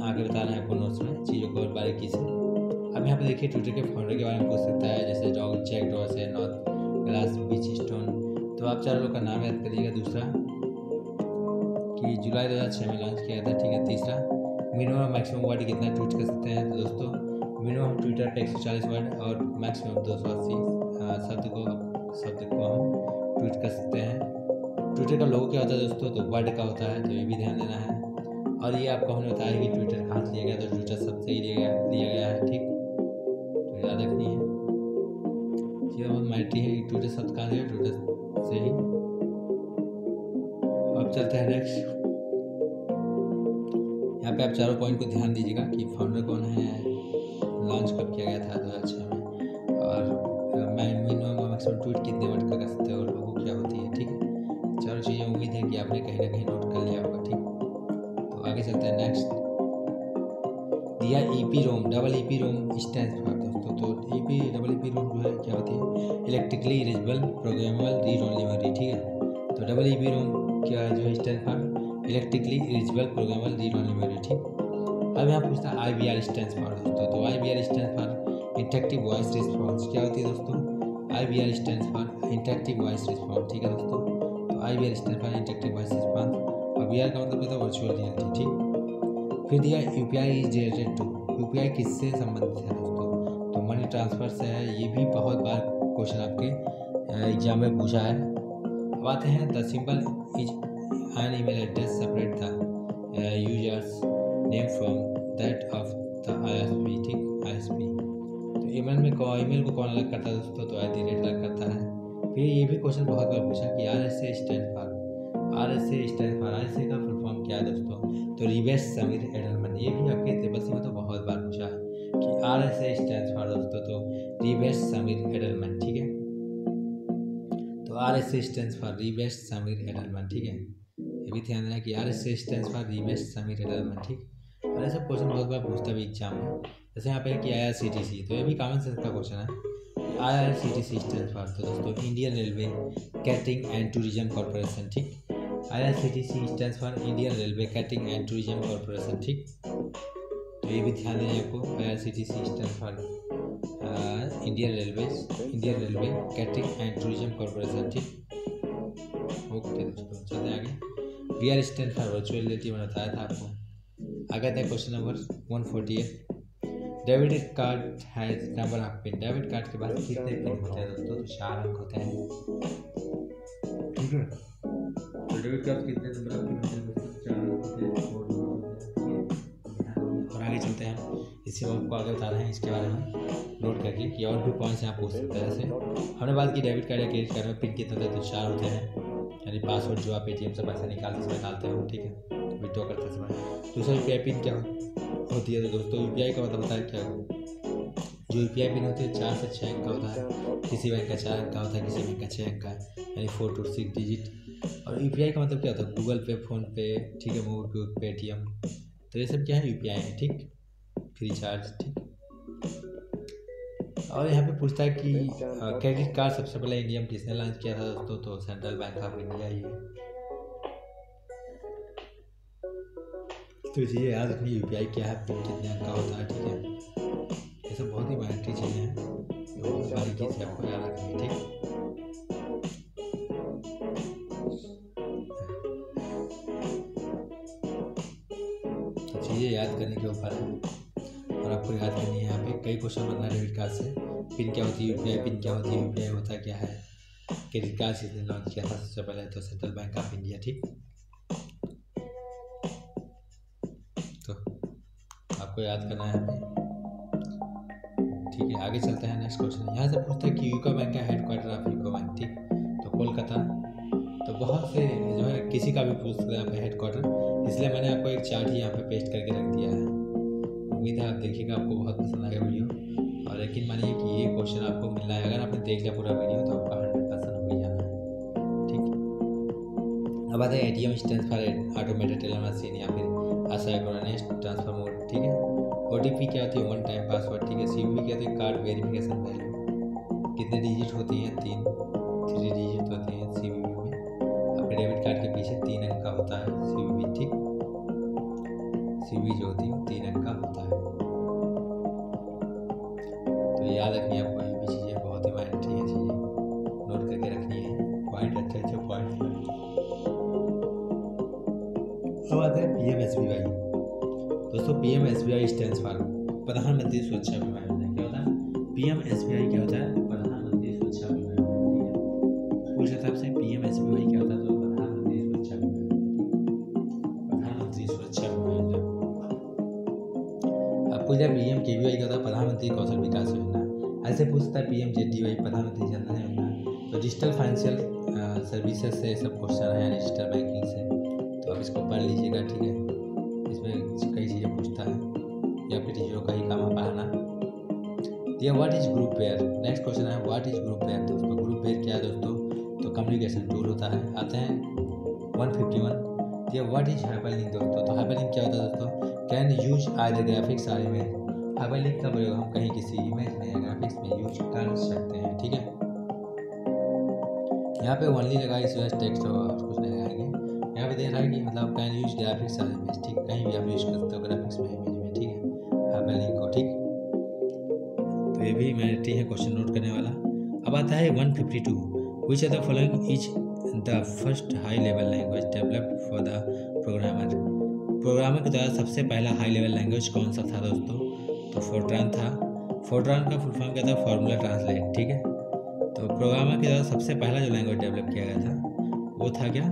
आगे बता रहे हैं आपको नोट्स में चीज़ों को और बारीकी से। अब यहाँ पे देखिए ट्विटर के फाउंडर के बारे में पूछ सकता है, जैसे जैक डोर्से, नॉर्थ ग्लास, बीच स्टोन। तो आप चारों लोग का नाम याद करिएगा। दूसरा कि जुलाई 2006 में लॉन्च किया था, ठीक है। तीसरा मिनिमम मैक्सिमम वर्ड कितना ट्वीट कर सकते हैं, तो दोस्तों मिनिमम ट्विटर पे 140 वर्ड और मैक्सिमम 280 शब्द को हम ट्वीट कर सकते हैं। ट्विटर का लोगो क्या होता है दोस्तों, तो वर्ड का होता है, तो ये भी ध्यान देना है। और ये आपको हमने बताया कि ट्विटर कहाँ से लिया गया, तो ट्विटर शब्द से ही लिया गया है, ठीक। तो याद रखनी है, चीज़ें बहुत मैटरी है कि ट्विटर शब्द कहाँ से, ट्विटर से ही। अब चलते हैं नेक्स्ट। यहाँ पे आप चारों पॉइंट को ध्यान दीजिएगा कि फाउंडर कौन है, लॉन्च कब किया गया था 2006 में, और मिनिमम मैक्सिमम ट्वीट कितने वर्ड का कर सकते हैं और लोगों क्या होती है, ठीक है। चारों चीज़ें उम्मीद है कि आपने कहीं ना कहीं नोट कर लिया होगा, ठीक। तो आगे चलते हैं नेक्स्ट। दिया EPROM, EPROM स्टैंड फॉर दोस्तों, तो EPROM जो है क्या होती है, electrically erasable programmable read only memory, ठीक है। तो EPROM क्या जो है stand for electrically erasable programmable read only memory, ठीक। अब यहाँ पूछता है IVR स्टैंड फॉर दोस्तों, तो IVR stand for interactive voice response, क्या होती है दोस्तों, IVR stand for interactive voice response, ठीक है दोस्तों। तो IVR stand for interactive voice response, और VR का मतलब होता है वर्चुअल रियलिटी, ठीक। फिर दिया UPI is related to, UPI किससे संबंधित है दोस्तों, तो मनी ट्रांसफर से है। ये भी बहुत बार क्वेश्चन आपके एग्जाम में पूछा है। अब आते हैं the symbol is an email address separate the users name from that of the ISP, ठीक, ISP। तो ईमेल को कौन अलग करता है दोस्तों, तो @ अलग करता है। फिर ये भी क्वेश्चन बहुत बार पूछा कि RSA स्टैंड फॉर, RSA का फुल फॉर्म क्या है दोस्तों, तो रिवर्स समीर एडलमैन। ये भी आपके ट्रिपल में तो बहुत बार पूछा है कि RSA स्टैंड फॉर दोस्तों, तो रिवर्स समीर एडलमैन, ठीक है। तो RSA stand for reverse Shamir Adleman, ठीक है। ये भी ध्यान देना कि RSA stand for reverse Shamir Adleman, ठीक। और ऐसा क्वेश्चन बहुत बार पूछता भी एग्जाम में। जैसे यहाँ पे कि IRCTC, तो ये भी कॉमन सेंस का क्वेश्चन है। IRCTC स्टैंड फॉर तो दोस्तों Indian railway catering and tourism corporation, ठीक। IRCTC stand for Indian railway catering and tourism corporation, ठीक। तो ये भी ध्यान देना आपको, IRCTC stand for Indian railway catering and tourism corporation, ठीक। ओके दोस्तों, चलते हैं आगे। VR stand for virtual reality मैंने बताया था आपको। आगे आता है question number 148। Debit card has number of pin, debit card के बाद कितने पिन होते हैं दोस्तों, तो 4 अंक होते हैं, ठीक है। तो डेबिट कार्ड कितने नंबर ऑफ पिन होते हैं दोस्तों, 4 अंक होते हैं, और आगे चलते हैं। इससे हम आपको आगे बता रहे हैं इसके बारे में नोट करके कि और भी पॉइंट्स यहाँ पूछ सकते हैं। जैसे हमने बात की डेबिट कार्ड या क्रेडिट कार्ड में पिन कितने होते हैं, तो 4 होते हैं, यानी पासवर्ड जो आप ATM से पैसा निकालते समय डालते हो, ठीक है, विड्रॉ करते समय। दूसरा UPI पिन क्या होती है, तो दोस्तों UPI का मतलब बताया क्या है, जो UPI पिन होती है 4 से 6 अंक का होता है। किसी बैंक का 4 अंक का होता है, किसी बैंक का 6 अंक का, यानी 4 to 6 डिजिट और यूपीआई का मतलब क्या होता है, गूगल पे, फ़ोन पे, ठीक है, मोबीक्विक, पेटीएम, तो ये सब क्या है, यूपीआई है, ठीक, फ्री चार्ज, ठीक। और यहाँ पे पूछता है कि क्रेडिट कार्ड सबसे पहले इंडिया में किसने लॉन्च किया था दोस्तों, तो सेंट्रल बैंक ऑफ इंडिया ही है। तो ये याद रखिए यूपीआई क्या है, पिन कितने अंक का होता है, ठीक है। ये सब बहुत ही बारीकी चीज़ें हैं, बहुत बारीकी से आपको याद रखनी है, ठीक। तो चीज़ें याद करने के ऊपर है और आपको याद करनी है। यहाँ पे कई क्वेश्चन बनना है डेबिट कार्ड से, पिन क्या होती है यूपीआई, पिन क्या होती है यूपीआई होता क्या है, क्रेडिट कार्ड किसने लॉन्च किया था सबसे पहले, तो सेंट्रल बैंक ऑफ इंडिया, ठीक। तो आपको याद करना है हमें, ठीक है। आगे चलते हैं, नेक्स्ट क्वेश्चन यहाँ से पूछता है कि यूको बैंक का हेडक्वार्टर ऑफ यूको बैंक, ठीक, तो कोलकाता। तो बहुत से जो है किसी का भी पूछ सकते हैं यहाँ पे हेडक्वार्टर, इसलिए मैंने आपको एक चार्ट ही यहाँ पे पेस्ट करके रख दिया है। उम्मीद है आप देखिएगा, आपको बहुत पसंद आएगा वीडियो, और यकीन मानिए कि ये क्वेश्चन आपको मिलना है। अगर आपने देख लिया पूरा वीडियो तो आपका 100% हो ही जाना है, ठीक। अब आते हैं ATM stand for automated teller machine या फिर असाइक्रोनस ट्रांसफर मोड, ठीक है। ओटीपी क्या होती है, वन टाइम पासवर्ड, ठीक है। सीवीवी क्या होती है, कार्ड वेरिफिकेशन वैल्यू, कितने डिजिट होती हैं, 3 डिजिट होती हैं सीवीवी में। आपके डेबिट कार्ड के पीछे 3 अंक का होता है सीवीवी, ठीक। सीवीवी जो होती है 3 अंक का होता है, तो याद रखनी है आपको ये भी चीज़ें, बहुत ही मायने हैं चीज़ें, नोट करके रखनी है पॉइंट, अच्छे पॉइंट। अब आता है पीएमएसबीवाई दोस्तों। पीएमएसबीवाई स्टैंड्स फॉर प्रधानमंत्री सुरक्षा बीमा योजना। क्या होता है पीएमएसबीवाई, क्या होता है प्रधानमंत्री सुरक्षा बीमा योजना, ठीक है। पूछ रहा था आपसे पीएमएसबीवाई क्या होता है, तो प्रधानमंत्री सुरक्षा बीमा योजना, प्रधानमंत्री सुरक्षा बीमा योजना। अब पूछा पीएमकेवीवाई क्या होता है, प्रधानमंत्री कौशल विकास योजना। ऐसे पूछता है पीएमजेडडीवाई, प्रधानमंत्री जन धन योजना। तो डिजिटल फाइनेंशियल सर्विसेज से सब क्वेश्चन है, डिजिटल बैंकिंग से, तो आप इसको पढ़ लीजिएगा, ठीक है। इसमें कई चीज़ें पूछता है, या फिर चीज़ों का ही काम है पढ़ना। दिया what is groupware, next question है व्हाट इज ग्रुप वेयर दोस्तों। ग्रुप वेयर क्या है दोस्तों, तो कम्युनिकेशन टूल होता है। आते हैं 151। दिया व्हाट इज हाइपरलिंक दोस्तों। तो हाइपरलिंक क्या होता है दोस्तों, कैन यूज आइदर ग्राफिक्स और इमेज। हाइपरलिंक का प्रयोग हम कहीं किसी इमेज में या ग्राफिक्स में यूज कर सकते हैं, ठीक है। यहाँ पे ओनली लगा, इस वजह टेक्स्ट होगा और कुछ नहीं लगाएंगे। यहाँ पे दे रहा है कि मतलब कैन यूज ग्राफिक्स और इमेज, ठीक, कहीं भी आप यूज कर सकते हो ग्राफिक्स में, इमेज में, ठीक है, हाइपरलिंक को, ठीक। तो ये भी मैंडेटरी है क्वेश्चन नोट करने वाला। अब आता है 152। Which of the following is the first high level language developed for the programmer. Programmer के द्वारा सबसे पहला हाई लेवल लैंग्वेज कौन सा था दोस्तों, तो फोर्ट्रान था। फोर्ट्रान का फुल फॉर्म क्या था, फार्मूला ट्रांसलेट, ठीक है। तो प्रोग्रामर के द्वारा सबसे पहला जो लैंग्वेज डेवलप किया गया था वो था क्या,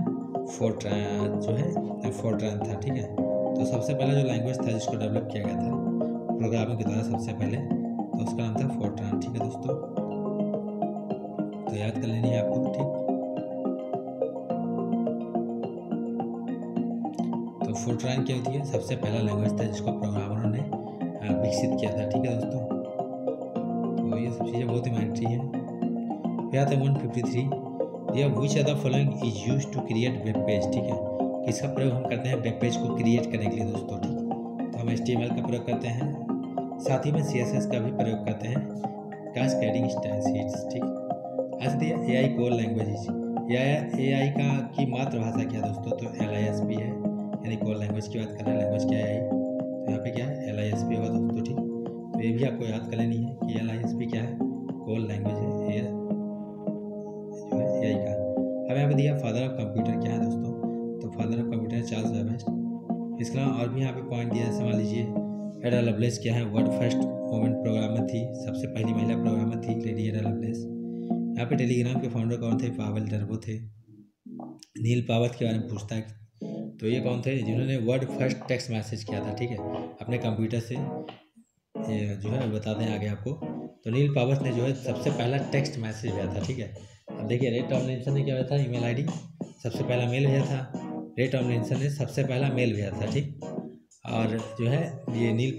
फोर्ट्रान जो है, फोर्ट्रान था, ठीक है। तो सबसे पहला जो लैंग्वेज था जिसको डेवलप किया गया था प्रोग्रामर के द्वारा सबसे पहले, तो उसका नाम था फोर्ट्रान, ठीक है दोस्तों। तो याद कर लेनी है आपको, ठीक। तो फोर्ट्रान क्या होती है, सबसे पहला लैंग्वेज था जिसको प्रोग्रामरों ने विकसित किया था, ठीक है दोस्तों। तो ये सब चीज़ें बहुत ही मैंडेटरी हैं। फिर आता है 153। यह which of the following is used to create web page, ठीक है। किसका प्रयोग हम करते हैं वेब पेज को क्रिएट करने के लिए दोस्तों, ठीक। तो हम HTML का प्रयोग करते हैं, साथ ही में CSS का भी प्रयोग करते हैं, कैस्केडिंग स्टाइल शीट्स, ठीक। ऐसे दिया AI कोर लैंग्वेज, AI का की मातृभाषा क्या दोस्तों, तो LISP है, यानी कोर लैंग्वेज की बात कर रहे हैं, लैंग्वेज क्या है AI, तो यहाँ पे क्या है LISP होगा दोस्तों, ठीक। तो ये भी आपको याद कर लेनी है कि LISP क्या है, कोर लैंग्वेज है जो है AI का। अब यहाँ पे दिया फादर ऑफ कंप्यूटर क्या है दोस्तों, तो father of computer Charles Babbage. इसके अलावा और भी यहाँ पे पॉइंट दिया है, समझ लीजिए। एडा लवलेस क्या है, वर्ल्ड फर्स्ट वुमेन प्रोग्रामर थी, सबसे पहली महिला प्रोग्रामर थी लेडी एडा लवलेस। यहाँ पे टेलीग्राम के फाउंडर कौन थे, पावेल डर्बो थे। नील पावत के बारे में पूछता है, तो ये कौन थे, जिन्होंने वर्ल्ड फर्स्ट टेक्स्ट मैसेज किया था, ठीक है, अपने कंप्यूटर से, ये जो है बता दें आगे आपको। तो नील पावत ने जो है सबसे पहला टेक्स्ट मैसेज भेजा था, ठीक है। अब देखिए रे टॉमलिंसन ने क्या भेजा था, ईमेल ID, सबसे पहला मेल भेजा था। रे टॉमलिंसन ने सबसे पहला मेल भेजा था, ठीक। और जो है ये नील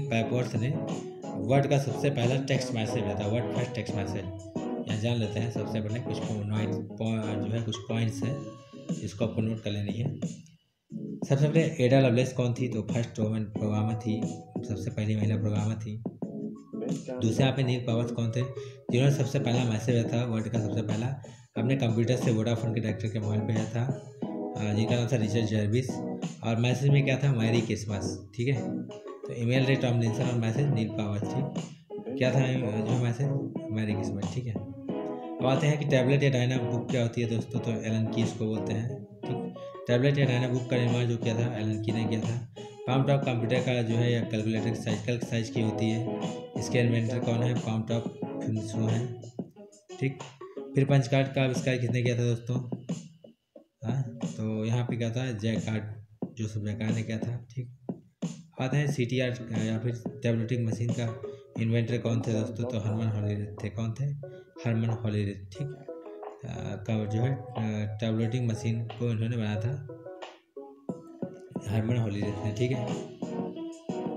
पावर्थ ने वर्ड का सबसे पहला टेक्स्ट मैसेज भेजा था, वर्ड फर्स्ट टेक्स्ट मैसेज। जान लेते हैं। सबसे पहले कुछ जो है कुछ पॉइंट्स है, इसको आपको नोट कर लेनी है। सबसे पहले एडा लवलेस कौन थी? तो फर्स्ट वुमेन प्रोग्रामर थी, सबसे पहली महिला प्रोग्रामर थी। दूसरे यहाँ पे नील पावर्स कौन थे? जिन्होंने सबसे पहला मैसेज भेजा था वर्ल्ड का सबसे पहला अपने कंप्यूटर से वोडाफोन के डायरेक्टर के मोबाइल पे भेजा था, जिनका नाम था रिचर्ड जर्विस। और मैसेज में क्या था? मैरी क्रिसमस, ठीक है। तो ईमेल रे टॉमलिंसन और मैसेज नील पावर्स थी। क्या था जो मैसेज? मैरी क्रिसमस, ठीक है। अब आते हैं कि टैबलेट या डायना बुक क्या होती है दोस्तों? तो एलन की इसको बोलते हैं, ठीक। टैबलेट या डायना बुक का निर्माण जो किया था एलन की ने किया था। पाम टॉप कंप्यूटर का जो है या कैलकुलेटर की साइज की होती है, इसके इन्वेंटर कौन है? पाम टॉप फिल्मसो है, ठीक। फिर पंच कार्ड का आविष्कार किसने किया था दोस्तों? हाँ, तो यहाँ पे क्या था? जैकार्ड, जोसेफ जैकार्ड ने किया था, ठीक। आते हैं CTR या फिर टैबलेटिंग मशीन का इन्वेंटर कौन थे दोस्तों? तो हरमन हॉलीरेथ थे। कौन थे? हरमन हॉलीरेथ, ठीक। का जो है टैबलेटिंग मशीन को इन्होंने बनाया था हरमन हॉलीरेथ ने, ठीक है।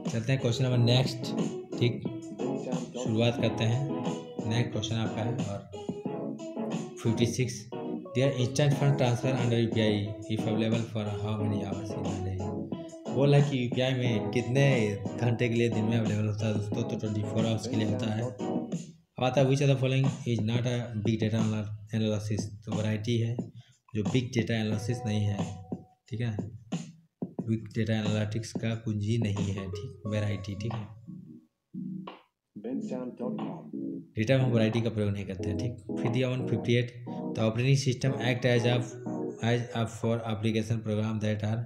चलते हैं क्वेश्चन नंबर नेक्स्ट, ठीक। शुरुआत करते हैं। नेक्स्ट क्वेश्चन आपका है और 56 there instant fund transfer under UPI if available for how many hours in a day. बोला है कि UPI में कितने घंटे के लिए दिन में अवेलेबल होता है दोस्तों? तो 24 आवर्स के लिए होता है। अब आता है which of the following is not a big data analysis. तो वैरायटी है जो बिग डेटा एनालिसिस नहीं है, ठीक है। बिग डेटा एनालिटिक्स का कुंजी नहीं है, ठीक। वैरायटी, ठीक है। डेटा में हम वैरायटी का प्रयोग नहीं करते हैं, ठीक। फिर दिया 158 the operating system act as a for application program that are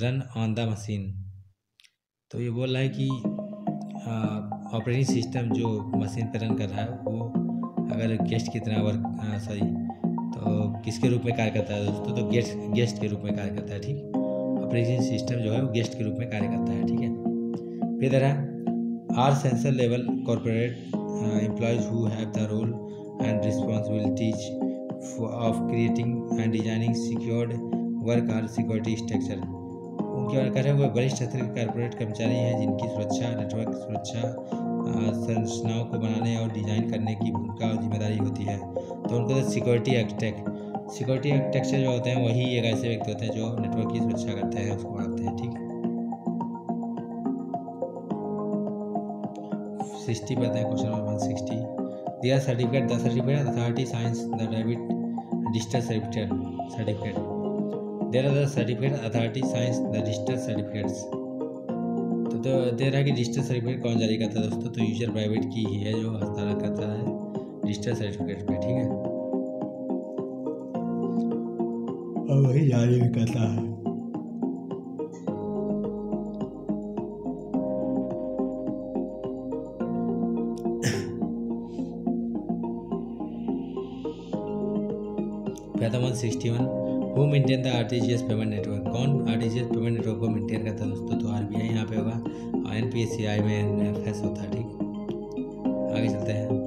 run on the machine. तो ये बोल रहा है कि ऑपरेटिंग सिस्टम जो मशीन पर रन कर रहा है वो अगर गेस्ट की तरह तो किसके रूप में कार्य करता है दोस्तों? तो गेस्ट के रूप में कार्य करता है, ठीक। ऑपरेटिंग सिस्टम जो है वो गेस्ट के रूप में कार्य करता है, ठीक है। फिर दे रहा are senior level corporate employees who have the role and responsibilities of creating and designing secured work or security structure. उनके वर्कर है वो वरिष्ठ स्तर के कॉर्पोरेट कर्मचारी हैं जिनकी सुरक्षा, नेटवर्क सुरक्षा संरचनाओं को बनाने और डिजाइन करने की भूमिका और जिम्मेदारी होती है। तो उनको तो सिक्योरिटी आर्किटेक्चर जो होते हैं वही एक ऐसे व्यक्ति होते हैं जो नेटवर्क की सुरक्षा करते हैं, उसको बनाते हैं, ठीक। 60 पर हैं क्वेश्चन नंबर 160 दिया certificate the certificate authority signs the debit digital certificate there are the certificate authority signs the digital certificates. तो दे रहा है कि डिजिटल सर्टिफिकेट कौन जारी करता है दोस्तों? तो यूजर प्राइवेट की ही है जो हस्ताक्षर करता है डिजिटल सर्टिफिकेट पे, ठीक है। और वही जारी भी करता है। पैदा 161 who maintain the RTGS payment network. कौन RTGS पेमेंट नेटवर्क को मेंटेन करता है दोस्तों? तो RBI यहाँ पे होगा और NPCI में NFS होता है, ठीक। आगे चलते हैं।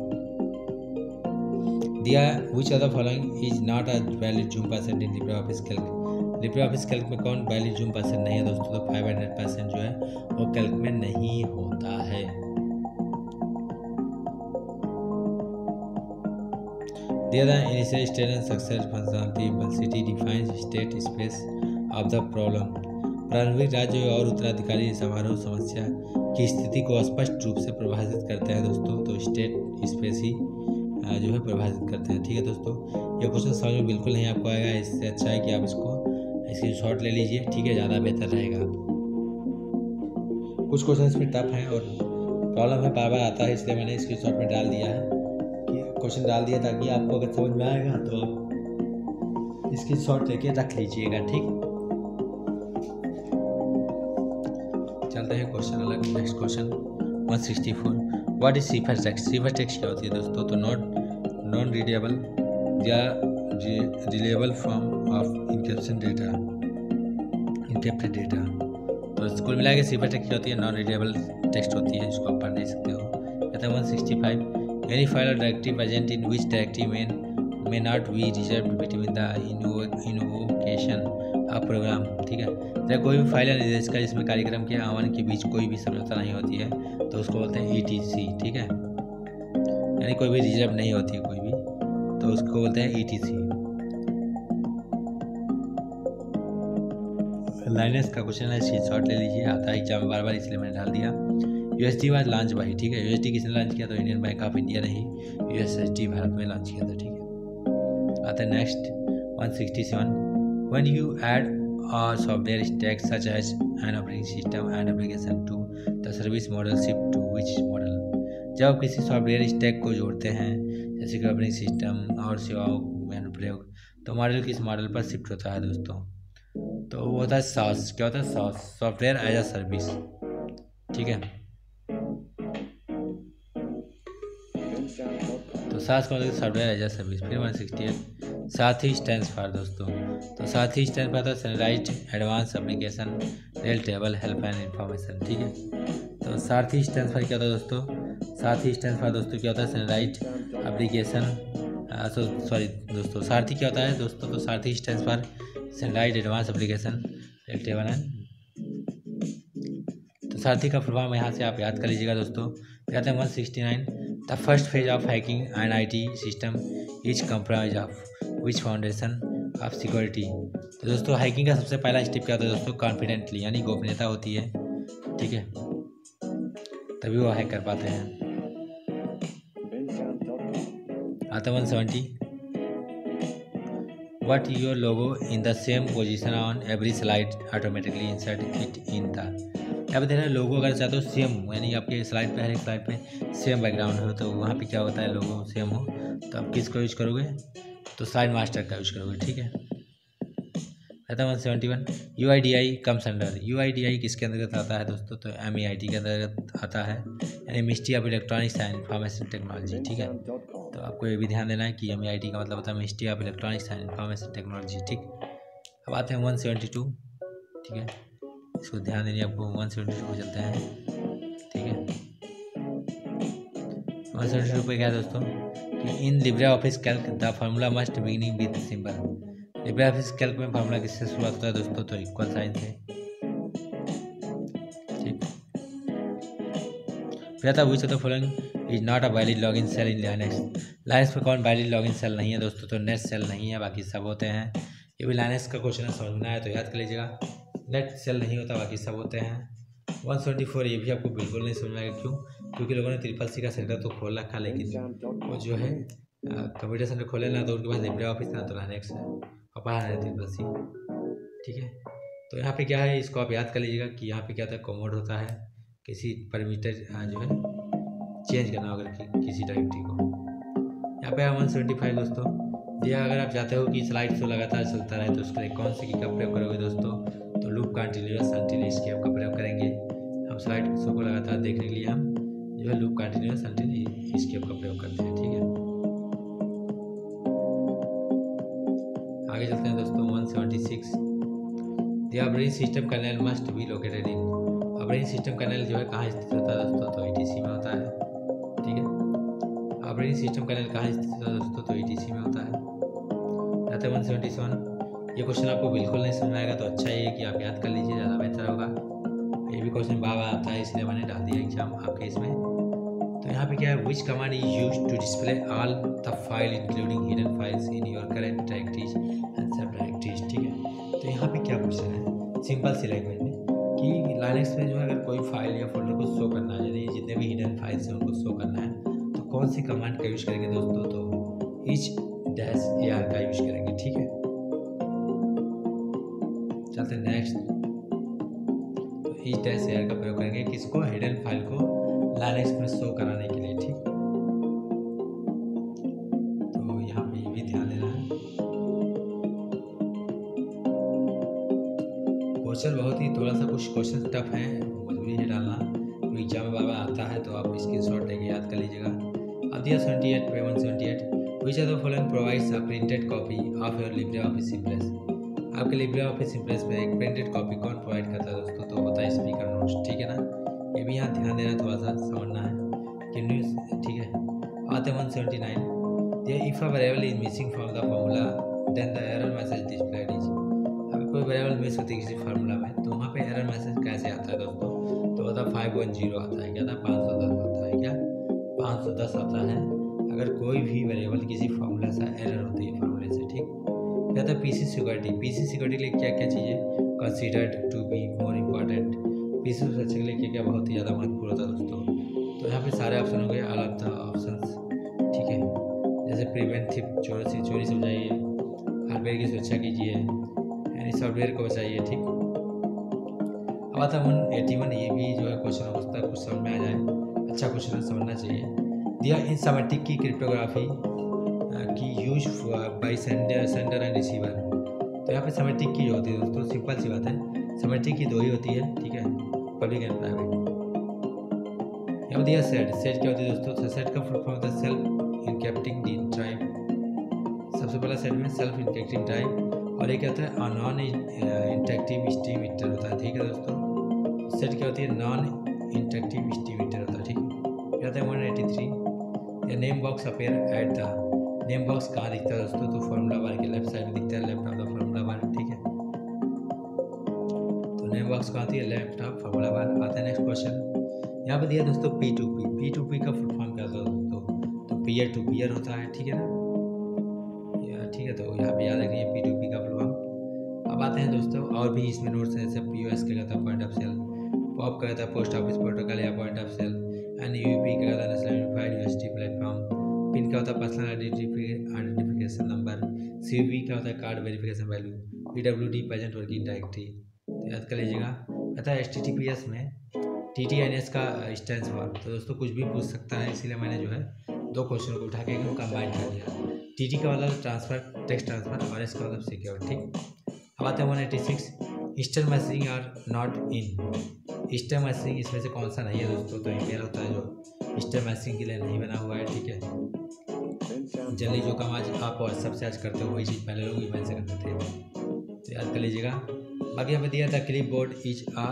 दिया which of the following is not a valid zoom percent in Libre office Calc. Libre office Calc में कौन वैलिड जूम परसेंट नहीं है दोस्तों? तो 500% जो है वो कैल्क में नहीं होता है। दिया the initial state and success functionality implicitly defines state space of the problem. प्रारंभिक राज्य और उत्तराधिकारी समारोह समस्या की स्थिति को स्पष्ट रूप से प्रभावित करते हैं दोस्तों। तो स्टेट स्पेस ही जो है प्रभावित करते हैं, ठीक है दोस्तों। ये क्वेश्चन समझ में बिल्कुल नहीं आपको आएगा, इससे अच्छा है कि आप इसकी शॉर्ट ले लीजिए, ठीक है, ज़्यादा बेहतर रहेगा। कुछ क्वेश्चन इसमें टफ हैं और प्रॉब्लम है बार बार आता है, इसलिए मैंने इसकी शॉर्ट में डाल दिया है कि क्वेश्चन डाल दिया ताकि आपको अगर समझ में आएगा तो आप इसकी शॉर्ट लेके रख लीजिएगा, ठीक। चलते हैं क्वेश्चन अलग। Next question 164 what is cipher text. Cipher text क्या होती है दोस्तों? तो नॉन रीडेबल या reliable form of encryption data, encrypted data. तो कुल मिला के सीफर टेक्स्ट क्या होती है? नॉन रीडेबल टेक्स्ट होती है, जिसको आप पढ़ नहीं सकते हो। कहते हैं 165 एनी फाइल और directive agent in which directive may not be reserved between the invocation of program, ठीक है। जब कोई भी फाइल या निर्देश का जिसमें कार्यक्रम के आह्वान के बीच कोई भी समझौता नहीं होती है तो उसको बोलते हैं ETC, ठीक है। यानी कोई भी रिजर्व नहीं होती है कोई भी तो उसको बोलते हैं ETC। लाइनेक्स का क्वेश्चन है, स्क्रीनशॉट ले लीजिए, आता है एग्जाम में बार बार इसलिए मैंने डाल दिया। USD वाज लॉन्च भाई, ठीक है। USD किसने लॉन्च किया? तो इंडियन बैंक ऑफ इंडिया ने ही USD भारत में लॉन्च किया था, ठीक है। आता है next 167, when you add a software stack such as an operating system and application to the service model shift to which model? जब आप किसी सॉफ्टवेयर स्टैक को जोड़ते हैं जैसे कि ऑपरेटिंग सिस्टम और सेवाओं में अनुप्रयोग, तो मॉडल किस मॉडल पर शिफ्ट होता है दोस्तों? तो वो होता है SaaS। क्या होता है? SaaS, software as a service, ठीक है। तो SaaS का मतलब सॉफ्टवेयर एज अ सर्विस। फिर 168, साथी स्टैंड्स फॉर दोस्तों, तो साथी स्टैंड पर था centralized advance application rail table help and information, ठीक है। तो साथी स्टैंड फॉर क्या होता है दोस्तों? साथी स्टैंड फॉर दोस्तों क्या होता है? सैंडलाइज्ड एप्लीकेशन, सॉरी दोस्तों, सारथी क्या होता है दोस्तों? तो Sarathi stand for centralized advance application rail table and. तो सारथी का फुल फॉर्म यहाँ से आप याद कर लीजिएगा दोस्तों। कहते हैं 169, the first phase of hacking an IT system is comprise of which foundation of security? तो दोस्तों हैकिंग का सबसे पहला स्टेप क्या होता है दोस्तों? कॉन्फिडेंटली, यानी गोपनीयता होती है, ठीक है, तभी वो हैक कर पाते हैं। आता 170, what your logo in the same position on every slide automatically insert it in the. क्या बता रहे हैं? लोगो अगर चाहते हो सेम, यानी आपके स्लाइड पे, हर एक स्लाइड पे सेम बैकग्राउंड हो, तो वहाँ पे क्या होता है? लोगो सेम हो तो आप किसको यूज करोगे? तो स्लाइड मास्टर का यूज करोगे, ठीक है। रहता है 171, UIDI कम्स अंडर। UIDI किसके अंतर्गत आता है दोस्तों? तो MEIT के अंतर्गत आता है, यानी ministry of electronics and information technology, ठीक है। तो आपको ये भी ध्यान देना है कि MEIT का मतलब होता है ministry of electronics and information technology, ठीक। अब आते हैं 172, ठीक है, इसको ध्यान देंगे आपको। 172 को चलते हैं, ठीक है। 172 पे क्या है दोस्तों कि इन Libre office Calc the formula must beginning with symbol. Libre office Calc में फार्मूला किससे शुरुआत होता है दोस्तों? तो इक्वल साइन से, ठीक। फिर था which of the following is not a valid login shell in Linux. Linux में कौन वैलिड लॉगिन सेल नहीं है दोस्तों? तो नेट सेल नहीं है, बाकी सब होते हैं। ये भी लाइनेक्स का क्वेश्चन है, समझना है तो याद कर लीजिएगा। नेट सेल नहीं होता, बाकी सब होते हैं। 174, ये भी आपको बिल्कुल नहीं समझ आएगा, क्यों? क्योंकि लोगों ने CCC का सेंटर तो खोल रखा, लेकिन वो जो है कंप्यूटर सेंटर खोले ना, तो उनके पास लिब्रे ऑफिस ना, तो लाइनेक्स है और पढ़ा है CCC, ठीक है। तो यहाँ पे क्या है, इसको आप याद कर लीजिएगा कि यहाँ पे क्या होता है? कोमोड होता है, किसी परमीटर जो है चेंज करना अगर किसी डायरेक्टरी को। यहाँ पे 175 दोस्तों, ये अगर आप चाहते हो कि स्लाइड शो लगातार चलता रहे तो उसके लिए कौन सी की का प्रयोग करोगे दोस्तों? तो लूप कंटिन्यूअस अनटिल एस्केप का प्रयोग करेंगे। हम स्लाइड शो को लगातार देखने के लिए हम जो है लूप कंटिन्यूअस अनटिल एस्केप का प्रयोग करते हैं, ठीक है। आगे चलते हैं दोस्तों 176, the operating system kernel must be located in. Operating system kernel जो है कहाँ स्थित होता है दोस्तों? तो ETC में होता है, ठीक है। ऑपरेटिंग सिस्टम कर्नेल कहाँ स्थित होता है दोस्तों? तो ETC में होता है। रहता है 177, ये क्वेश्चन आपको बिल्कुल नहीं समझ आएगा तो अच्छा ये कि आप याद कर लीजिए, ज़्यादा बेहतर होगा। ये भी क्वेश्चन बार बार आता है, इसलिए मैंने डाल दिया एग्जाम आपके इसमें। तो यहाँ पे क्या है? Which command is use to display all the file including hidden files in your current directories and subdirectories, ठीक है। तो यहाँ पे क्या क्वेश्चन है सिंपल सी लैंग्वेज में कि लाइनेक्स में जो है अगर कोई फाइल या फोल्डर को शो करना है, यानी जितने भी हिडन फाइल्स हैं उनको शो करना है, तो कौन सी कमांड का यूज करेंगे दोस्तों? तो -AR का यूज करेंगे, ठीक है। चलते नेक्स्ट, तो -AR का प्रयोग करेंगे किसको? हिडन फाइल को लाइनेक्स में शो कराने के लिए, ठीक। तो यहाँ पे ये भी ध्यान देना है। क्वेश्चन बहुत ही थोड़ा सा कुछ क्वेश्चन टफ है, मजबूरी है डालना, तो एग्जाम में बार बार आता है, तो आप स्क्रीनशॉट लेके याद कर लीजिएगा। अब दिया 78 पे 178, विच of the following provides a printed copy of your Libre Office impress. आपके लिब्रे ऑफिस इम्प्रेस में एक प्रिंटेड कॉपी कौन प्रोवाइड करता है दोस्तों? तो होता है स्पीकर नोट्स, ठीक है ना। ये भी यहाँ ध्यान देना, थोड़ा सा समझना है कि न्यूज़, ठीक है। आते 179, if a variable is missing from the formula then the error message displayed is. अगर कोई वेरिएबल मिस होती है किसी फार्मूला में, तो वहाँ पे एरर मैसेज कैसे आता है दोस्तों? तो होता है 510 आता है, क्या था? 510 आता है, क्या 510 आता है। अगर कोई भी वेरिएबल किसी फार्मूला से एरर होती है फार्मूले से, ठीक। क्या था पीसी सिक्योरिटी, पीसी सिक्योरिटी के लिए क्या क्या चीज़ें considered to be more important, PC सुरक्षा के लिए क्या क्या बहुत ही ज़्यादा महत्वपूर्ण होता है दोस्तों। तो यहाँ पे सारे ऑप्शन हो गए, ऑल ऑफ द ऑप्शंस, ठीक है। जैसे प्रिवेंट थिफ, चोरी से बचाइए, हार्डवेयर की सुरक्षा कीजिए, यानी सॉफ्टवेयर को बचाइए, ठीक। अब आता है 181, ये भी जो है क्वेश्चन हो सकता है कुछ समझ में आ जाए, अच्छा क्वेश्चन समझना चाहिए। दिया इन सिमेट्रिक की क्रिप्टोग्राफी की use by sender and receiver. तो यहाँ पे सिमेट्रिक की जो होती है दोस्तों, सिंपल सी बात है, सिमेट्रिक की दो ही होती है, ठीक है, पब्लिक एंड प्राइवेट। यहाँ पे दिया सेट क्या होती है दोस्तों, सेट का फुल फॉर्म होता है सेल्फ इनकैप्टिंग ड्राइव। सबसे पहला सेट में सेल्फ इनकैप्टिंग ड्राइव, और एक क्या होता है नॉन इंटरेक्टिव स्ट्रीम मीटर होता है, ठीक है दोस्तों। सेट क्या होती है, नॉन इंटरेक्टिव स्ट्रीम मीटर होता है, ठीक है। क्या होता है 183, या name box appear at the, name box कहाँ दिखता है दोस्तों, तो फॉर्मूला बार के लेफ्ट साइड में दिखता है, left of the formula bar, ठीक है। तो नेम बॉक्स कहाँ आती है, लेफ्ट ऑफ फॉर्मूला बार। आता है नेक्स्ट क्वेश्चन, यहाँ पे दिया दोस्तों P2P, P2P का फुल फॉर्म क्या होता है दोस्तों, तो पीयर टू पीयर होता है, ठीक है ना, ठीक है। तो यहाँ पे याद रखिए P2P का फुल फॉर्म। अब आते हैं दोस्तों और भी इसमें नोट्स हैं, जैसे POS का कहता है पॉइंट ऑफ सेल, POP का कहता है पोस्ट ऑफिस प्रोटोकॉल या पॉइंट ऑफ सेल, NUP का कहता है national unified UST platform, pin का होता है पर्सनल आइडेंटिफिकेशन नंबर, CVV का होता है card verification value, PWD present working directory. तो याद कर लीजिएगा। कहता है HTTPS में TTNS का स्टैंड फॉर, तो दोस्तों कुछ भी पूछ सकता है, इसीलिए मैंने जो है दो क्वेश्चन को उठा के एकदम कंबाइन कर दिया। TT का मतलब ट्रांसफर, टेक्स्ट ट्रांसफर, और इसका मतलब सिक्योर, ठीक। अब आते हैं 186, ईस्टर्न मैसेजिंग आर नॉट इन। ईस्टर्न मैसेजिंग इसमें से कौन सा नहीं है दोस्तों, तो ईमेल होता है जो ईस्टर्न मैसेजिंग के लिए नहीं बना हुआ है, ठीक है। जनरली जो काम आज आप व्हाट्सएप से आज करते हो वही चीज़ पहले लोग ईमेल से करते थे, तो याद कर लीजिएगा। बाकी हमें दिया था क्लिपबोर्ड इज आ,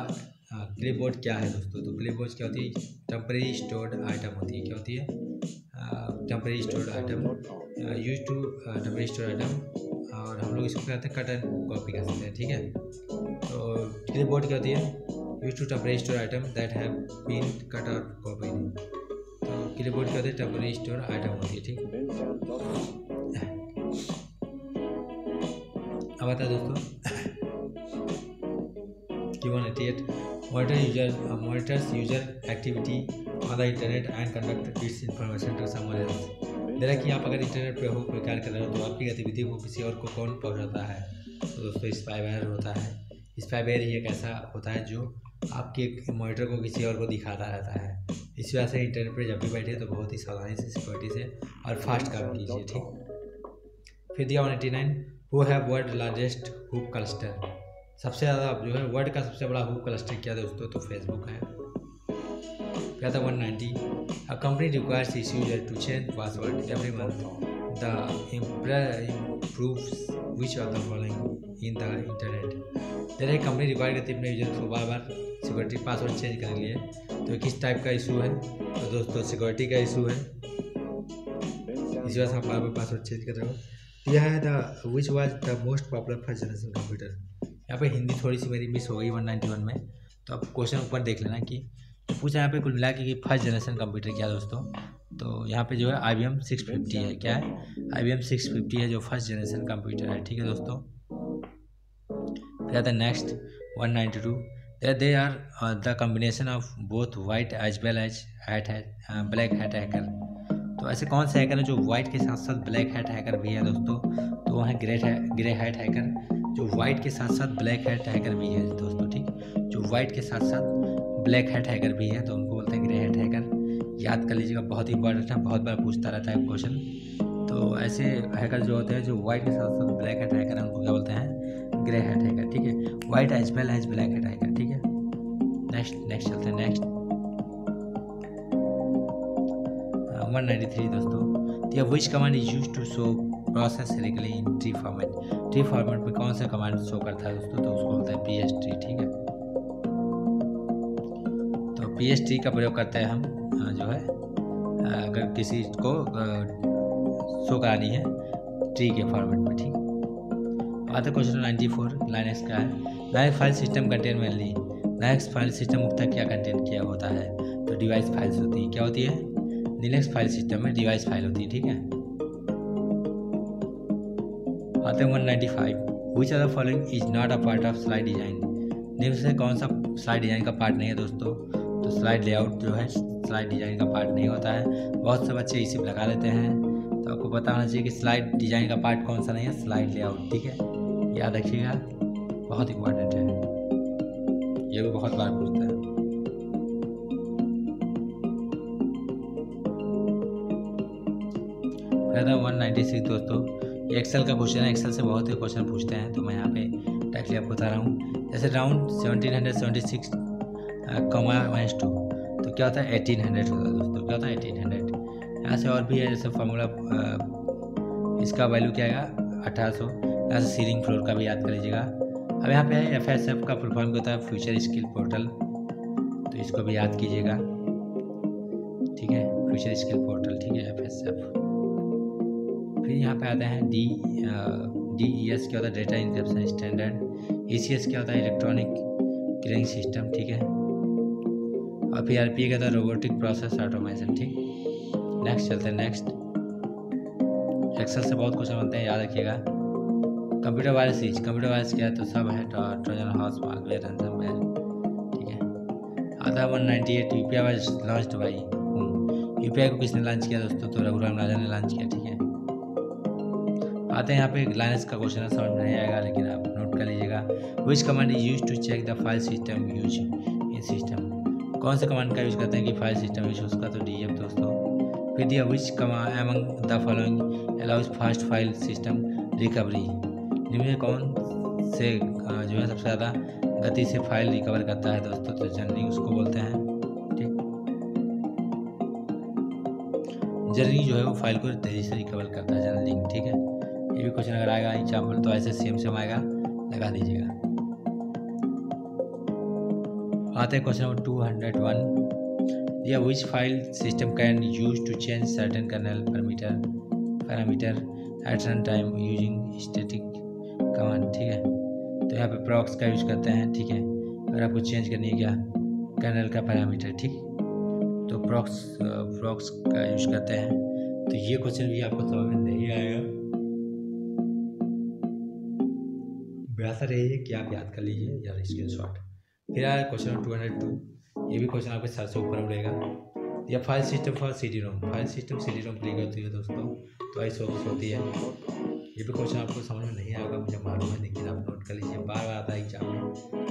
क्लिपबोर्ड क्या है दोस्तों, तो क्लिपबोर्ड क्या होती है, टेम्परेरी स्टोर्ड आइटम होती है, क्या होती है, temporary stored item, use to temporary stored item, और हम लोग इसको कहते हैं कट एंड कॉपी कर सकते हैं, ठीक है। तो क्लिपबोर्ड क्या होती है, use to temporary store item that have been cut और कॉपी। तो क्लिपबोर्ड क्या होती है, टेम्परेरी स्टोर आइटम होती है, ठीक। अब आता है दोस्तों Q188, monitors user activity on the internet and conduct its information to someone else। दे रहा कि आप अगर इंटरनेट पे हो, कोई कार्य कर रहे हो, तो आपकी गतिविधि को किसी और को कौन पहुंचाता है, तो दोस्तों स्पाईवेयर होता है। स्पाईवेयर ही एक ऐसा होता है जो आपके मॉनिटर को किसी और को दिखाता रहता है। इस वजह से इंटरनेट पर जब भी बैठे तो बहुत ही सावधानी से, सिक्योरिटी से और फास्ट काम कीजिए, ठीक। फिर दिया 189, who have world largest hook cluster. सबसे ज़्यादा जो है वर्ल्ड का सबसे बड़ा हुक क्लस्टर क्या दोस्तों, तो फेसबुक है। क्या था 190, a company requires its user to change password every month, the improves which of the following in the internet. जैसे कंपनी रिक्वायर करती है अपने यूजर को बार बार सिक्योरिटी पासवर्ड चेंज करने के लिए, तो किस टाइप का इशू है, तो दोस्तों सिक्योरिटी का इशू है, इस वजह से आप बार बार पासवर्ड चेंज कर रहे हो। यह है the which was the most popular first generation computer. यहाँ पे हिंदी थोड़ी सी मेरी मिस हो गई 191 में, तो आप क्वेश्चन ऊपर देख लेना कि तो पूछा यहाँ पे कुल मिला कि फर्स्ट जनरेशन कंप्यूटर क्या दोस्तों, तो यहाँ पे जो है IBM 650 है। क्या है, IBM 650 है जो फर्स्ट जनरेशन कंप्यूटर है, ठीक है दोस्तों। फिर आता है next 192, they are the combination of both white as well as black hat hacker. तो ऐसे कौन से हैकर है जो वाइट के साथ साथ ब्लैक हैट हैकर भी है दोस्तों, तो वह है ग्रे हैट हैकर, जो वाइट के साथ साथ ब्लैक हैट हैकर भी है दोस्तों, ठीक। जो वाइट के साथ साथ ब्लैक हैट हैकर भी है तो उनको बोलते हैं ग्रे हैट हैकर। याद कर लीजिएगा, बहुत ही इंपॉर्टेंट है, बहुत बार पूछता रहता है क्वेश्चन। तो ऐसे हैकर जो होते हैं जो वाइट के साथ साथ ब्लैक हैट हैकर है, उनको क्या बोलते हैं, ग्रे हैट हैकर, ठीक है। White as well as black hat hacker, ठीक है। नेक्स्ट चलते हैं नेक्स्ट 193 दोस्तों, तो which command is use to show process selectively in tree format. Tree format में कौन सा कमांड शो करता है दोस्तों, तो उसको बोलता है PS-tree, ठीक है। तो PS-tree का प्रयोग करते हैं हम जो है अगर किसी को शो करानी है ट्री के फॉर्मेट में, ठीक। आता क्वेश्चन 94, लाइनक्स का है, Linux file system contain mainly. Linux file system मुख्यतः क्या कंटेन किया होता है, तो डिवाइस फाइल्स होती है, क्या होती है, लिनक्स फाइल सिस्टम में डिवाइस फाइल होती है, ठीक है। आते हैं 195, which are the following is not a part of slide design. निम्न से कौन सा स्लाइड डिजाइन का पार्ट नहीं है दोस्तों? तो स्लाइड लेआउट जो है स्लाइड डिजाइन का पार्ट नहीं होता है। बहुत से बच्चे इसी पे लगा लेते हैं, तो आपको पता होना चाहिए कि स्लाइड डिजाइन का पार्ट कौन सा नहीं है, स्लाइड लेआउट, ठीक है। याद रखिएगा, बहुत इंपॉर्टेंट है, ये भी बहुत बार पूछता है। फायदा 196 दोस्तों, ये एक्सेल का क्वेश्चन है। एक्सेल से बहुत ही क्वेश्चन पूछते हैं, तो मैं यहाँ पे डायरेक्टली आपको बता रहा हूँ। जैसे राउंड 1776 -2, तो क्या होता है 1800 होता है दोस्तों, क्या होता है 1800। यहाँ से और भी है, जैसे फार्मूला इसका वैल्यू क्या आएगा 1800। यहाँ से सीलिंग फ्लोर का भी याद कर लीजिएगा। अब यहाँ पे है FSF का फुल फॉर्म क्या होता है, फ्यूचर स्किल पोर्टल, तो इसको भी याद कीजिएगा, ठीक है, फ्यूचर स्किल पोर्टल, ठीक है, FSF। फिर यहाँ पे आते हैं DES क्या होता है, डेटा इंक्रिप्शन स्टैंडर्ड। ECS क्या होता है, इलेक्ट्रॉनिक क्लियरिंग सिस्टम, ठीक है। और फिर RPA क्या होता है, रोबोटिक प्रोसेस ऑटोमेशन, ठीक। नेक्स्ट चलते हैं, नेक्स्ट एक्सेल से बहुत क्वेश्चन बनते हैं, याद रखिएगा। कंप्यूटर वायरस कंप्यूटर वायरस क्या है, तो सब है, ट्रोजन हॉर्स, मालवेयर, रैंसमवेयर, ठीक है। आता 198, UPI was launched by, UPI को किसने लॉन्च किया दोस्तों? तो रघुराम राजन ने लॉन्च किया, ठीक है। आते हैं यहाँ पे लाइनस का क्वेश्चन है, समझ में नहीं आएगा, लेकिन आप नोट कर लीजिएगा। Which command is use to check the file system use in system. कौन से कमांड का यूज करते हैं कि फाइल सिस्टम यूज उसका? तो DF दोस्तों। फिर दिया विच command among the following allows fast file system recovery. निम्न कौन से जो है सबसे ज़्यादा गति से फाइल रिकवर करता है दोस्तों? तो जर्निंग उसको बोलते हैं, ठीक। जर्निंग जो है वो फाइल को तेज़ी से रिकवर करता है, जर्निंग, ठीक है। ये भी क्वेश्चन अगर आएगा एग्जाम्पल तो ऐसे सेम आएगा, लगा दीजिएगा। आते हैं क्वेश्चन नंबर 201, या which file system can use to change certain kernel parameter at run time using static command, ठीक है। तो यहाँ पे प्रॉक्स का यूज करते हैं, ठीक है। अगर आपको चेंज करनी है क्या कर्नल का पैरामीटर, ठीक, तो प्रॉक्स का यूज करते हैं। तो ये क्वेश्चन भी आपको समझ में नहीं आएगा, बेहतर है कि आप याद कर लीजिए या स्क्रीनशॉट। फिर आया क्वेश्चन नंबर 202, ये भी क्वेश्चन आपके सर से ऊपर उड़ेगा। या file system for CD-ROM, file system CD-ROM के लिए होती है दोस्तों, तो ऐसे होती है। ये भी क्वेश्चन आपको समझ में नहीं आएगा, मुझे मालूम है, लेकिन आप नोट कर लीजिए, बार बार आता है एग्जाम में।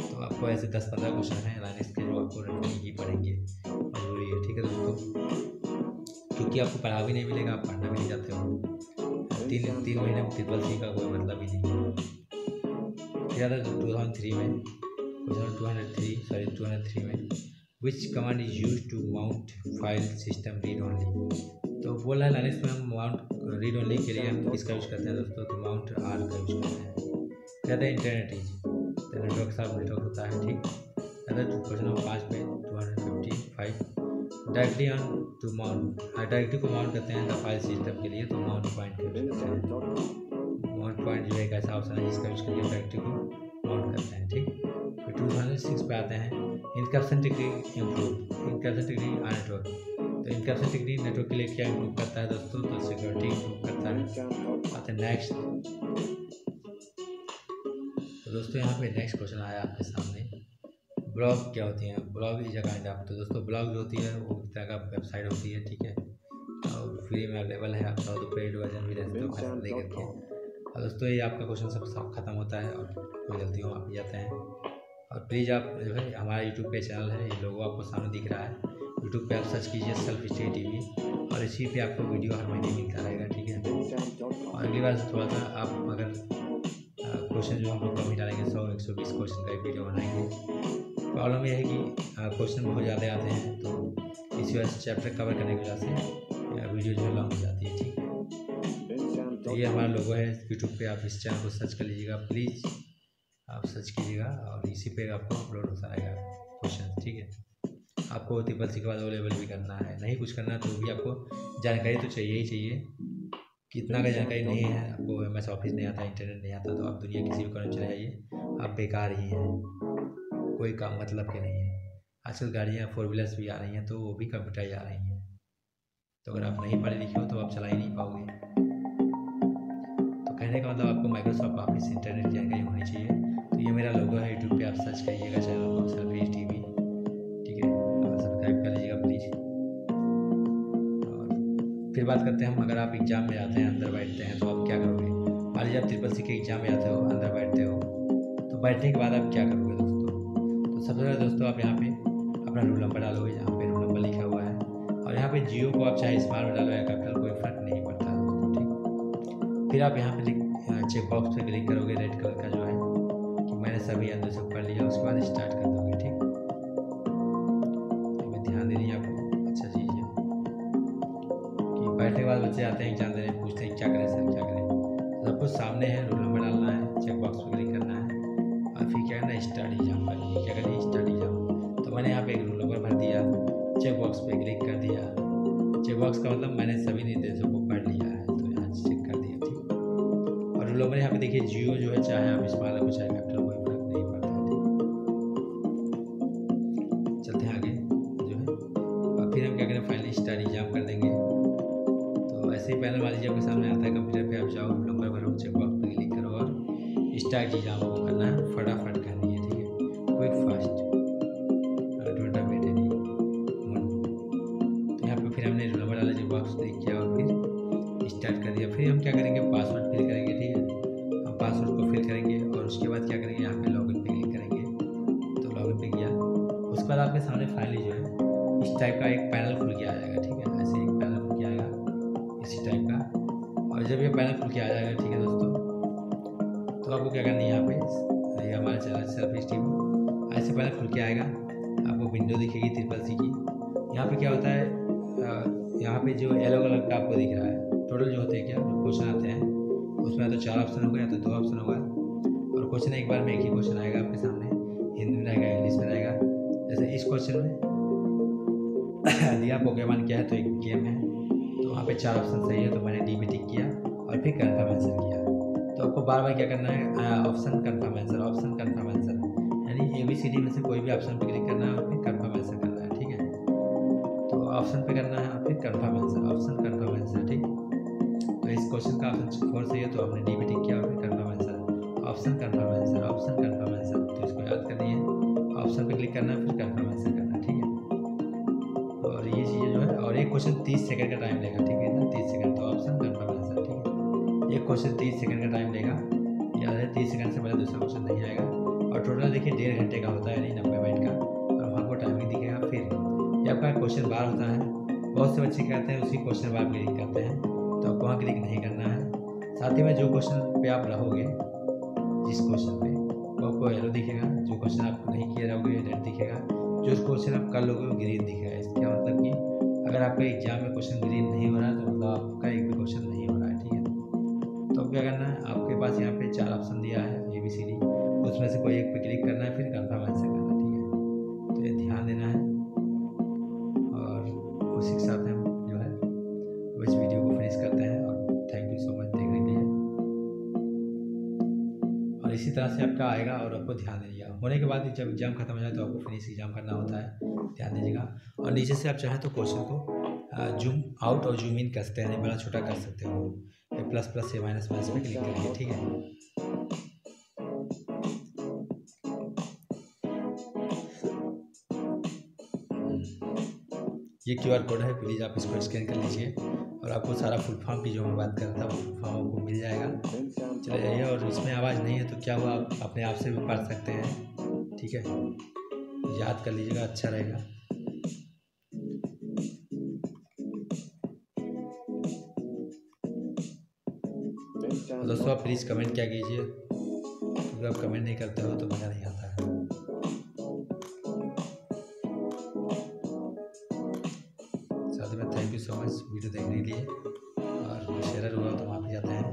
तो आपको ऐसे 10-15 क्वेश्चन हैं लाइनस के, जो आपको रटने ही पड़ेंगे, जरूरी है, ठीक है दोस्तों। क्योंकि आपको पढ़ा भी नहीं मिलेगा, आप पढ़ना भी नहीं चाहते हो। 3 महीने में ट्रिपल C का कोई मतलब ही नहीं है। ज़्यादा 2003 में क्वेश्चन 203 में which command is use to mount file system read only. तो बोला है लाइनस में हम माउंट रीड ओनली के लिए हम किसका यूज करते हैं दोस्तों? तो माउंट R का यूज करते हैं। कहते हैं इंटरनेट इज, तो नेटवर्क साफ नेटवर्क होता है, ठीक। कहते हैं क्वेश्चन नंबर 5 पे 255, directly on to mount, directly को माउंट करते हैं द फाइल सिस्टम के लिए, तो माउंट पॉइंट का यूज करते हैं। माउंट पॉइंट जो एक ऐसा ऑप्शन है जिसका यूज करके डायरेक्टली को माउंट करते हैं, ठीक। फिर 2006 पे आते हैं, इनकैप्शन टेक्निक इम्प्रूव, इनकैप्शन टेक्निक नेटवर्क। तो इनकैप्शन टेक्निक नेटवर्क के लिए क्या इम्प्रूव करता है दोस्तों? तो सिक्योरिटी इम्प्रूव करता है। आते हैं नेक्स्ट। तो दोस्तों यहाँ पे नेक्स्ट क्वेश्चन आया आपके सामने, ब्लॉग क्या होती है? Blog is a kind of, तो दोस्तों ब्लॉग जो होती है वो एक तरह का वेबसाइट होती है, ठीक है, और फ्री में अवेलेबल है। आप चाहो तो पेड वर्जन भी रहते हो पैसा दे करके। और दोस्तों ये आपका क्वेश्चन सब खत्म होता है और कोई गलती हो आप जाते हैं। और प्लीज़ आप जो है हमारा यूट्यूब पे चैनल है, ये लोगो आपको सामने दिख रहा है, यूट्यूब पे आप सर्च कीजिए सेल्फ स्टडी TV, और इसी पे आपको वीडियो हर महीने मिलता रहेगा, ठीक है। और अगली बार से थोड़ा सा आप अगर क्वेश्चन जो हम लोग कम ही डालेंगे, 100-120 क्वेश्चन का एक वीडियो बनाएंगे। प्रॉब्लम यह है कि क्वेश्चन बहुत ज़्यादा आते हैं, तो इसी वजह से चैप्टर कवर करने की वजह से वीडियो जो है लॉन्ग हो जाती है, ठीक। तो ये हमारा लोगो है यूट्यूब पे, आप इस चैनल को सर्च कर लीजिएगा, प्लीज़ आप सर्च कीजिएगा, और इसी पे आपको अपलोड होता रहेगा क्वेश्चन, ठीक है। आपको ट्रिपल C के बाद O लेवल भी करना है, नहीं कुछ करना तो भी आपको जानकारी तो चाहिए ही चाहिए। कितना का जानकारी नहीं है, आपको MS ऑफिस नहीं आता, इंटरनेट नहीं आता, तो आप दुनिया किसी भी कोने में चले जाइए, आप बेकार ही हैं, कोई काम मतलब के नहीं है। आजकल गाड़ियाँ 4 व्हीलर्स भी आ रही हैं, तो वो भी कंप्यूटर आ रही हैं। तो अगर आप नहीं पढ़े लिखे हो तो आप चला ही नहीं पाओगे। तो कहने का मतलब आपको माइक्रोसॉफ्ट ऑफिस इंटरनेट की जानकारी होनी चाहिए। तो ये मेरा लोगो है, यूट्यूब पे आप सर्च करिएगा चैनल को सरफेस टीवी, ठीक है, और सब्सक्राइब कर लीजिएगा प्लीज़। और फिर बात करते हैं हम, अगर आप एग्ज़ाम में जाते हैं, अंदर बैठते हैं, तो आप क्या करोगे। मान लीजिए आप ट्रिपल के एग्ज़ाम में जाते हो, अंदर बैठते हो, तो बैठने के बाद आप क्या करोगे दोस्तों। तो सबसे पहले दोस्तों आप यहाँ पे अपना रोल नंबर डालोगे, यहाँ पे रोल नंबर लिखा हुआ है, और यहाँ पे जियो को आप चाहे स्मॉल में डालो या कैपिटल, कोई फर्क नहीं पड़ता दोस्तों, ठीक। फिर आप यहाँ पे चेक बॉक्स पे क्लिक करोगे, रेड कलर का जो है कि मैंने सभी अंदर से पढ़ लिया, उसके बाद स्टार्ट कर दोगे, ठीक। तो ध्यान देनी है आपको, अच्छा चीज़ है कि बैठने के बाद बच्चे आते हैं एग्जाम देने, पूछते हैं क्या करें सर क्या करें। तो सब कुछ सामने है, रोल नंबर डालना है, चेक बॉक्स पे क्लिक करना है, और फिर क्या करना है, स्टार्ट एग्जाम करनी, क्या करनी है, स्टार्ट एग्जाम। तो मैंने यहाँ पे एक रोल नंबर भर दिया, चेक बॉक्स पे क्लिक कर दिया। चेक बॉक्स का मतलब मैंने सभी निर्देशों को पढ़ लिया है, तो यहाँ चेक कर दिया, ठीक। और रोल नंबर यहाँ पे देखिए जियो जो है, चाहे आप स्मॉल हो चाहे कैपिटल, कोई फर्क नहीं पड़ता है, ठीक। चलते हैं आगे जो है, और फिर हम क्या करें, फाइनली स्टार्ट एग्जाम कर देंगे। तो ऐसे ही पैनल मान लीजिए आपके सामने आता है, कंप्यूटर पे आप जाओ, रोल नंबर भरो, चेक बॉक्स पे क्लिक करो और स्टार्ट एग्जाम को करना है, फटाफट करनी है, ठीक है, quick fast, don't wait any more. तो यहाँ पे फिर हमने रोल नंबर डाला, चेक बॉक्स क्लिक किया और फिर स्टार्ट कर दिया। फिर हम क्या करेंगे, पासवर्ड फिल करेंगे, ठीक है, हम पासवर्ड को फिल करेंगे और उसके बाद क्या करेंगे, यहाँ पे लॉगिन पे क्लिक करेंगे। तो लॉगिन पे किया, उसके बाद आपके सामने फाइनली जो है इस टाइप का एक पैनल खुल के आ जाएगा, ठीक है, ऐसे एक पैनल खुल के आएगा इसी टाइप का। और जब ये पैनल खुल के आ जाएगा, ठीक है दोस्तों, तो आपको क्या करना है, यहाँ पे ये हमारा चैनल सरफेस टीवी, ऐसे पैनल खुल के आएगा, आपको विंडो दिखेगी ट्रिपल की। यहाँ पे क्या होता है, यहाँ पे जो येलो कलर का आपको दिख रहा है, टोटल जो होते हैं क्या जो क्वेश्चन आते हैं, उसमें तो 4 ऑप्शन होगा या तो 2 ऑप्शन होगा, और क्वेश्चन एक बार में एक ही क्वेश्चन आएगा आपके सामने, हिंदी में रहेगा, इंग्लिश में रहेगा। जैसे इस क्वेश्चन में दिया पोकेमॉन क्या है, तो एक गेम है, तो वहाँ पे 4 ऑप्शन सही है, तो मैंने डी पे टिक किया और फिर कन्फर्म आंसर किया। तो आपको बार बार क्या करना है, option confirm answer, option confirm answer, यानी ABCD में से कोई भी ऑप्शन पे क्लिक करना है और फिर कन्फर्म आंसर करना है, ठीक है। तो ऑप्शन पे करना है और फिर confirm answer, option confirm answer, ठीक। तो इस क्वेश्चन का ऑप्शन 4 सही है, तो हमने डी पे टिक किया और फिर confirm answer, option confirm answer, option confirm answer. तो इसको याद करनी है, ऑप्शन पे क्लिक करना है फिर कन्फर्म आंसर करना है, ठीक है। और ये चीज़ें जो है, और एक क्वेश्चन 30 सेकंड का टाइम लेगा, ठीक है ना, 30 सेकंड, तो ऑप्शन कन्फर्म आंसर, ठीक है। एक क्वेश्चन 30 सेकंड का टाइम लेगा, याद है 30 सेकंड से पहले दूसरा क्वेश्चन नहीं आएगा। और टोटल देखिए 1.5 घंटे का होता है, यानी 90 मिनट का, और वहाँ को टाइमिंग दिखेगा। फिर ये आपका क्वेश्चन बार होता है, बहुत से बच्चे कहते हैं उसी क्वेश्चन बार क्लिक करते हैं, तो आपको वहाँ क्लिक नहीं करना है। साथ ही में जो क्वेश्चन पे आप रहोगे, जिस क्वेश्चन पे, वो आपको येलो दिखेगा, जो क्वेश्चन आप नहीं किए रहोगे रेड दिखेगा, जो क्वेश्चन आप कर लोगे वो ग्रीन दिखेगा। इसका मतलब कि अगर आपका एग्जाम में क्वेश्चन ग्रीन नहीं हो रहा है, तो मतलब आपका एक भी क्वेश्चन नहीं हो रहा है, ठीक है। तो क्या करना है, आपके पास यहाँ पे 4 ऑप्शन दिया है ABCD, उसमें से कोई एक पे क्लिक करना है, फिर कन्फर्म आंसर करना, ठीक है। तो ये ध्यान देना है, और उसी के साथ हम जो है वो इस वीडियो को फिनिश करते हैं, और थैंक यू सो मच देखने के लिए। और इसी तरह से आपका आएगा, और आपको ध्यान दीजिएगा, होने के बाद जब एग्ज़ाम खत्म हो जाए तो आपको फिनिश एग्जाम करना होता है, ध्यान दीजिएगा। और नीचे से आप चाहें तो क्वेश्चन को जूम आउट और जूम इन कर सकते हैं, यानी बड़ा छोटा कर सकते हो, प्लस प्लस या माइनस माइनस पे क्लिक करिए, ठीक है। ये QR कोड है, प्लीज़ आप इसको स्कैन कर लीजिए, और आपको सारा फुल फॉर्म की जो मैं बात कर रहा था वो फुल फॉर्म आपको मिल जाएगा। चले जाइए, और इसमें आवाज़ नहीं है तो क्या हुआ, आप अपने आप से भी पढ़ सकते हैं, ठीक है, याद कर लीजिएगा, अच्छा रहेगा। तो दोस्तों आप प्लीज़ कमेंट क्या कीजिए, क्योंकि आप कमेंट नहीं करते हो तो मज़ा नहीं आता है। साथ में thank you so much video देखने के लिए, और कोई शेयर हुआ तो वहाँ पे जाते हैं,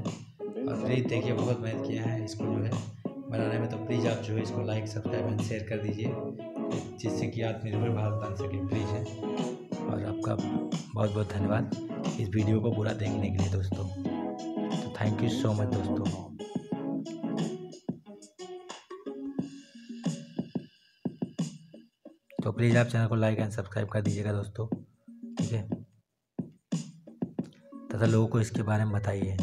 और प्लीज़ देखिए बहुत मेहनत किया है इसको जो है बनाने में, तो प्लीज़ आप जो है इसको लाइक सब्सक्राइब एंड शेयर कर दीजिए, जिससे कि आत्मनिर्भर भारत बन सके, प्लीज़ है। और आपका बहुत बहुत धन्यवाद इस वीडियो को पूरा देखने के लिए दोस्तों, तो थैंक यू सो मच दोस्तों। तो प्लीज़ आप चैनल को लाइक एंड सब्सक्राइब कर दीजिएगा दोस्तों, ठीक है। तथा लोगों को इसके बारे में बताइए।